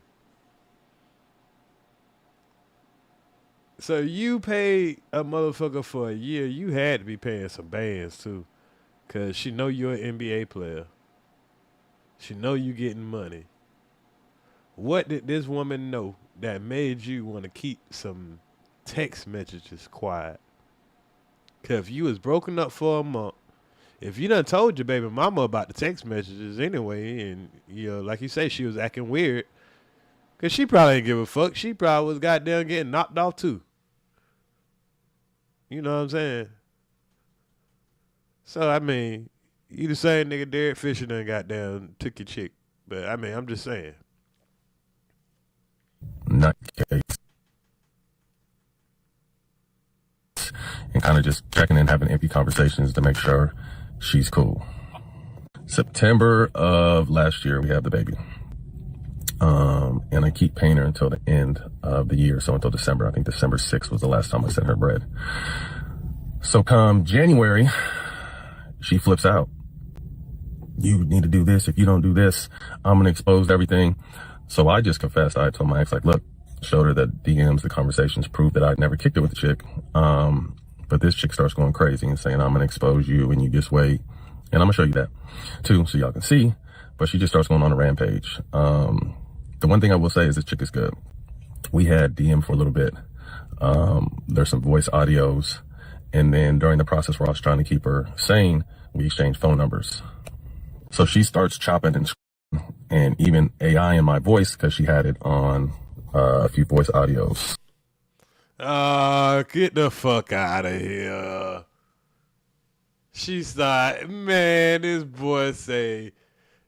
So you paid a motherfucker for a year. You had to be paying some bands too. Cause she know you're an NBA player. She know you getting money. What did this woman know that made you want to keep some text messages quiet? Cause if you was broken up for a month, if you done told your baby mama about the text messages anyway, and you know, like you say, she was acting weird, cause she probably didn't give a fuck. She probably was goddamn getting knocked off too. You know what I'm saying? So I mean, you the same nigga Derek Fisher done goddamn took your chick, but I mean, I'm just saying. Not case. And kind of just checking in, having empty conversations to make sure she's cool. September of last year, we have the baby. And I keep paying her until the end of the year. So until December. I think December 6th was the last time I sent her bread. So come January, she flips out. You need to do this. If you don't do this, I'm going to expose everything. So I just confessed. I told my ex, like, look, showed her the DMs, the conversations, proved that I'd never kicked it with the chick. But this chick starts going crazy and saying, I'm going to expose you and you just wait. And I'm going to show you that too, so y'all can see. But she just starts going on a rampage. The one thing I will say is this chick is good. We had DM for a little bit. There's some voice audios. And then during the process where I was trying to keep her sane, we exchanged phone numbers. So she starts chopping and even AI in my voice because she had it on a few voice audios. Get the fuck out of here. She's like, man, this boy say,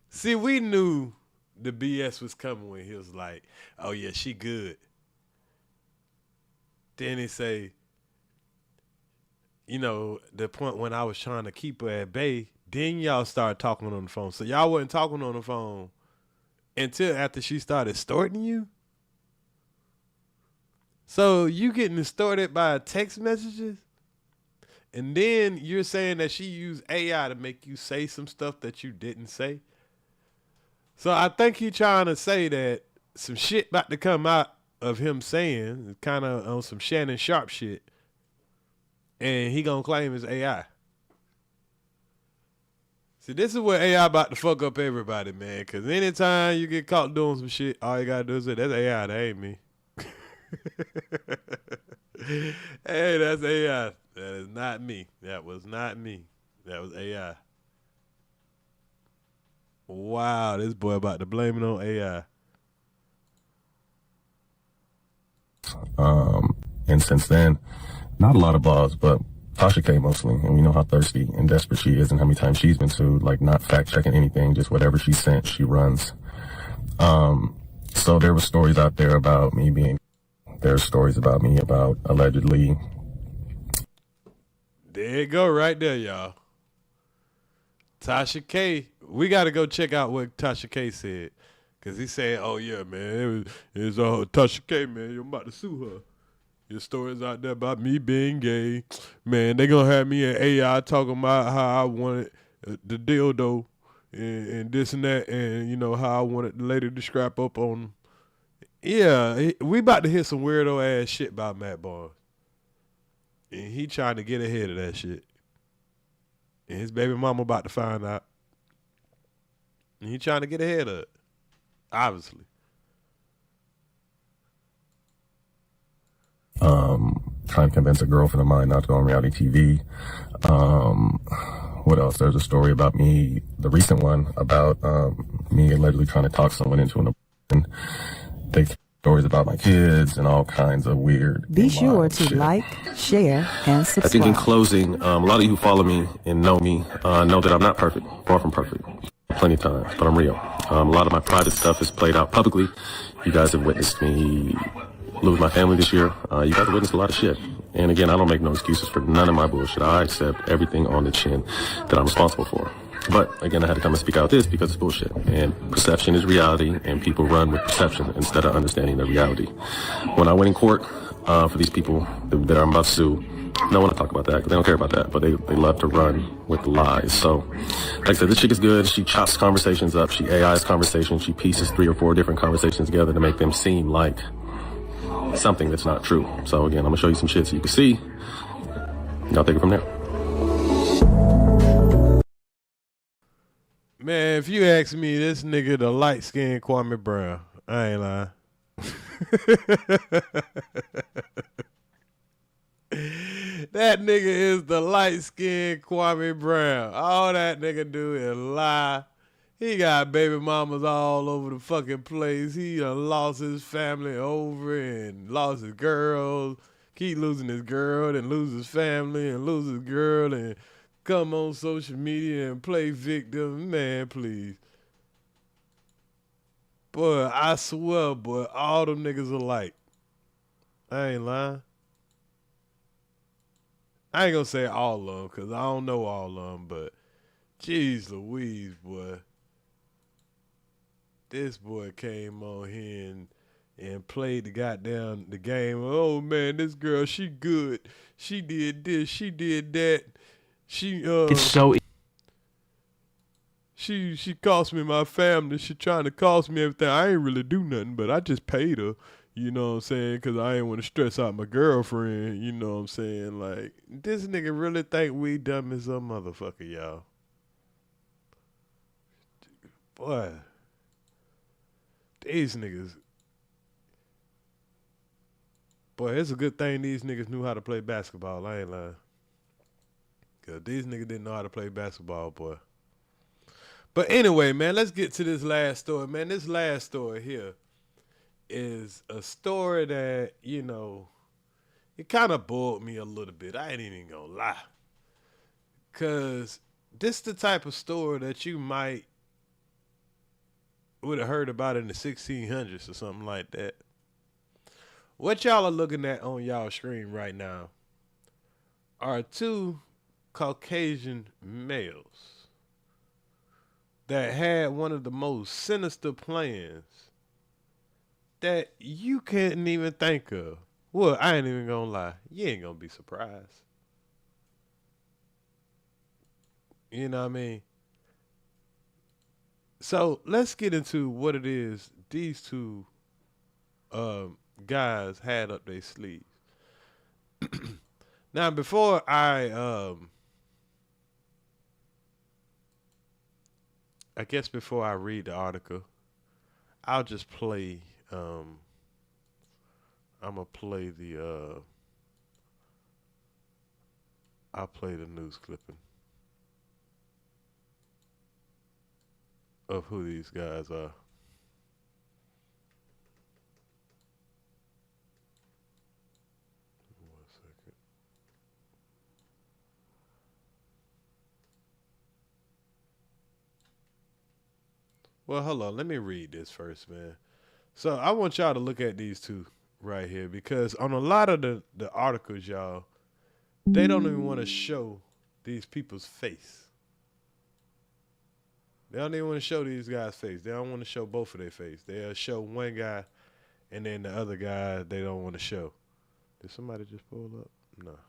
see, we knew the BS was coming when he was like, oh yeah, she good. Then he say, you know, the point when I was trying to keep her at bay, then y'all started talking on the phone. So y'all wasn't talking on the phone until after she started extorting you? So you getting extorted by text messages? And then you're saying that she used AI to make you say some stuff that you didn't say? So I think he trying to say that some shit about to come out of him saying, kind of on some Shannon Sharp shit, and he gonna claim it's AI. See, this is where AI about to fuck up everybody, man. Because anytime you get caught doing some shit, all you gotta do is say, that's AI, that ain't me. Hey, that's AI. That is not me. That was not me. That was AI. Wow, this boy about to blame it on AI. And since then, not a lot of blogs, but Tasha K mostly, and we know how thirsty and desperate she is and how many times she's been sued, like not fact checking anything, just whatever she sent, she runs. So there were stories out there about me there's stories about me about allegedly. There you go right there, y'all. Tasha K, we got to go check out what Tasha K said. Because he said, oh, yeah, man, it was Tasha K, man, you're about to sue her. Your stories out there about me being gay. Man, they going to have me in AI talking about how I wanted the dildo and this and that, and, you know, how I wanted the lady to strap up on them. Yeah, we about to hear some weirdo ass shit about Matt Barnes. And he trying to get ahead of that shit. And his baby mama about to find out. And he trying to get ahead of it. Obviously. Trying to convince a girlfriend of mine not to go on reality TV. What else? There's a story about me, the recent one about me allegedly trying to talk someone into an abortion. They stories about my kids and all kinds of weird. Be sure to like, share, and subscribe. I think in closing, a lot of you who follow me and know me know that I'm not perfect, far from perfect. Plenty of times, but I'm real. A lot of my private stuff is played out publicly. You guys have witnessed me lose my family this year. You guys have witnessed a lot of shit. And again, I don't make no excuses for none of my bullshit. I accept everything on the chin that I'm responsible for. But again, I had to come and speak out this because it's bullshit. And perception is reality, and people run with perception instead of understanding the reality. When I went in court for these people that I'm about to sue, no one to talk about that because they don't care about that, but they love to run with lies. So, like I said, this chick is good. She chops conversations up. She AIs conversations. She pieces 3 or 4 different conversations together to make them seem like something that's not true. So again, I'm gonna show you some shit so you can see. Y'all take it from there. Man, if you ask me, this nigga the light-skinned Kwame Brown. I ain't lying. That nigga is the light-skinned Kwame Brown. All that nigga do is lie. He got baby mamas all over the fucking place. He done lost his family over and lost his girl. Keep losing his girl, then lose his family and lose his girl and come on social media and play victim. Man, please. Boy, I swear, boy, all them niggas alike. I ain't lying. I ain't gonna say all of them because I don't know all of them, but jeez Louise, boy. This boy came on here and played the game. Oh man, this girl, she good. She did this, she did that. It's so she cost me my family. She trying to cost me everything. I ain't really do nothing, but I just paid her. You know what I'm saying? Because I ain't want to stress out my girlfriend. You know what I'm saying? Like, this nigga really think we dumb as a motherfucker, y'all. Boy. These niggas. Boy, it's a good thing these niggas knew how to play basketball. I ain't lying. Because these niggas didn't know how to play basketball, boy. But anyway, man, let's get to this last story, man. This last story here is a story that, you know, it kind of bored me a little bit. I ain't even gonna lie. Because this the type of story that you might would have heard about in the 1600s or something like that. What y'all are looking at on y'all screen right now are 2 Caucasian males that had one of the most sinister plans that you couldn't even think of. Well, I ain't even gonna lie. You ain't gonna be surprised. You know what I mean? So let's get into what it is these 2 guys had up their sleeves. Now, before I guess before I read the article, I'll just play. I'm gonna play the I'll play the news clipping of who these guys are. One second. Well, hold on. Let me read this first, man. So I want y'all to look at these two right here, because on a lot of the articles, y'all, they don't even want to show these people's face. They don't even want to show these guys' face. They don't want to show both of their face. They'll show one guy, and then the other guy they don't want to show. Did somebody just pull up? No.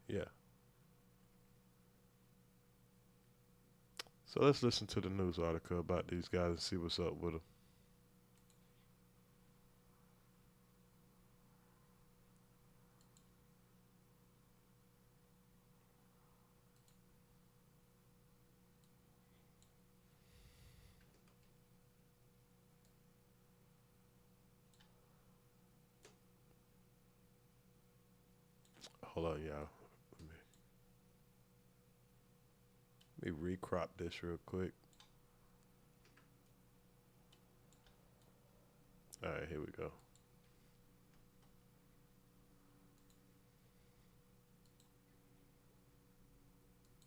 Yeah. So let's listen to the news article about these guys and see what's up with them. Hold on, y'all. Let me recrop this real quick. All right, here we go.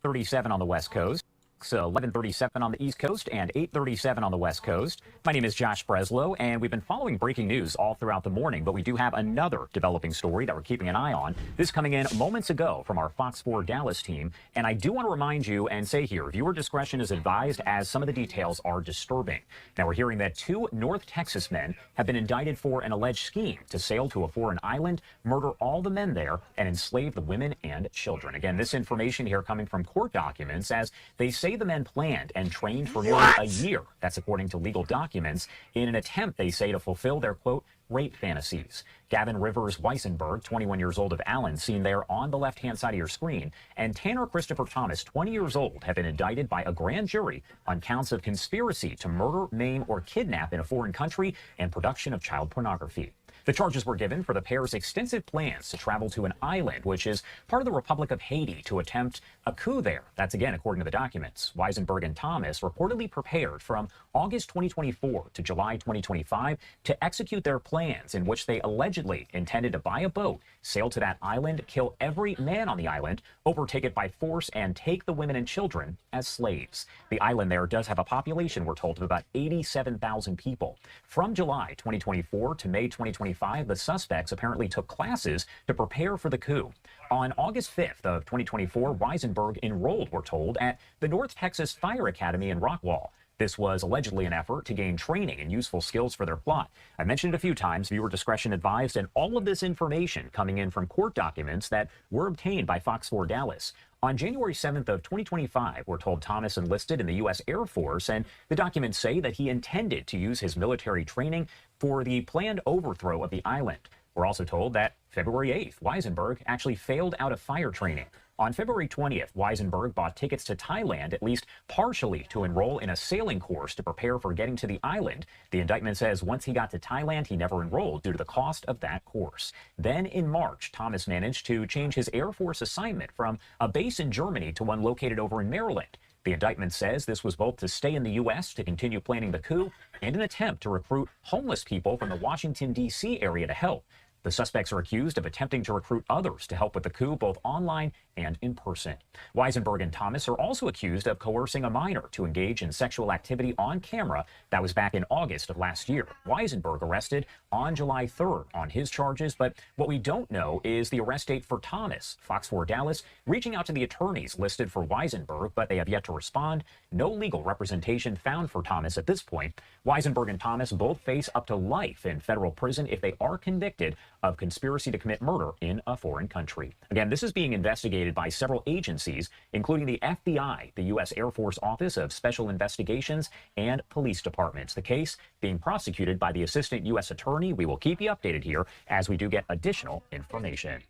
37 on the West Coast. 11:37 on the East Coast and 8:37 on the West Coast. My name is Josh Breslow, and we've been following breaking news all throughout the morning, but we do have another developing story that we're keeping an eye on. This coming in moments ago from our Fox 4 Dallas team, and I do want to remind you and say here, viewer discretion is advised as some of the details are disturbing. Now, we're hearing that 2 North Texas men have been indicted for an alleged scheme to sail to a foreign island, murder all the men there, and enslave the women and children. Again, this information here coming from court documents, as they say the men planned and trained for nearly a year. That's according to legal documents, in an attempt, they say, to fulfill their, quote, rape fantasies. Gavin Rivers Weisenburg, 21 years old, of Allen, seen there on the left-hand side of your screen, and Tanner Christopher Thomas, 20 years old, have been indicted by a grand jury on counts of conspiracy to murder, maim, or kidnap in a foreign country and production of child pornography. The charges were given for the pair's extensive plans to travel to an island, which is part of the Republic of Haiti, to attempt a coup there. That's, again, according to the documents. Weisenburg and Thomas reportedly prepared from August 2024 to July 2025 to execute their plans, in which they allegedly intended to buy a boat, sail to that island, kill every man on the island, overtake it by force, and take the women and children as slaves. The island there does have a population, we're told, of about 87,000 people. From July 2024 to May 2025, the suspects apparently took classes to prepare for the coup. On August 5th of 2024, Weisenburg enrolled, we're told, at the North Texas Fire Academy in Rockwall. This was allegedly an effort to gain training and useful skills for their plot. I mentioned it a few times, viewer discretion advised, and all of this information coming in from court documents that were obtained by Fox 4 Dallas. On January 7th of 2025, we're told Thomas enlisted in the U.S. Air Force, and the documents say that he intended to use his military training for the planned overthrow of the island. We're also told that February 8th, Weisenburg actually failed out of fire training. On February 20th, Weisenburg bought tickets to Thailand, at least partially, to enroll in a sailing course to prepare for getting to the island. The indictment says once he got to Thailand, he never enrolled due to the cost of that course. Then in March, Thomas managed to change his Air Force assignment from a base in Germany to one located over in Maryland. The indictment says this was both to stay in the U.S. to continue planning the coup and an attempt to recruit homeless people from the Washington, D.C. area to help. The suspects are accused of attempting to recruit others to help with the coup, both online and in person. Weisenburg and Thomas are also accused of coercing a minor to engage in sexual activity on camera. That was back in August of last year. Weisenburg arrested on July 3rd on his charges, but what we don't know is the arrest date for Thomas. Fox 4 Dallas reaching out to the attorneys listed for Weisenburg, but they have yet to respond. No legal representation found for Thomas at this point. Weisenburg and Thomas both face up to life in federal prison if they are convicted of conspiracy to commit murder in a foreign country. Again, this is being investigated by several agencies, including the FBI, the U.S. Air Force Office of Special Investigations, and police departments. The case being prosecuted by the Assistant U.S. Attorney. We will keep you updated here as we do get additional information.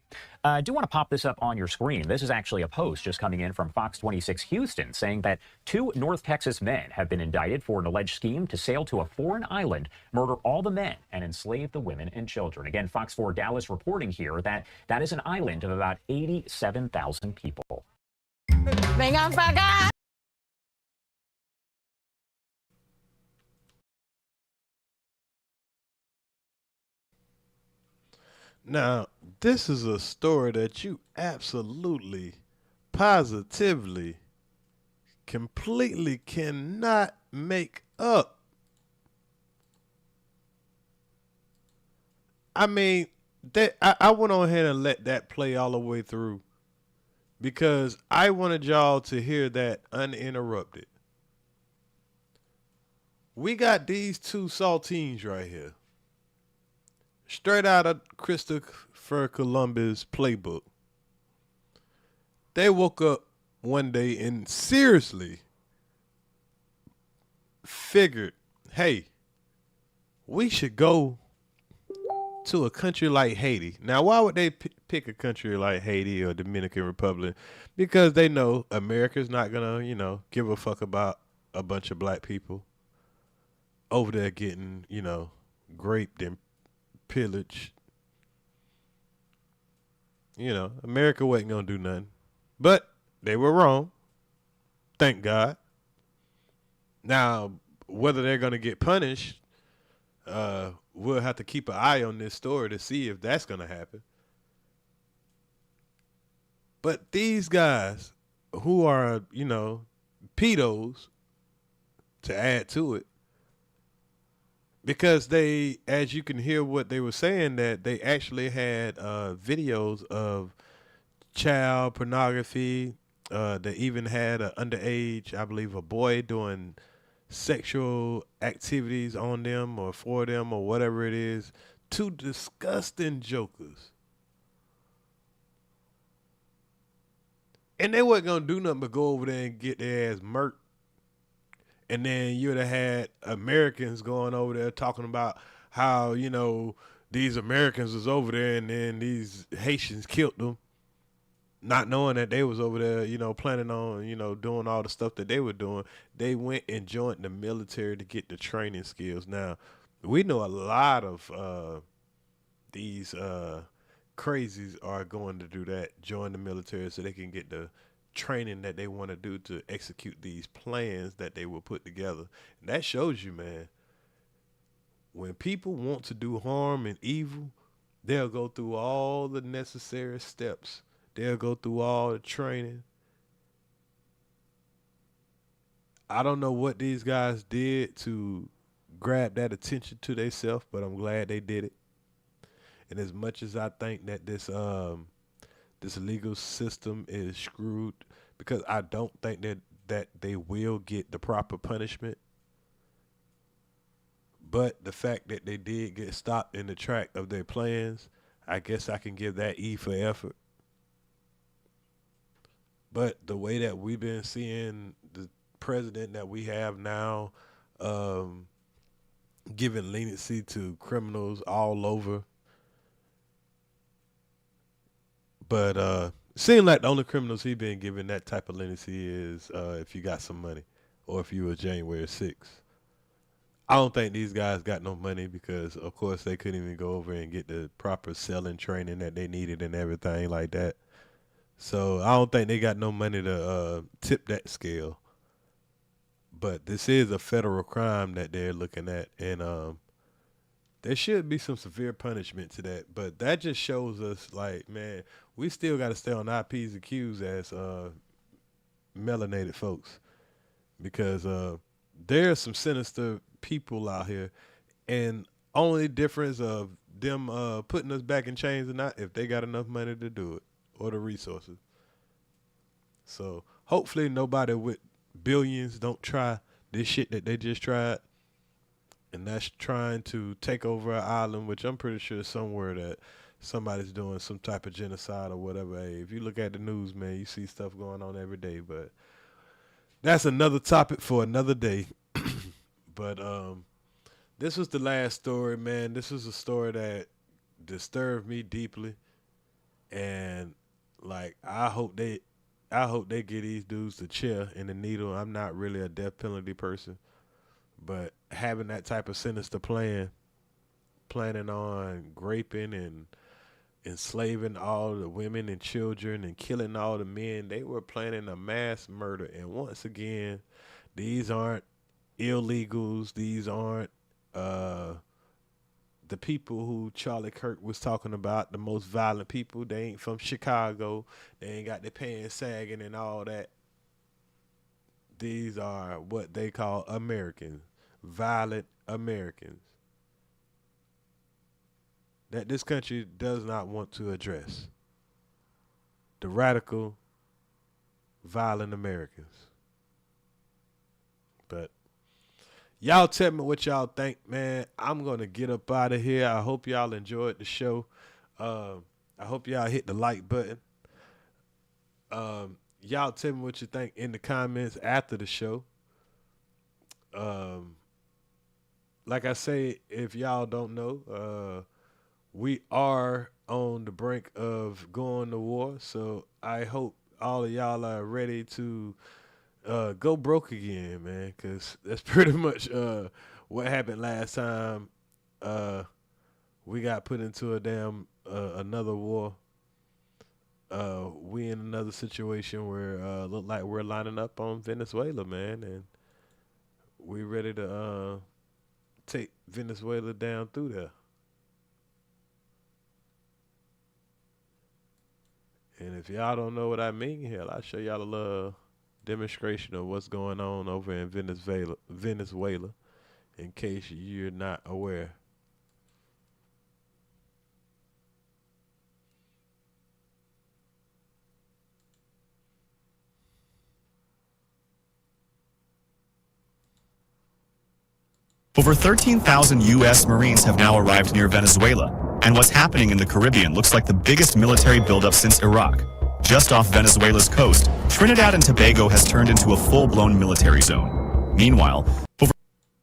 I do want to pop this up on your screen. This is actually a post just coming in from Fox 26 Houston saying that 2 North Texas men have been indicted for an alleged scheme to sail to a foreign island, murder all the men, and enslave the women and children. Again, Fox 4 Dallas reporting here that that is an island of about 87,000 people. Now, this is a story that you absolutely, positively, completely cannot make up. I mean, I went on ahead and let that play all the way through because I wanted y'all to hear that uninterrupted. We got these 2 saltines right here. Straight out of Christopher Columbus' playbook. They woke up one day and seriously figured, hey, we should go to a country like Haiti. Now, why would they pick a country like Haiti or Dominican Republic? Because they know America's not going to, give a fuck about a bunch of black people over there getting, raped and pillaged. America wasn't gonna do nothing. But they were wrong. Thank God. Now, whether they're gonna get punished, we'll have to keep an eye on this story to see if that's gonna happen. But these guys who are, pedos, to add to it, because they, as you can hear what they were saying, that they actually had videos of child pornography. They even had an underage, I believe, a boy doing sexual activities on them or for them or whatever it is. 2 disgusting jokers. And they wasn't going to do nothing but go over there and get their ass murked. And then you'd have had Americans going over there talking about how, these Americans was over there and then these Haitians killed them, not knowing that they was over there, planning on, doing all the stuff that they were doing. They went and joined the military to get the training skills. Now, we know a lot of these crazies are going to do that, join the military so they can get the training that they want to do to execute these plans that they will put together. And that shows you, man, when people want to do harm and evil, they'll go through all the necessary steps. They'll go through all the training. I don't know what these guys did to grab that attention to themselves, but I'm glad they did it. And as much as I think that this legal system is screwed, because I don't think that they will get the proper punishment. But the fact that they did get stopped in the track of their plans, I guess I can give that E for effort. But the way that we've been seeing the president that we have now giving leniency to criminals all over, but it seems like the only criminals he been giving that type of leniency is if you got some money or if you were January 6th. I don't think these guys got no money because, of course, they couldn't even go over and get the proper selling training that they needed and everything like that. So I don't think they got no money to tip that scale. But this is a federal crime that they're looking at, and there should be some severe punishment to that. But that just shows us, like, man, we still got to stay on our P's and Q's as melanated folks, because there's some sinister people out here, and only difference of them putting us back in chains or not, if they got enough money to do it or the resources. So hopefully nobody with billions don't try this shit that they just tried, and that's trying to take over an island, which I'm pretty sure is somewhere that somebody's doing some type of genocide or whatever. Hey, if you look at the news, man, you see stuff going on every day, but that's another topic for another day. But this was the last story, man. This was a story that disturbed me deeply. And like I hope they get these dudes the chair and the needle. I'm not really a death penalty person, but having that type of sinister planning on raping and enslaving all the women and children and killing all the men, they were planning a mass murder. And once again, these aren't illegals. These aren't the people who Charlie Kirk was talking about, the most violent people. They ain't from Chicago. They ain't got their pants sagging and all that. These are what they call Americans, violent Americans, that this country does not want to address. The radical, violent Americans. But y'all tell me what y'all think, man. I'm going to get up out of here. I hope y'all enjoyed the show. I hope y'all hit the like button. Y'all tell me what you think in the comments after the show. Like I say, if y'all don't know, we are on the brink of going to war. So I hope all of y'all are ready to go broke again, man, because that's pretty much what happened last time we got put into a damn another war. We in another situation where look like we're lining up on Venezuela, man, and we ready to take Venezuela down through there. And if y'all don't know what I mean, hell, I'll show y'all a little demonstration of what's going on over in Venezuela, in case you're not aware. Over 13,000 U.S. Marines have now arrived near Venezuela, and what's happening in the Caribbean looks like the biggest military buildup since Iraq. Just off Venezuela's coast, Trinidad and Tobago has turned into a full-blown military zone. Meanwhile,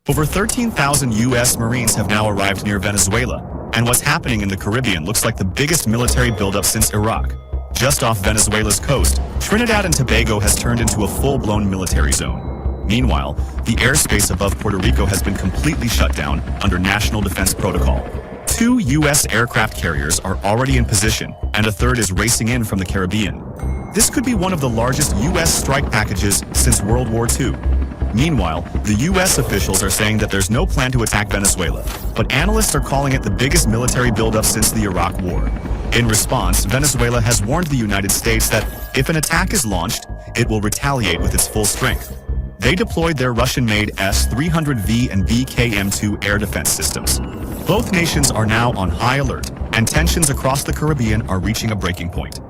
over 13,000 U.S. Marines have now arrived near Venezuela, and what's happening in the Caribbean looks like the biggest military buildup since Iraq. Just off Venezuela's coast, Trinidad and Tobago has turned into a full-blown military zone. Meanwhile, the airspace above Puerto Rico has been completely shut down under National Defense Protocol. 2 U.S. aircraft carriers are already in position, and a third is racing in from the Caribbean. This could be one of the largest U.S. strike packages since World War II. Meanwhile, the U.S. officials are saying that there's no plan to attack Venezuela, but analysts are calling it the biggest military buildup since the Iraq War. In response, Venezuela has warned the United States that if an attack is launched, it will retaliate with its full strength. They deployed their Russian-made S-300V and BKM-2 air defense systems. Both nations are now on high alert, and tensions across the Caribbean are reaching a breaking point.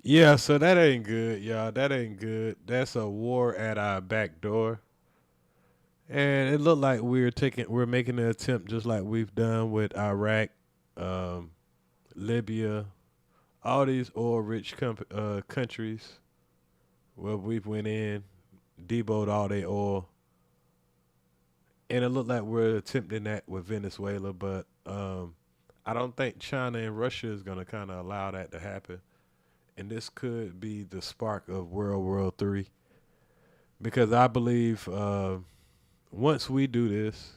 Yeah, so that ain't good, y'all. That ain't good. That's a war at our back door. And it looked like we're making an attempt just like we've done with Iraq, Libya, all these oil-rich countries. Well, we went in, deboed all their oil, and it looked like we're attempting that with Venezuela, but I don't think China and Russia is going to kind of allow that to happen, and this could be the spark of World War III, because I believe once we do this,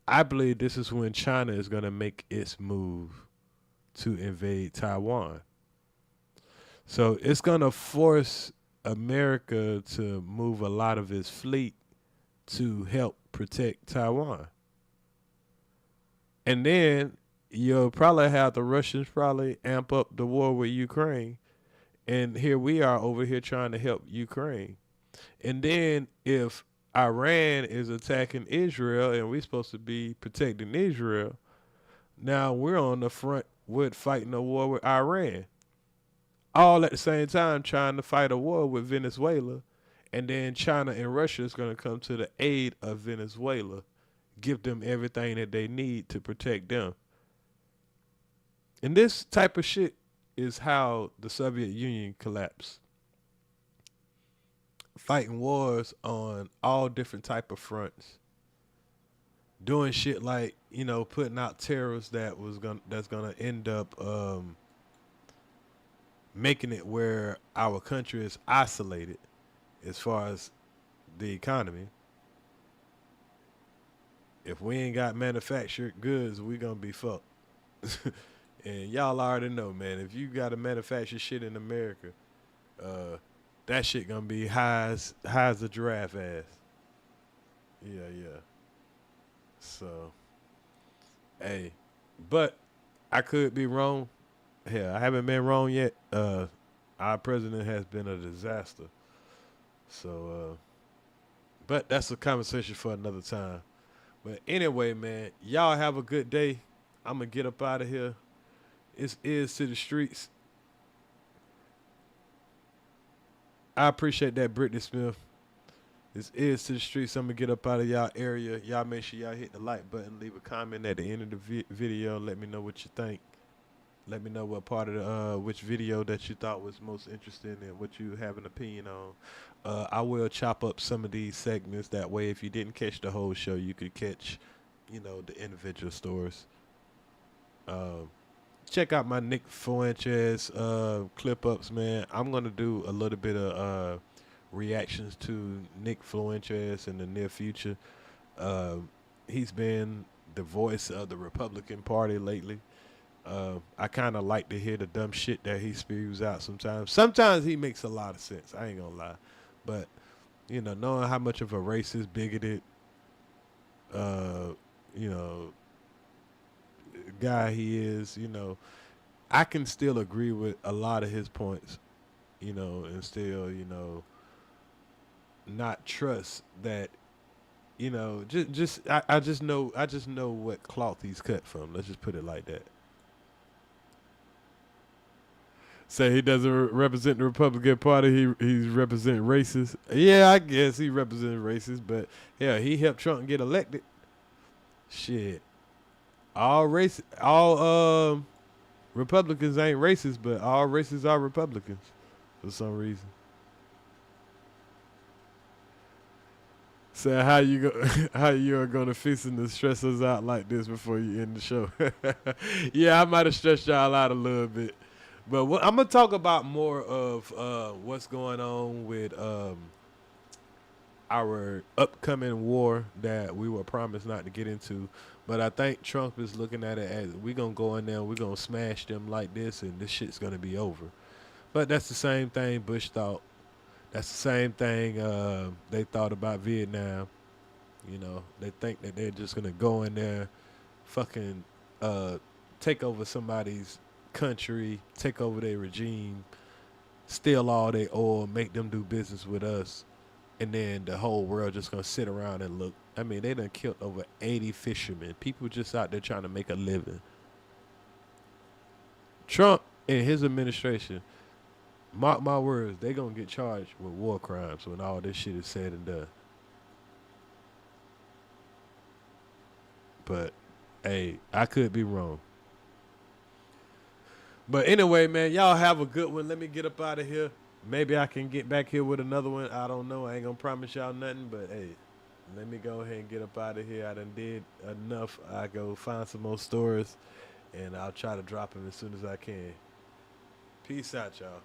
I believe this is when China is going to make its move to invade Taiwan. So it's going to force America to move a lot of its fleet to help protect Taiwan. And then you'll probably have the Russians probably amp up the war with Ukraine. And here we are over here trying to help Ukraine. And then if Iran is attacking Israel and we're supposed to be protecting Israel, now we're on the front with fighting a war with Iran. All at the same time trying to fight a war with Venezuela, and then China and Russia is going to come to the aid of Venezuela, give them everything that they need to protect them. And this type of shit is how the Soviet Union collapsed. Fighting wars on all different type of fronts. doing shit like, you know, putting out terrorists that's gonna end up making it where our country is isolated as far as the economy. If we ain't got manufactured goods, we gonna be fucked. And y'all already know, man, if you gotta manufacture shit in America, that shit gonna be high as a giraffe ass. Yeah. So, hey, but I could be wrong. Hell, I haven't been wrong yet. Our president has been a disaster. So, but that's a conversation for another time. But anyway, man, y'all have a good day. I'm going to get up out of here. It's Is to the Streets. I appreciate that, Brittany Smith. This Is to the Streets. I'm going to get up out of y'all area. Y'all make sure y'all hit the like button. Leave a comment at the end of the video. Let me know what you think. Let me know what part of the which video that you thought was most interesting and what you have an opinion on. I will chop up some of these segments. That way, if you didn't catch the whole show, you could catch, you know, the individual stories. Check out my Nick Fuentes clip ups, man. I'm gonna do a little bit of reactions to Nick Fuentes in the near future. He's been the voice of the Republican Party lately. I kind of like to hear the dumb shit that he spews out sometimes. Sometimes he makes a lot of sense. I ain't gonna lie. But, you know, knowing how much of a racist, bigoted, you know, guy he is, you know, I can still agree with a lot of his points, you know, and still, you know, not trust that, you know, I just know what cloth he's cut from. Let's just put it like that. Say he doesn't represent the Republican Party. He's representing racists. Yeah, I guess he represents racists, but yeah, he helped Trump get elected. Shit, all Republicans ain't racist, but all racists are Republicans for some reason. So how you are gonna fix to stress us out like this before you end the show? Yeah, I might have stressed y'all out a little bit. But I'm going to talk about more of what's going on with our upcoming war that we were promised not to get into. But I think Trump is looking at it as we're going to go in there and we're going to smash them like this and this shit's going to be over. But that's the same thing Bush thought. That's the same thing they thought about Vietnam. You know, they think that they're just going to go in there, fucking take over somebody's country, take over their regime, steal all their oil, make them do business with us, and then the whole world just gonna sit around and look. I mean, they done killed over 80 fishermen. People just out there trying to make a living. Trump and his administration, mark my words, they gonna get charged with war crimes when all this shit is said and done. But hey, I could be wrong. But anyway, man, y'all have a good one. Let me get up out of here. Maybe I can get back here with another one. I don't know. I ain't going to promise y'all nothing. But, hey, let me go ahead and get up out of here. I done did enough. I go find some more stories, and I'll try to drop them as soon as I can. Peace out, y'all.